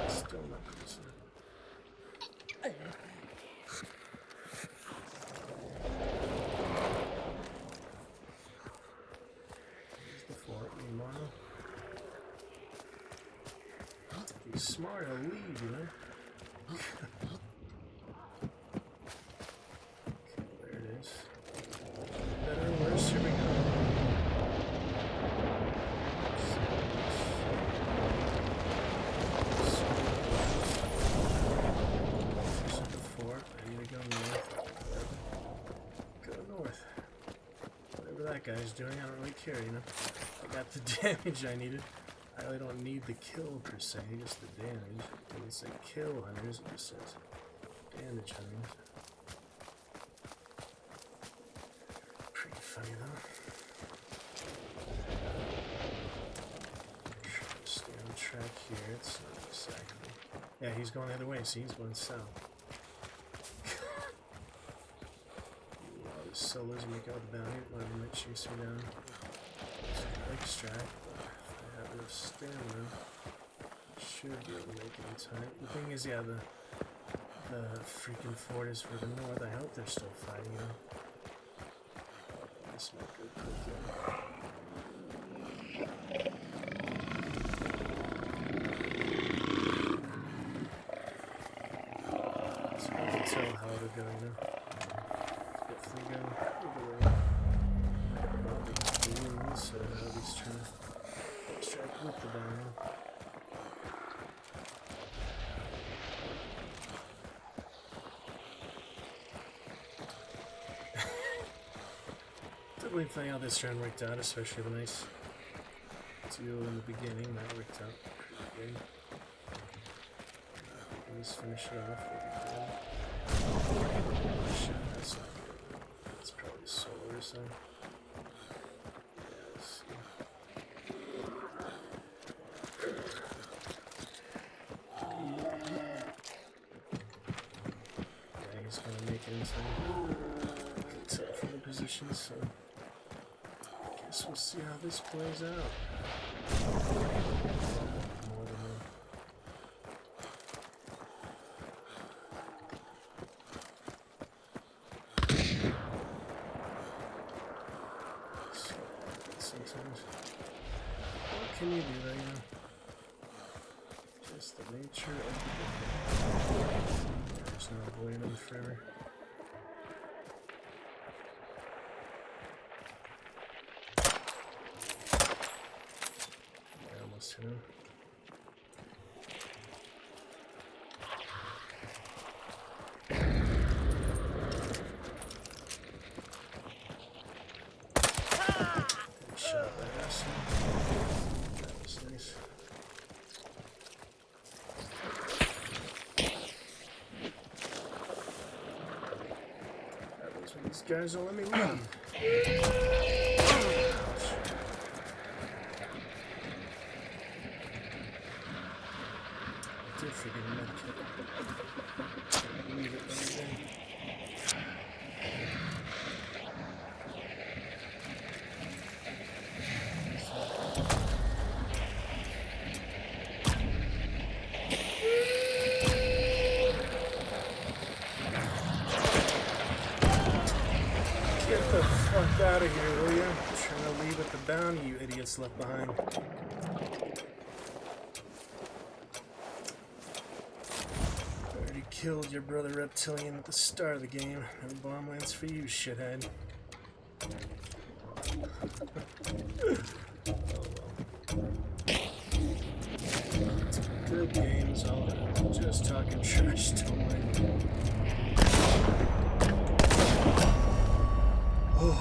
Still not close enough. He's smart, he'll leave, you know? Okay, there it is. Better or worse, here we go. Before, I need to go north. Go north. Whatever that guy's doing, I don't really care, you know? I got the damage I needed. I really don't need the kill per se, just the damage. It doesn't say kill hunters, it just says damage hunters. Pretty funny though. Stay on track here, it's not exactly. Yeah, he's going the other way, see, he's going south. All the solos make out the bounty, one of them might chase me down. Extract. Enough stamina, should be able to make it in time. The thing is, yeah, the freaking fort is for the north. I hope they're still fighting, you know. This might go quick, it's hard to tell how they're going, you know. Definitely go either way. Probably balloons, so at least trying to extract with the bounty. Definitely funny how this round worked out, especially the nice duel in the beginning. That worked out pretty good. Let's finish it off. Shit, that's not good. That's probably solar or something. Tough in the position, so I guess we'll see how this plays out. More than sometimes. What can you do that, you know? Just the nature of the game. There's no avoiding them forever. You know? Shot that asshole. That was nice. That was when these guys don't let me run. Did forget a medkit. Leave it right there. Get the fuck out of here, will ya? I'm trying to leave at the bounty, you idiots left behind. Killed your brother Reptilian at the start of the game. No bomb lands for you, shithead. Oh well. Good games, all right. Just talking trash, don't mind. Oh,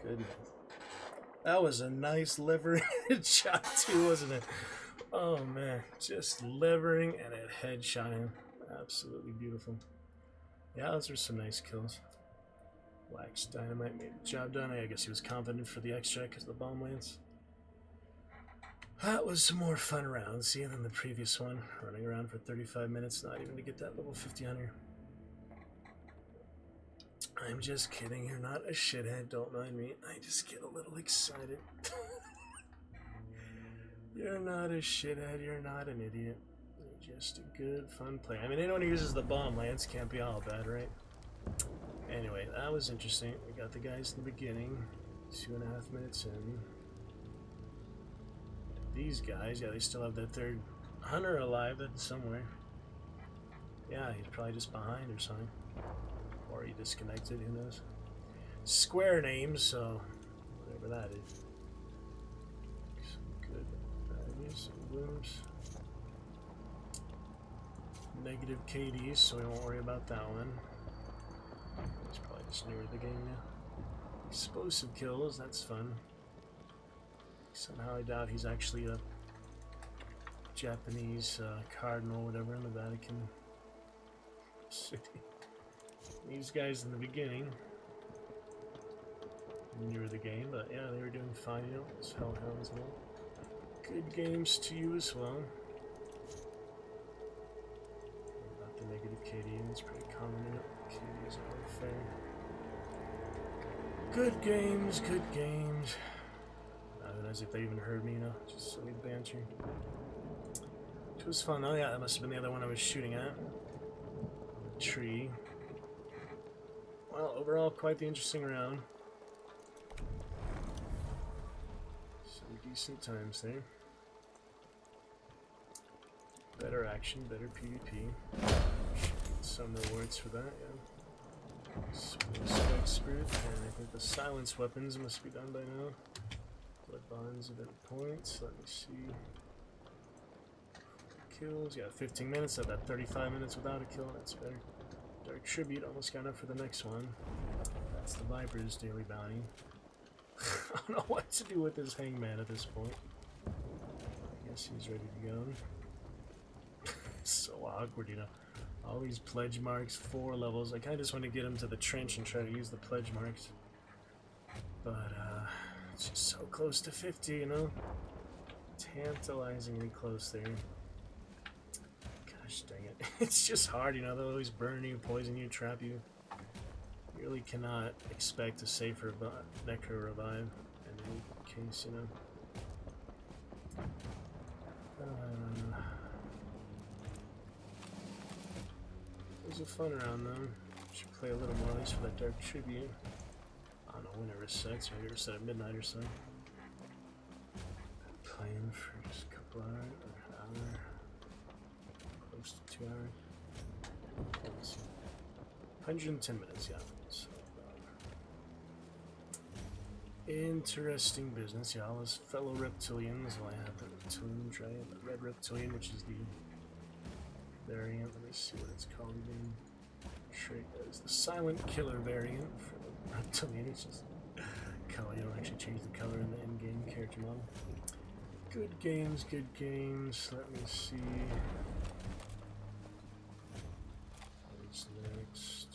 good. That was a nice levering shot too, wasn't it? Oh man, just levering and it headshot him. Absolutely beautiful. Yeah, those are some nice kills. Wax Dynamite made the job done. I guess he was confident for the extract because of the bomb lance. That was some more fun round, see, than the previous one. Running around for 35 minutes, not even to get that level 50 hunter. I'm just kidding, you're not a shithead, don't mind me. I just get a little excited. You're not a shithead, you're not an idiot. You're just a good, fun player. I mean, anyone who uses the bomb lance can't be all bad, right? Anyway, that was interesting. We got the guys in the beginning, 2.5 minutes in. These guys, yeah, they still have that third hunter alive that's somewhere. Yeah, he's probably just behind or something. Or he disconnected, who knows. Square names, so whatever that is. Some good values, some blooms. Negative KDs, so we won't worry about that one. He's probably just near the game now. Explosive kills, that's fun. Somehow I doubt he's actually a Japanese cardinal, whatever, in the Vatican City. These guys in the beginning, near the game, but yeah, they were doing fine, you know, as Hellhounds and all. Good games to you as well. About the negative KD, it's pretty common in it. KD isn't really fair. Good games, good games. I don't know if they even heard me, you know, just silly banter. It was fun though, yeah, that must have been the other one I was shooting at. The tree. Well, overall, quite the interesting round. Some decent times there. Better action, better PvP. Some rewards for that, yeah. Spike Spirit, and I think the silence weapons must be done by now. Blood bonds, event points, let me see. Kills, yeah, 15 minutes, I've got 35 minutes without a kill, that's better. Dark Tribute, almost got enough for the next one. That's the Viper's daily bounty. I don't know what to do with this Hangman at this point. I guess he's ready to go. So awkward, you know. All these pledge marks, 4 levels. I kind of just want to get him to the trench and try to use the pledge marks. But, it's just so close to 50, you know? Tantalizingly close there. Gosh dang it. It's just hard, you know? They'll always burn you, poison you, trap you. You really cannot expect a safer Necro revive in any case, you know? It was a fun round though. Should play a little more at least for that Dark Tribute. I don't know when it resets, maybe it reset at midnight or so. Playing for just a couple hours, or an hour. Close to 2 hours. Let's see. 110 minutes, yeah. So, interesting business, yeah. All his fellow reptilians. Well, I have the reptilian dragon, the red reptilian, which is the variant. Let me see what it's called again. Sure, that is the silent killer variant for the reptilian. It's just color. You don't actually change the color in the in-game character model. Good games, good games. Let me see. What's next?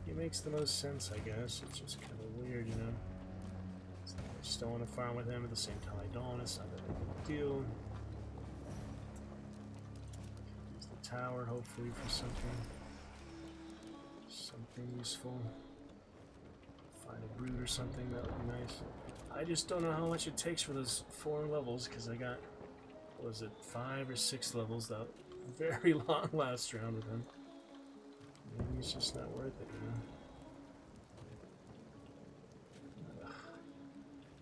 He makes the most sense, I guess. It's just kind of weird, you know. I just don't want to farm with him at the same time. I don't. It's not that big of a deal. Use the tower, hopefully, for something. Something useful. Find a brood or something, that would be nice. I just don't know how much it takes for those 4 levels, because I got, what was it, 5 or 6 levels that very long last round with him. Maybe it's just not worth it, you know? Ugh.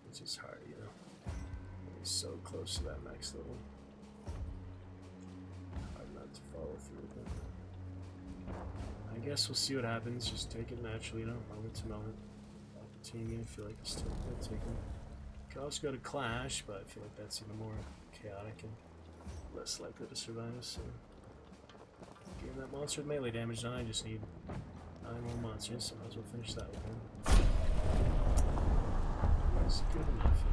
It's just hard, you know? He's so close to that max level. Hard not to follow through with it. I guess we'll see what happens. Just take it naturally, you know, moment to moment. Teaming, I feel like it's still going to take him. Could also go to Clash, but I feel like that's even more chaotic and less likely to survive. So, getting that monster with melee damage done. I just need 9 more monsters, so I might as well finish that with him. That's good enough, you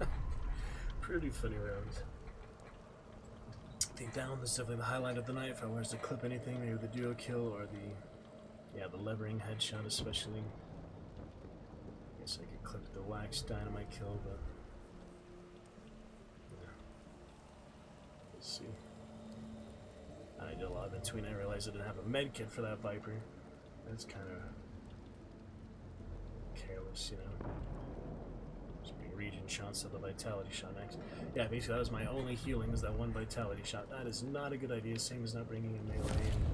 know. Pretty funny rounds. think that one was definitely the highlight of the night. If I was to clip anything, maybe the duo kill or the levering headshot especially. I guess I could clip the wax dynamite kill, but yeah. Let's see. I did a lot in between. I realized I didn't have a med kit for that Viper. That's kind of careless, you know. Just being region shots of the vitality shot next. Yeah, basically that was my only healing, is that one vitality shot. That is not a good idea. Same as not bringing in melee and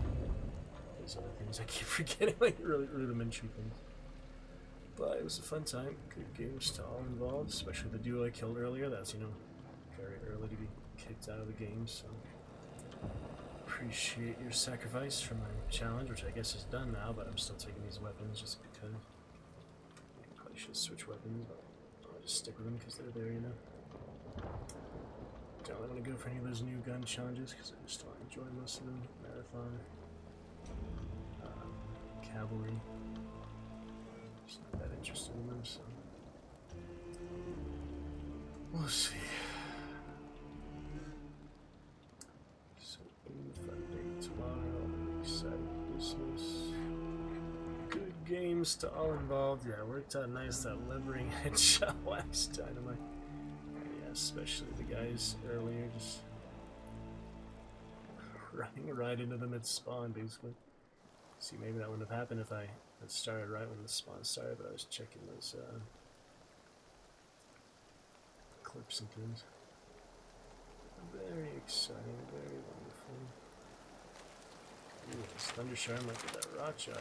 these other things I keep forgetting, like really rudimentary things. But it was a fun time. Good games to all involved, especially the duo I killed earlier. That's, you know, very early to be kicked out of the game, so appreciate your sacrifice for my challenge, which I guess is done now, but I'm still taking these weapons just because. I probably should switch weapons, but I'll just stick with them because they're there, you know. Don't want to go for any of those new gun challenges because I just don't enjoy most of them. Marathon, cavalry. Just not that interested in them, so we'll see. So, fun day tomorrow. Exciting business. Good games to all involved. Yeah, it worked out nice, that levering headshot wax dynamite. Yeah, especially the guys earlier just running right into them at spawn, basically. See, maybe that wouldn't have happened if I had started right when the spawn started, but I was checking those clips and things. Very exciting, very wonderful. Ooh, this Thundersharm like with that Rotjaw.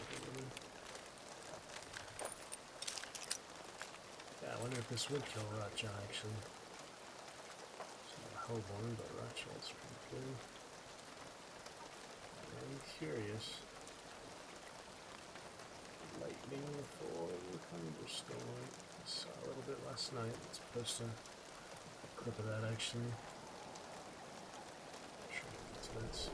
Yeah, I wonder if this would kill Rotjaw actually. It's not Hellborn, but Rotjaw's pretty good. I'm curious. Lightning for thunderstorm. I saw a little bit last night. Let's post a clip of that actually. Try to get to that soon.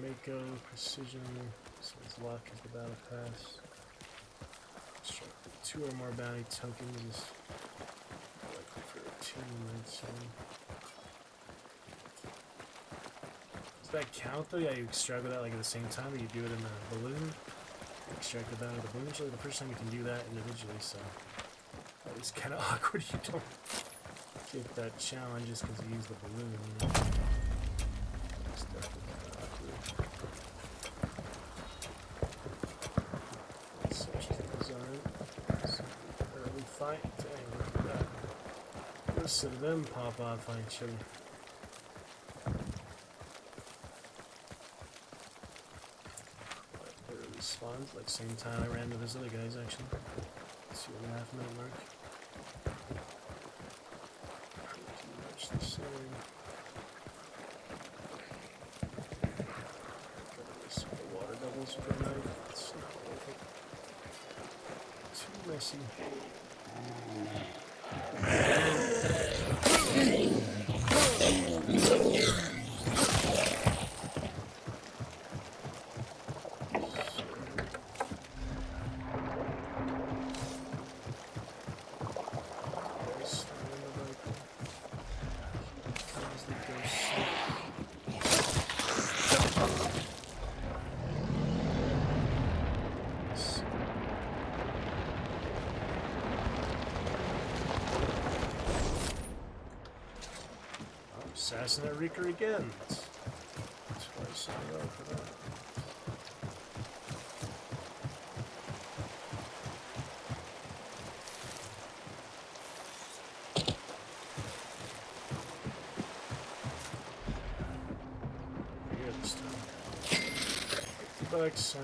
Mako, Precision, this one's Luck is the Battle Pass. Strike 2 or more bounty tokens is likely for a team, I'd say. Does that count though? Yeah, you extract that like at the same time that you do it in the balloon. Extract the bounty of the balloon. Usually the first time you can do that individually, so that is kind of awkward. You don't get that challenge just because you use the balloon. You know? It's definitely kind of awkward. Such a design. Early fight. Dang, look at that. Most of them pop off on each other. Early spawns, like same time I ran into those other guys actually. 2.5 minute mark. Pretty much the same. The water doubles for the night. It's not worth it. Too messy. Assassinate Reaker again. That's twice in a row for that. Here this time. $50.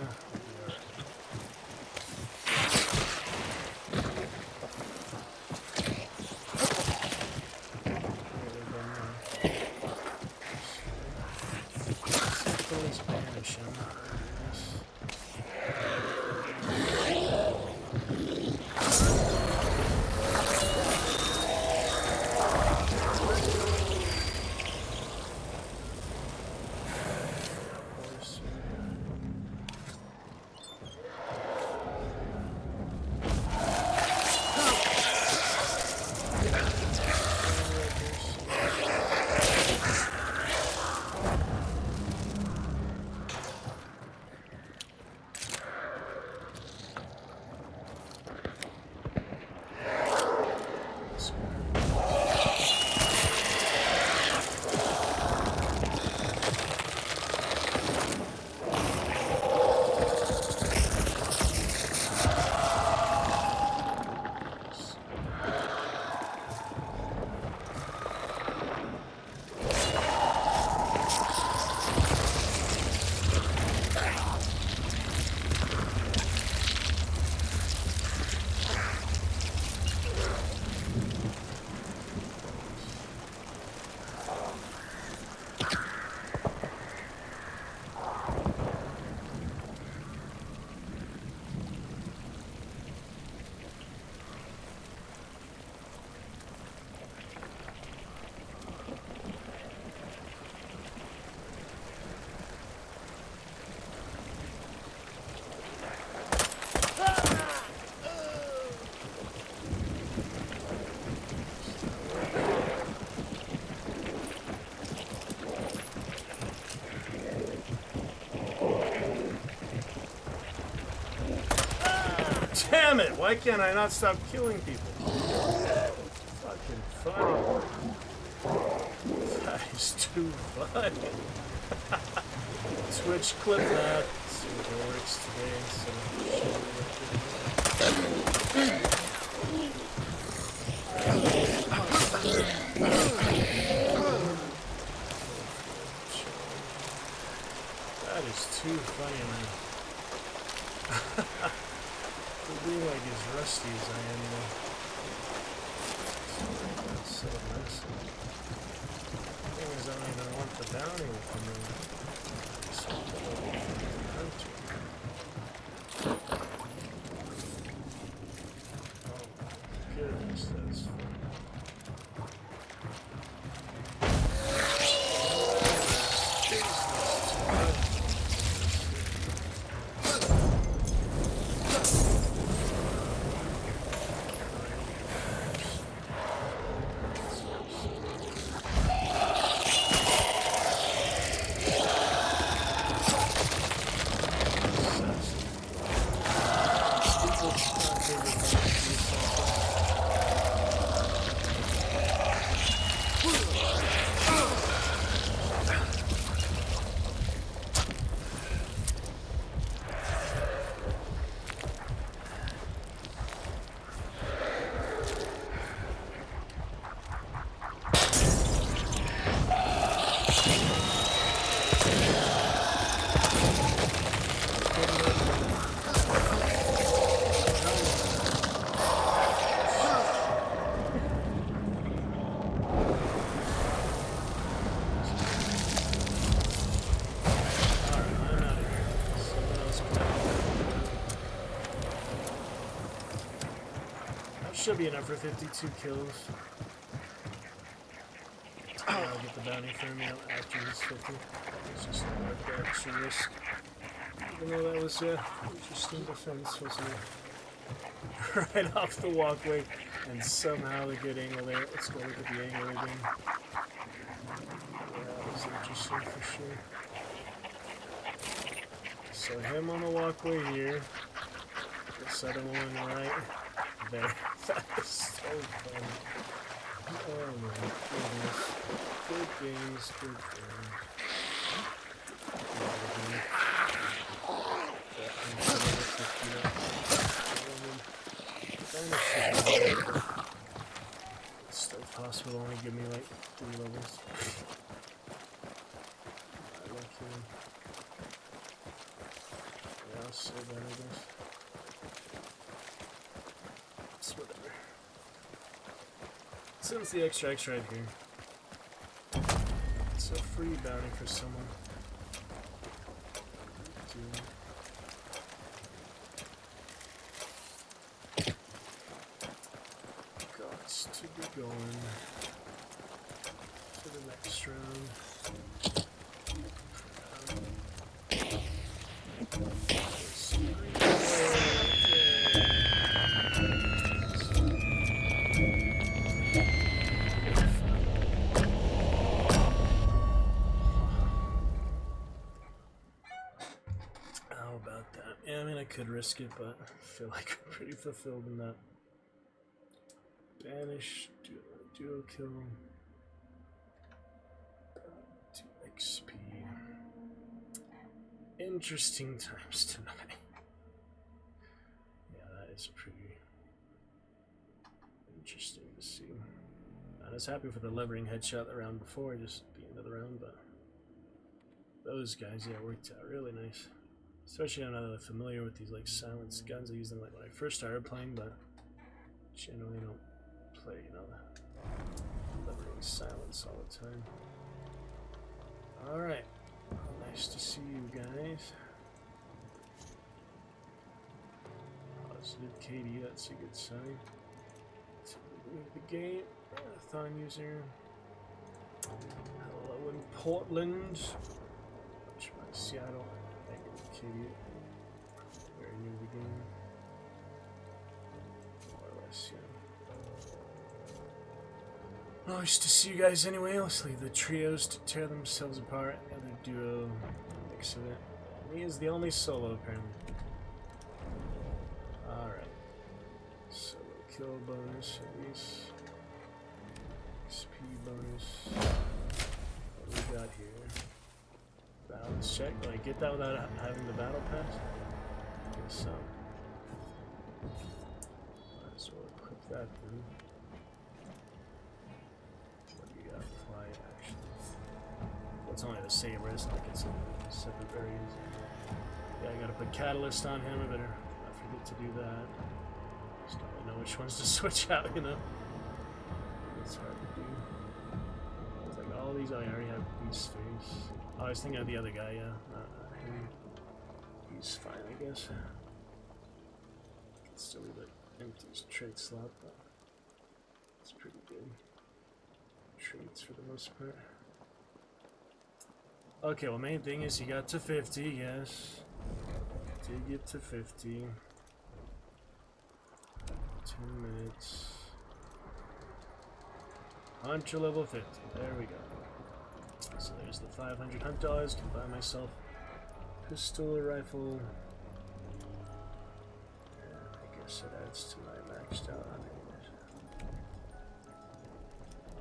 Damn it! Why can't I not stop killing people? Fucking funny. That is too funny. Twitch clip that. Let's see what works today. That is too funny, man. Being like as rusty as I am, that's so nice. The thing is, I don't even want the bounty to come in. So oh my goodness, that's fun. Should be enough for 52 kills. I'll get the bounty for him after he's 50. It's just not worth the extra risk. Even though that was interesting defense, wasn't it? Right off the walkway, and somehow a good angle there. Let's go look at the angle again. Yeah, that was interesting for sure. So him on the walkway here. This other one right there. That is so fun. Oh my goodness. Good games, good games. It's still possible to only give me like 3 levels. Yeah, I'll say that, I guess. It's whatever. Since the extract's right here, it's a free bounty for someone. Gots to be going to the next round. I could risk it, but I feel like I'm pretty fulfilled in that. Banish, duo kill, 2 XP. Interesting times tonight. Yeah, that is pretty interesting to see. I was happy for the levering headshot the round before, just the end of the round, but those guys, yeah, worked out really nice. Especially now that I'm familiar with these like silenced guns. I used them like when I first started playing, but generally don't play, you know, levering silence all the time. Alright. Nice to see you guys. Positive KD, that's a good sign. Let's leave the game. Marathon user. Hello in Portland. Seattle. Very new to the game. More or less, yeah. Nice to see you guys anyway. Let's leave the trios to tear themselves apart. The other duo mix of it. Me is the only solo apparently. Alright. kill bonus at least. XP bonus. What do we got here? Balance check. Do I get that without having the battle pass? I guess so. Might as well equip that then. What do you got? Apply action. Well, it's only the saber, it's not like it's a separate variant. Yeah, I gotta put catalyst on him. I better not forget to do that. Just don't really know which ones to switch out, you know? It's hard to do. It's like all these, I already have Beast Face. Oh, I was thinking of the other guy, yeah. Not him. He's fine, I guess. Can still leave it empty trait slot, but it's pretty good. Traits for the most part. Okay, well, main thing is he got to 50, yes. Did get to 50. 10 minutes. Hunter level 50. There we go. So there's the 500 hunt dollars. Can buy myself pistol or rifle. And I guess it adds to my maxed out hunters.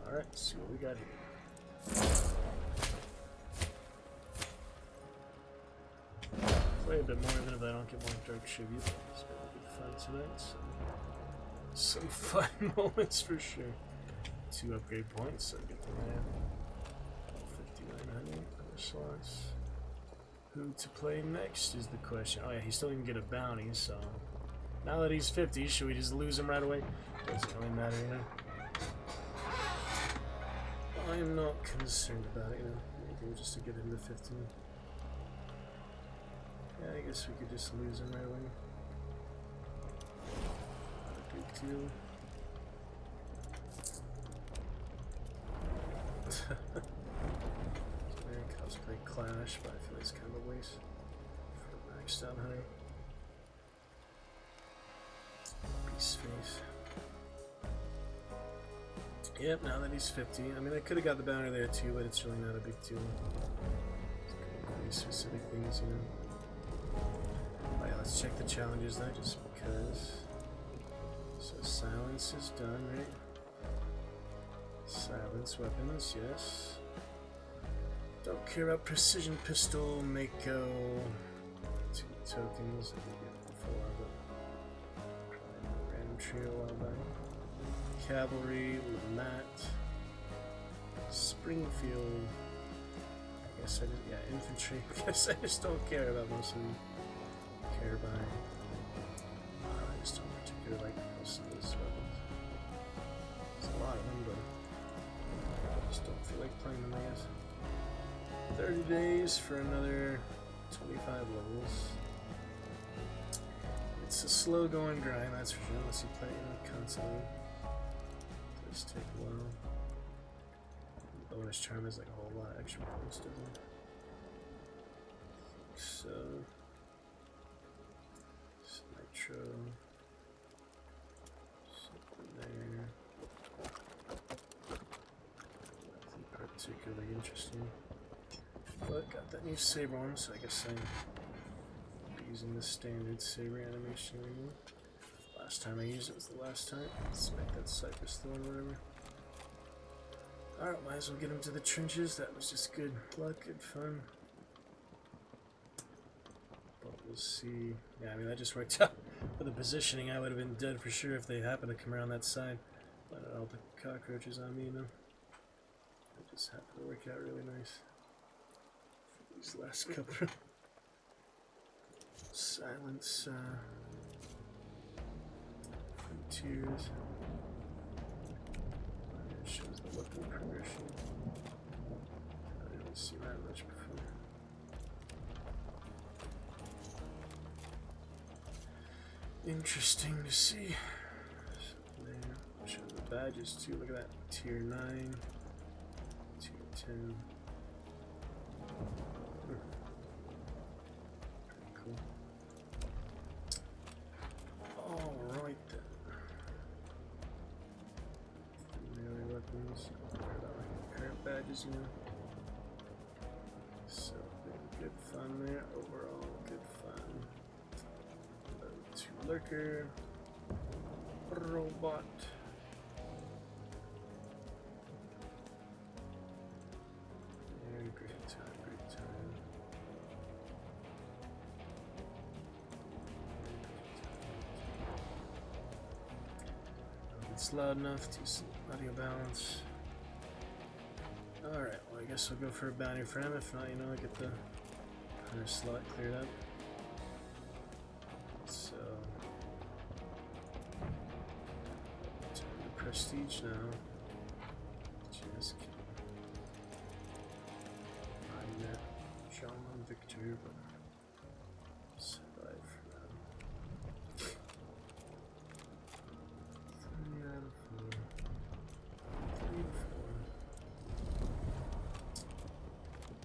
Alright, let's see what we got here. Play a bit more even if I don't get more dark tribute. It's gonna be fun tonight. So. Some fun moments for sure. 2 upgrade points, so get the land. 5,900 slots. Who to play next is the question. Oh yeah, he still didn't get a bounty, so now that he's 50, should we just lose him right away? Doesn't really matter, you know. I'm not concerned about it, you know. Maybe just to get him to 15. Yeah, I guess we could just lose him right away. Not a big deal. Cosplay Clash, but I feel it's kind of a waste for maxed out hunter. Beast Face. Yep, now that he's 50. I mean, I could have got the bounty there too, but it's really not a big deal. It's pretty specific things, you know. Oh yeah, let's check the challenges though, just because. So silence is done, right? Silence weapons, yes. Don't care about precision pistol, Mako. 2 tokens, I think I get before, but probably a random trio a while back. Cavalry, Mat, Springfield. I guess I just, yeah, infantry. I guess I just don't care about most of them. Care by. I just don't particularly like most of those weapons. There's a lot of them, but I just don't feel like playing them, I guess. 30 days for another 25 levels. It's a slow going grind, that's for sure, unless you play it constantly. It does take a while. The bonus charm is like a whole lot of extra points, doesn't it? So. Nitro. Something there. Nothing particularly interesting. But got that new saber on, so I guess I'm using the standard saber animation anymore. Last time I used it was the last time. Let's make that Cypress Thorn or whatever. Alright, might as well get him to the trenches. That was just good luck, good fun. But we'll see. Yeah, I mean, that just worked out for the positioning. I would have been dead for sure if they happened to come around that side. But all the cockroaches on me, you know. It just happened to work out really nice. These last couple. Silence, frontiers. It shows the weapon progression. I didn't really see that much before. Interesting to see. So there. Shows the badges too. Look at that. Tier 9, Tier 10. Cool. Alright then. Melee weapons. Current badges, you know. So, good fun there. Overall, good fun. Load to lurker. Robot. Yeah, great time, great time. It's loud enough to see audio balance. Alright, well I guess I'll go for a bounty for him. If not, you know, I get the 100 slot cleared up. So turn to prestige now. Just kidding. I'm that John Victor, but survive for now. 3 out of 4. 3 to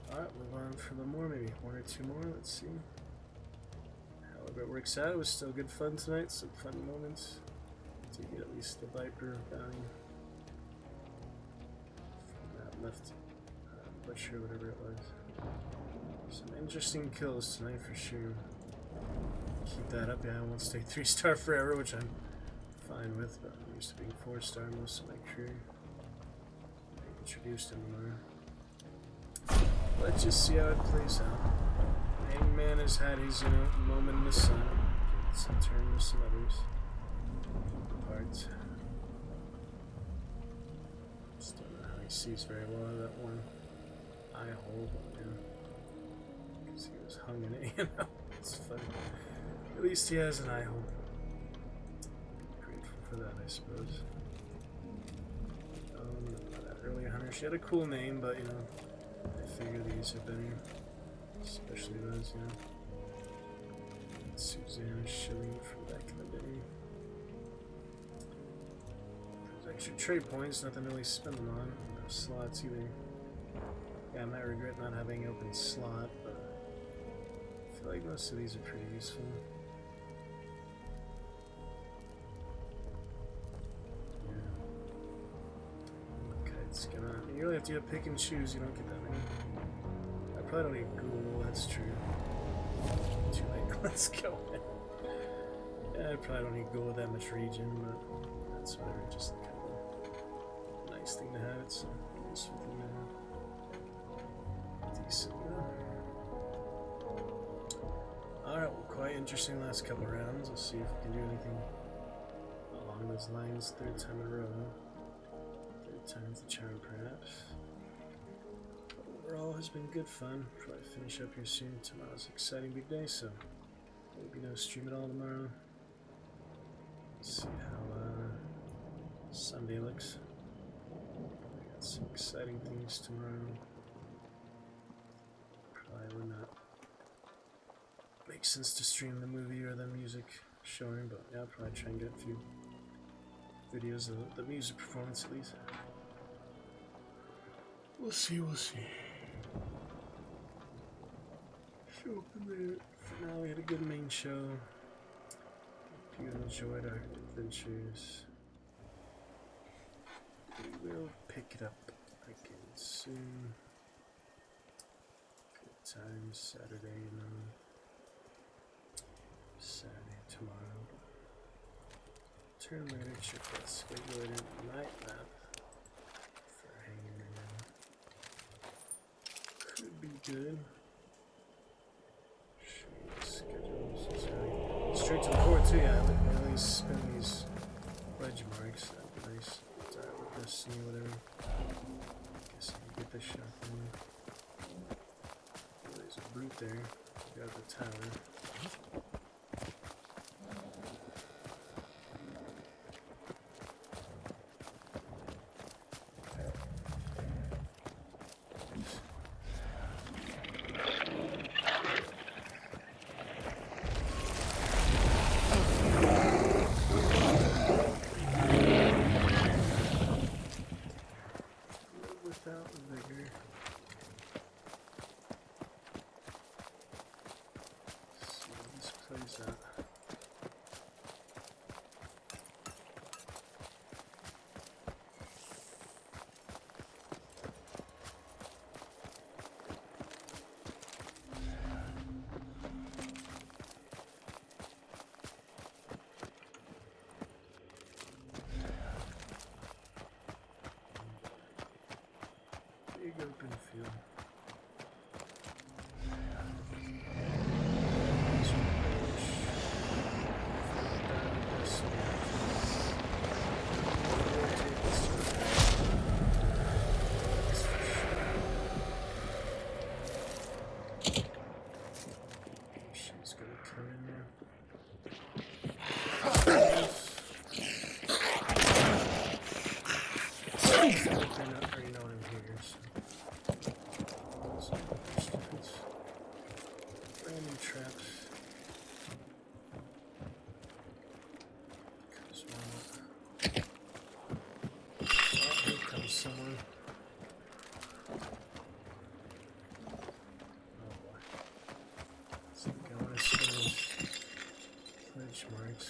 4. Alright, move on for a little more, maybe 1 or 2 more, let's see. However it works out, it was still good fun tonight, some fun moments. To get at least the Viper bounty. From that left butcher, whatever it was. Some interesting kills tonight for sure. Keep that up, yeah, I won't stay 3-star forever, which I'm fine with, but I'm used to being 4-star most of my career. I introduced him tomorrow. Let's just see how it plays out. Hangman has had his, you know, moment in the sun. It's in turn with some others. Part. Just don't know how he sees very well that one eye hole, but yeah. Because he was hung in it, you know. It's funny. At least he has an eye hole. Grateful for that, I suppose. That early hunter, she had a cool name, but you know, I figure these are better. Especially those, you know. Susanna Schilling from back in the day. There's extra trade points, nothing to really spend them on. No slots either. Yeah, I might regret not having an open slot, but I feel like most of these are pretty useful. Yeah. Okay, it's gonna. You really have to pick and choose, you don't get that many. I probably don't need Google, that's true. Too late, let's go. Yeah, I probably don't need Google with that much region, but that's whatever, just kind of a nice thing to have. It's a useful thing to have. Decent, Alright, well, quite interesting last couple rounds. Let's see if we can do anything along those lines. 3rd time in a row. 3rd time's the charm, perhaps. Overall has been good fun. Probably finish up here soon. Tomorrow's an exciting big day, so maybe no stream at all tomorrow. Let's see how Sunday looks. We got some exciting things tomorrow. Probably would not make sense to stream the movie or the music showing, but yeah, I'll probably try and get a few videos of the music performance at least. We'll see, we'll see. So for now we had a good main show. If you enjoyed our adventures, we will pick it up again soon. Good times, Saturday, you know. Saturday tomorrow. Turn later, check that schedule later. Night map for hanging around. Could be good. Straight to the fort too, yeah. At least spin these ledge marks. That'd be nice. Alright, we're destiny, whatever. Guess I can get this shot from me. There's a brute there. Got the tower. I already know I'm here, so. Random traps. Because why not? Oh, here comes someone. Oh boy. So I want to see those pledge marks.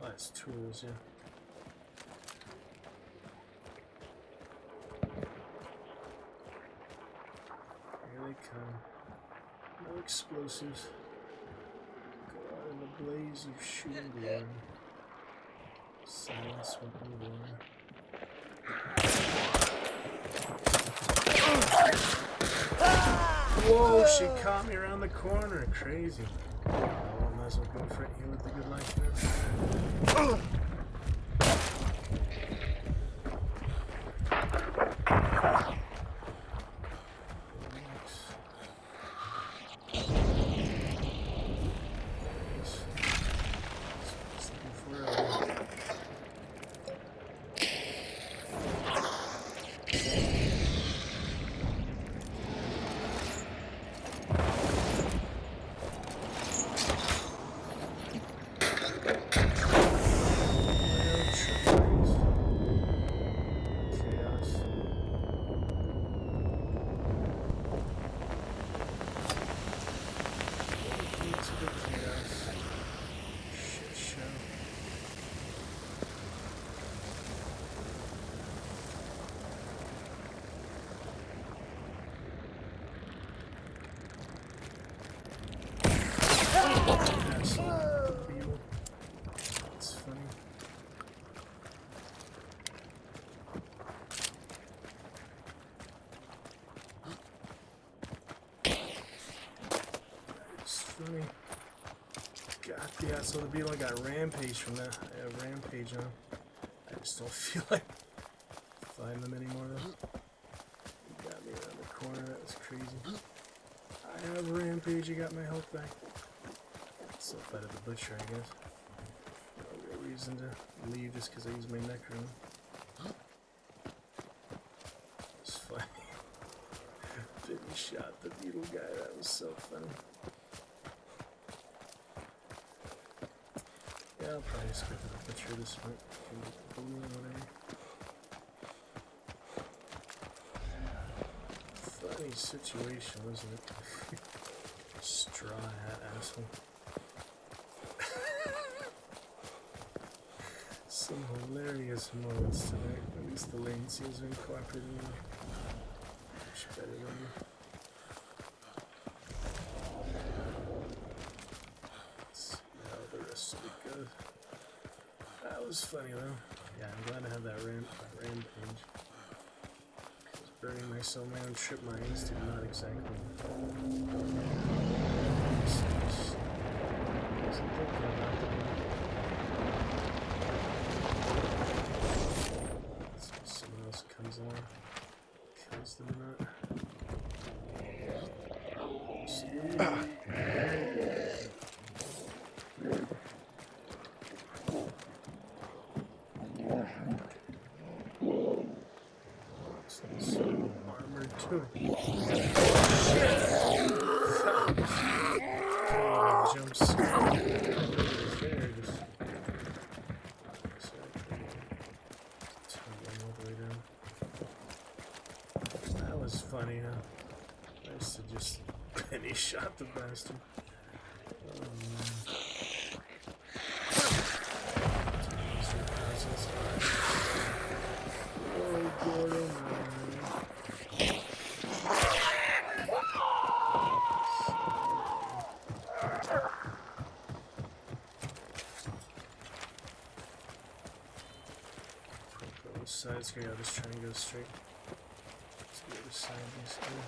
That's tools, yeah. Here they come. No explosives. Go out in the blaze of shooting glory. Silence weapon war. Whoa, she caught me around the corner. Crazy. Oh, I might as well go for it here with the good life here. It's funny. It's funny. God, yeah, so the beetle got rampage from that. Rampage on. I just don't feel like fighting them anymore though. He got me around the corner, that was crazy. I have rampage, you got my health back. Still fight at the butcher, I guess. No real reason to leave just because I used my neck room. It's funny. Didn't shot the beetle guy, that was so funny. Yeah, I'll probably just go to the butcher this point. Balloon or whatever. Funny situation, wasn't it? Straw hat asshole. Some hilarious moments tonight. At least the lane seems been cooperating much better than me. Let's see how the rest of it goes. That was funny though. Yeah, I'm glad I have that rampage. Because burning myself my own trip mines did not exactly. Wasn't thinking about it. Someone else comes along, kills them or not. So armored too. Jump scare. That was funny, huh? Nice to just penny shot the bastard. Oh man. Oh god, oh man. sides here. I'll just try and go straight to the other side, basically.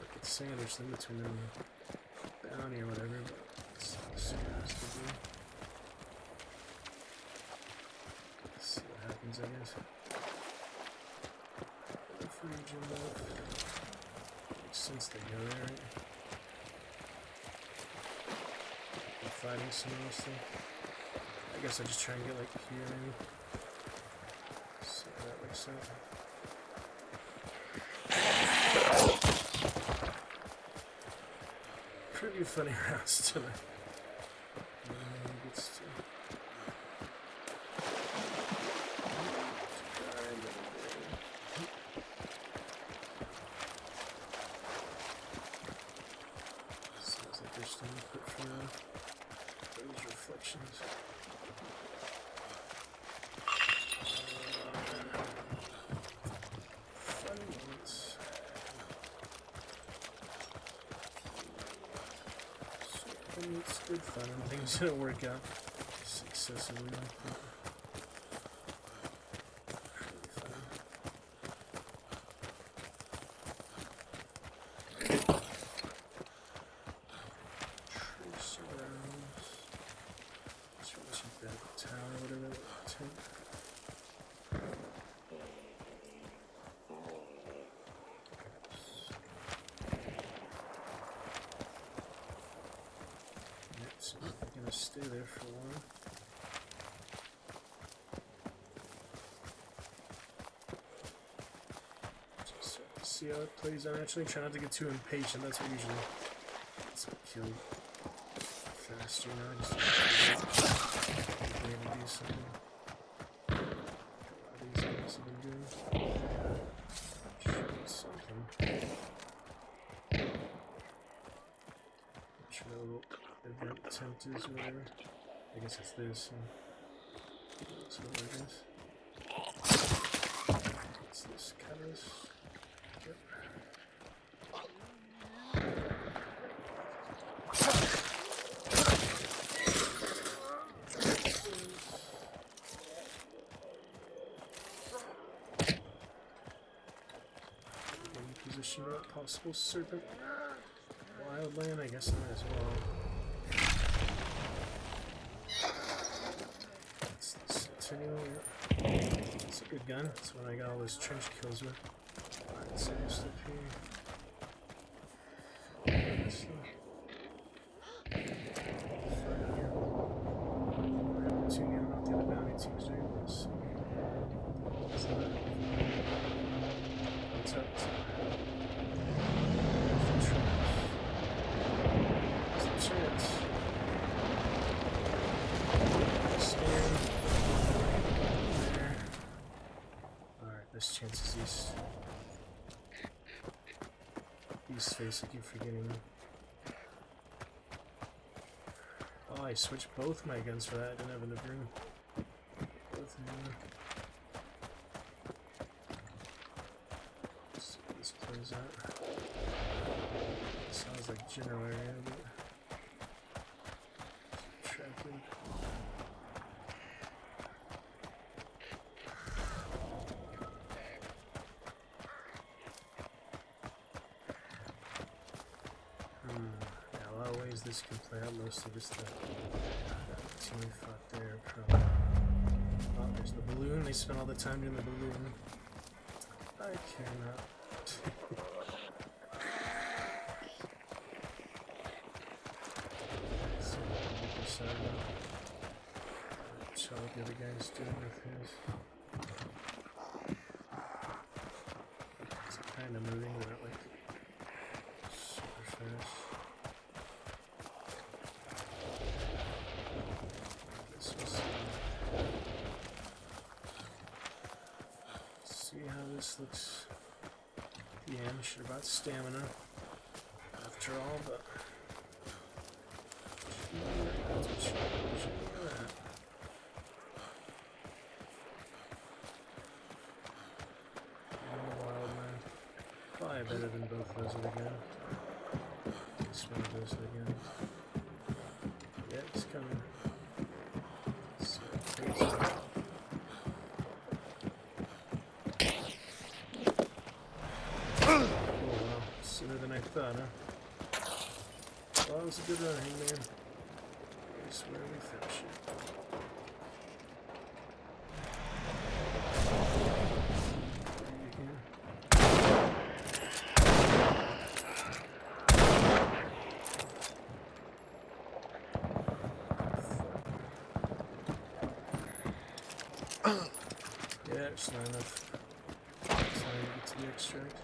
Like it's sandwiched in between them and bounty or whatever, but it's supposed to be. Let's see what happens, I guess. Enough region left. Makes sense they go there, right? I'm fighting someone else there. I guess I just try and get like here maybe. See how that works out. Pretty funny rounds tonight. Gets to seems like they're still put for those reflections. Fun ones. It's good fun and things didn't work out successfully. Pretty fun. Trace around. Let's really check that tower, whatever that tank. So I'm gonna stay there for a while. Just see how it plays out. Actually, try not to get too impatient. That's what usually gets me killed faster. You know, just be able to do something. A lot of these guys have been doing something. Not sure what little event attempt is or whatever. I guess it's this. That's what it is. It's this catalyst. Yep. Position out possible serpent. Wildland, I guess I might as well. That's the Centennial. It's a good gun. That's what I got all those trench kills with. Alright, so just up here. This thing. Opportunity, I don't know what the other bounty team's doing. Let's see. What's that? What's up? Alright, this chance is east. East face, I keep forgetting. Oh, I switched both my guns for that. I didn't have enough room. Both of them. Let's see how this plays out. Sounds like general area, but tracking. Yeah, a lot of ways this can play out. Mostly just the team fought there. Probably. Oh, there's the balloon. They spent all the time doing the balloon. I care not. Show what the other guy's doing with his. It's kind of moving, but not like super fast. This was see how this looks. Yeah, I'm sure about stamina after all, but. Probably better than both those again. This one of those again. Yeah, it's coming. It's crazy. Sooner than I thought, huh? Well, it was a good run, Hangman. I swear we finish it. Yeah, it's not enough time to get to the extract.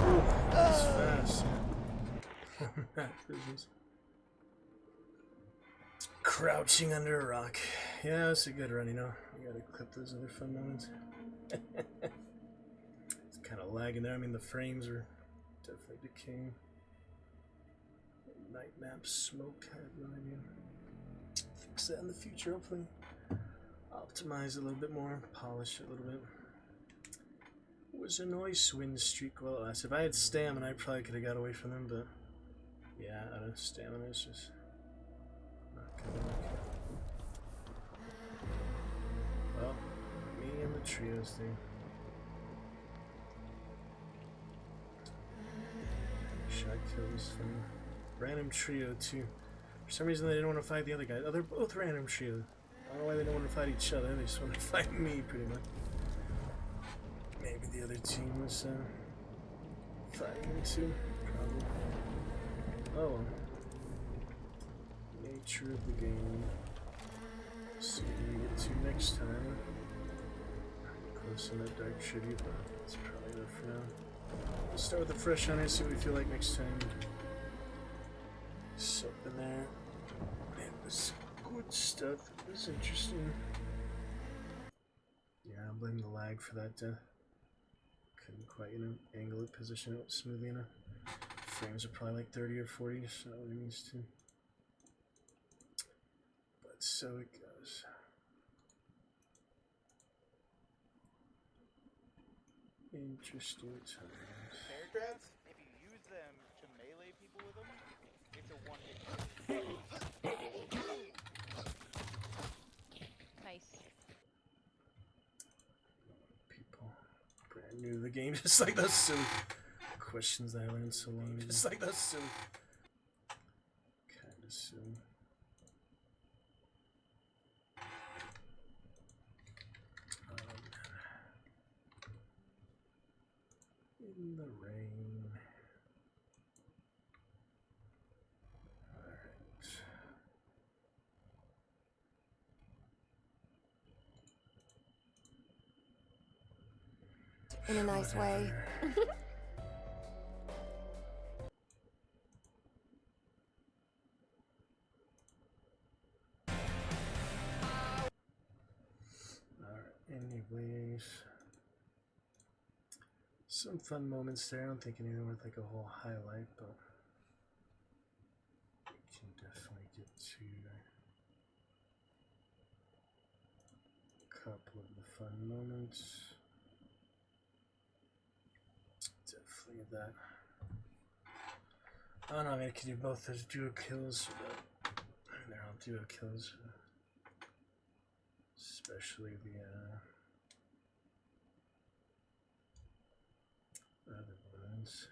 Ooh, that's fast. That business. Crouching under a rock. Yeah, it's a good run, you know. You gotta clip those other fun moments. It's kind of lagging there. I mean, the frames are definitely decaying. Night map smoke, I have no idea. Fix that in the future, hopefully. Optimize it a little bit more, polish it a little bit. Was a nice win streak while it lasted. If I had stamina, I probably could have got away from them, but yeah, out of stamina, it's just not gonna work. Well, me and the trios thing. Shot kill was funny. Random trio too. For some reason they didn't want to fight the other guy. Oh, they're both random trio. I don't know why they don't want to fight each other. They just want to fight me, pretty much. Maybe the other team was fighting me too. Probably. Oh well. Nature of the game. See what we get to next time. Close on that dark tribute, but that's probably enough for now. Let's start with the fresh on it, see what we feel like next time. Soap in there. It was good stuff. It was interesting. Yeah, I blame the lag for that. Couldn't quite, you know, angle it, position it smoothly enough. Frames are probably like 30 or 40, so not what it needs to. But so it goes. Interesting times. Bear traps? If you use them to melee people with them, it's a one-hit. Nice. People brand new to the game, just like those silly questions that I learned so long ago. Just like those silly. Kinda silly. In the rain. Alright. In a nice way. Alright, anyways. Some fun moments there. I don't think anything worth like a whole highlight, but we can definitely get to a couple of the fun moments. Definitely that. I don't know, I mean, I can do both those duo kills, but they're all duo kills. Especially the other ones.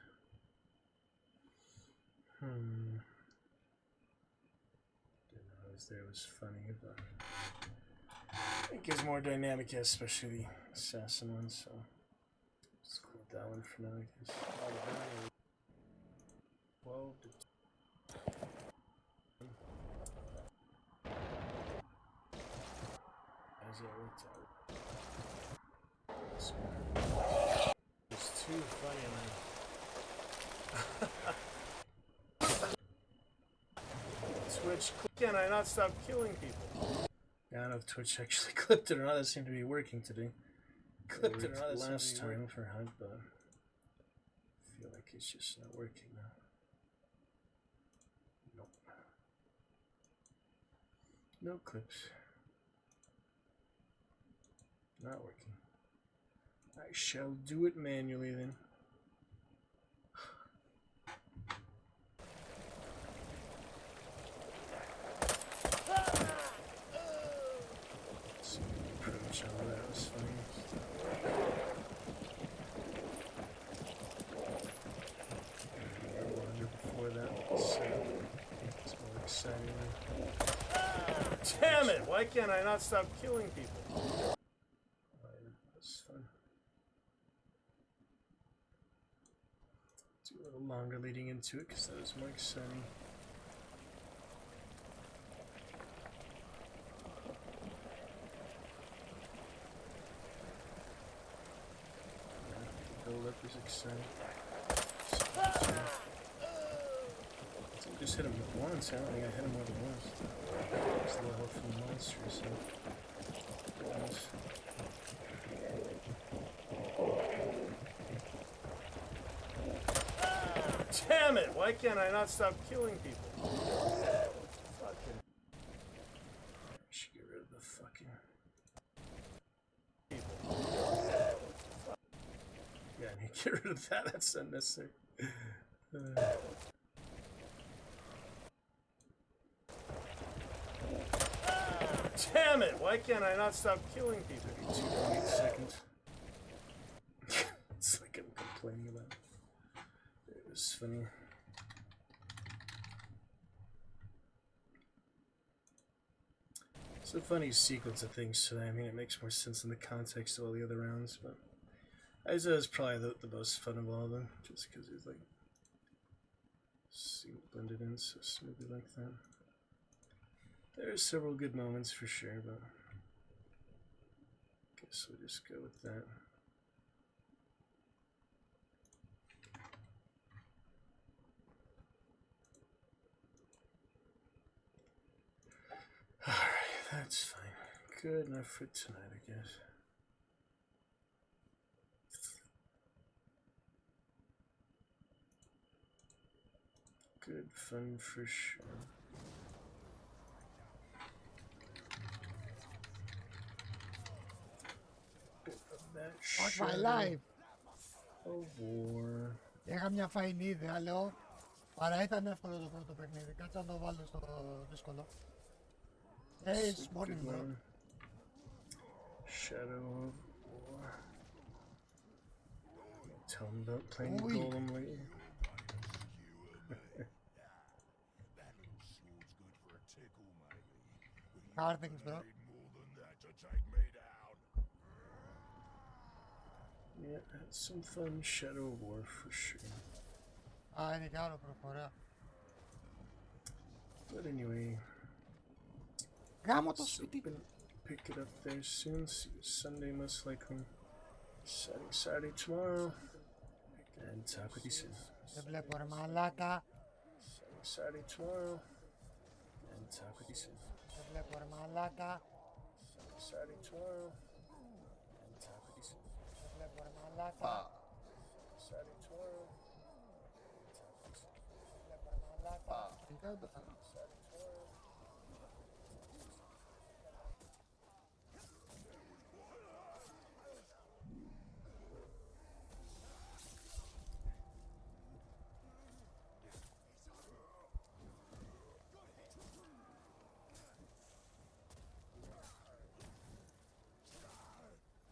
Didn't know it was there. It was funny, but it gives more dynamic, yeah, especially the assassin one, so let's go with that one for now, I guess. 12 to 2. As it worked out. It's too funny, man. Twitch, can I not stop killing people? I don't know if Twitch actually clipped it or not. That seemed to be working today. Clipped it or not last time for Hunt, but I feel like it's just not working now. Nope. No clips. Not working. I shall do it manually then. Jump, that was funny. Wonder before that, so it's more exciting. Damn it! Why can't I not stop killing people? That's fun. Do a little longer leading into it because that was more exciting. Build up is exciting. I just hit him once. I don't think I hit him more than once. It's a little help from the monster, so. Damn it! Why can't I not stop killing people? Fucking. I should get rid of the fucking people. Yeah, I need to get rid of that. That's unnecessary. Damn it! Why can't I not stop killing people? 2.8 seconds. It's like I'm complaining about it. It was funny. It's a funny sequence of things today. I mean, it makes more sense in the context of all the other rounds, but I say it's probably the most fun of all of them, just because it's like blended in so smoothly like that. There's several good moments for sure, but I guess we'll just go with that. Alright, that's fine. Good enough for tonight, I guess. Good fun for sure. Fuck my life! Of war. Είχα μια φαϊνίδα, λέω, παρά ήταν εύκολο το πρώτο παιχνίδι. Κάτσε να το βάλω στο δύσκολο. Hey, it's morning, bro. Shadow of War. Tell him about playing Oi. Golem League. Hard things, bro. Yeah, that's some fun Shadow of War for sure. Α, είναι κι άλλο προφορά. But anyway, Γάμο το so σπίτι. gonna pick it up there soon. See you Sunday most likely. Saturday tomorrow. And talk with you soon. Δεν βλέπω ρε μαλάκα. Saturday tomorrow. And talk with you soon. Δεν βλέπω ρε μαλάκα. Saturday tomorrow. And talk with you soon. Δεν βλέπω ρε μαλάκα. Saturday tomorrow. Δεν βλέπω ρε μαλάκα. Τι κάνω το κάνω.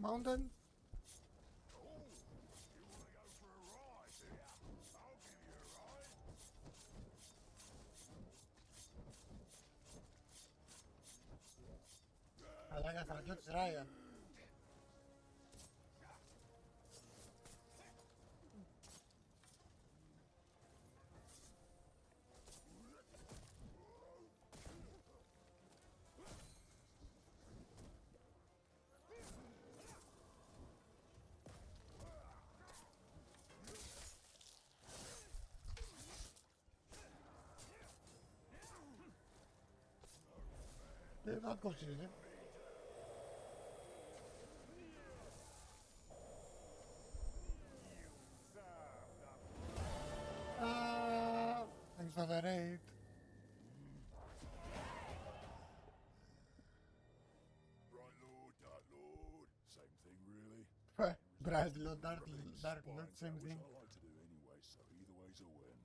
Mountain. Μαλάκα στρατιώτης Ράιαν. Not considered. Thanks for the raid. Bright Lord, Dark Lord, same thing really. Bright Lord, Dark Lord, same thing. Which I like to do anyway, so either way's a win.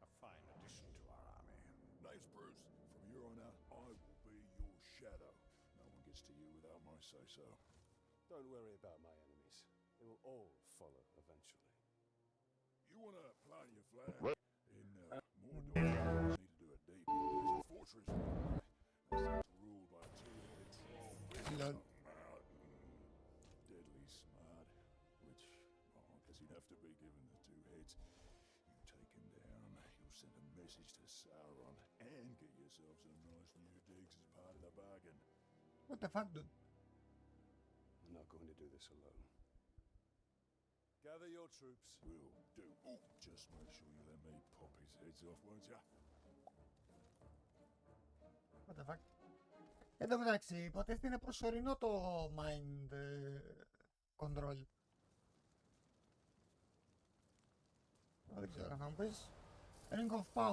A fine addition to our army. Name's Bruce. From here on out, I will be your shadow. No one gets to you without my say-so. Don't worry about my enemies. They will all follow eventually. You wanna plant your flag in Mordor? You need to do it deep. There's a fortress nearby. It's ruled by a two-headed troll. Lol. Mountain. Deadly smart. Which, because he'd have to be given the two heads. You take him down, you'll send a message to Sauron, and get yourself some nice new digs as part of the bargain. What the fuck, dude? I'm not going to do this alone. Gather your troops. Will do. Oh, just make sure you let me pop his heads off, won't ya? What the fuck. Εν τω μεταξύ, υποτίθεται είναι προσωρινό το mind control. Δεν ξέρω, θα μου πεις. Ring of Power.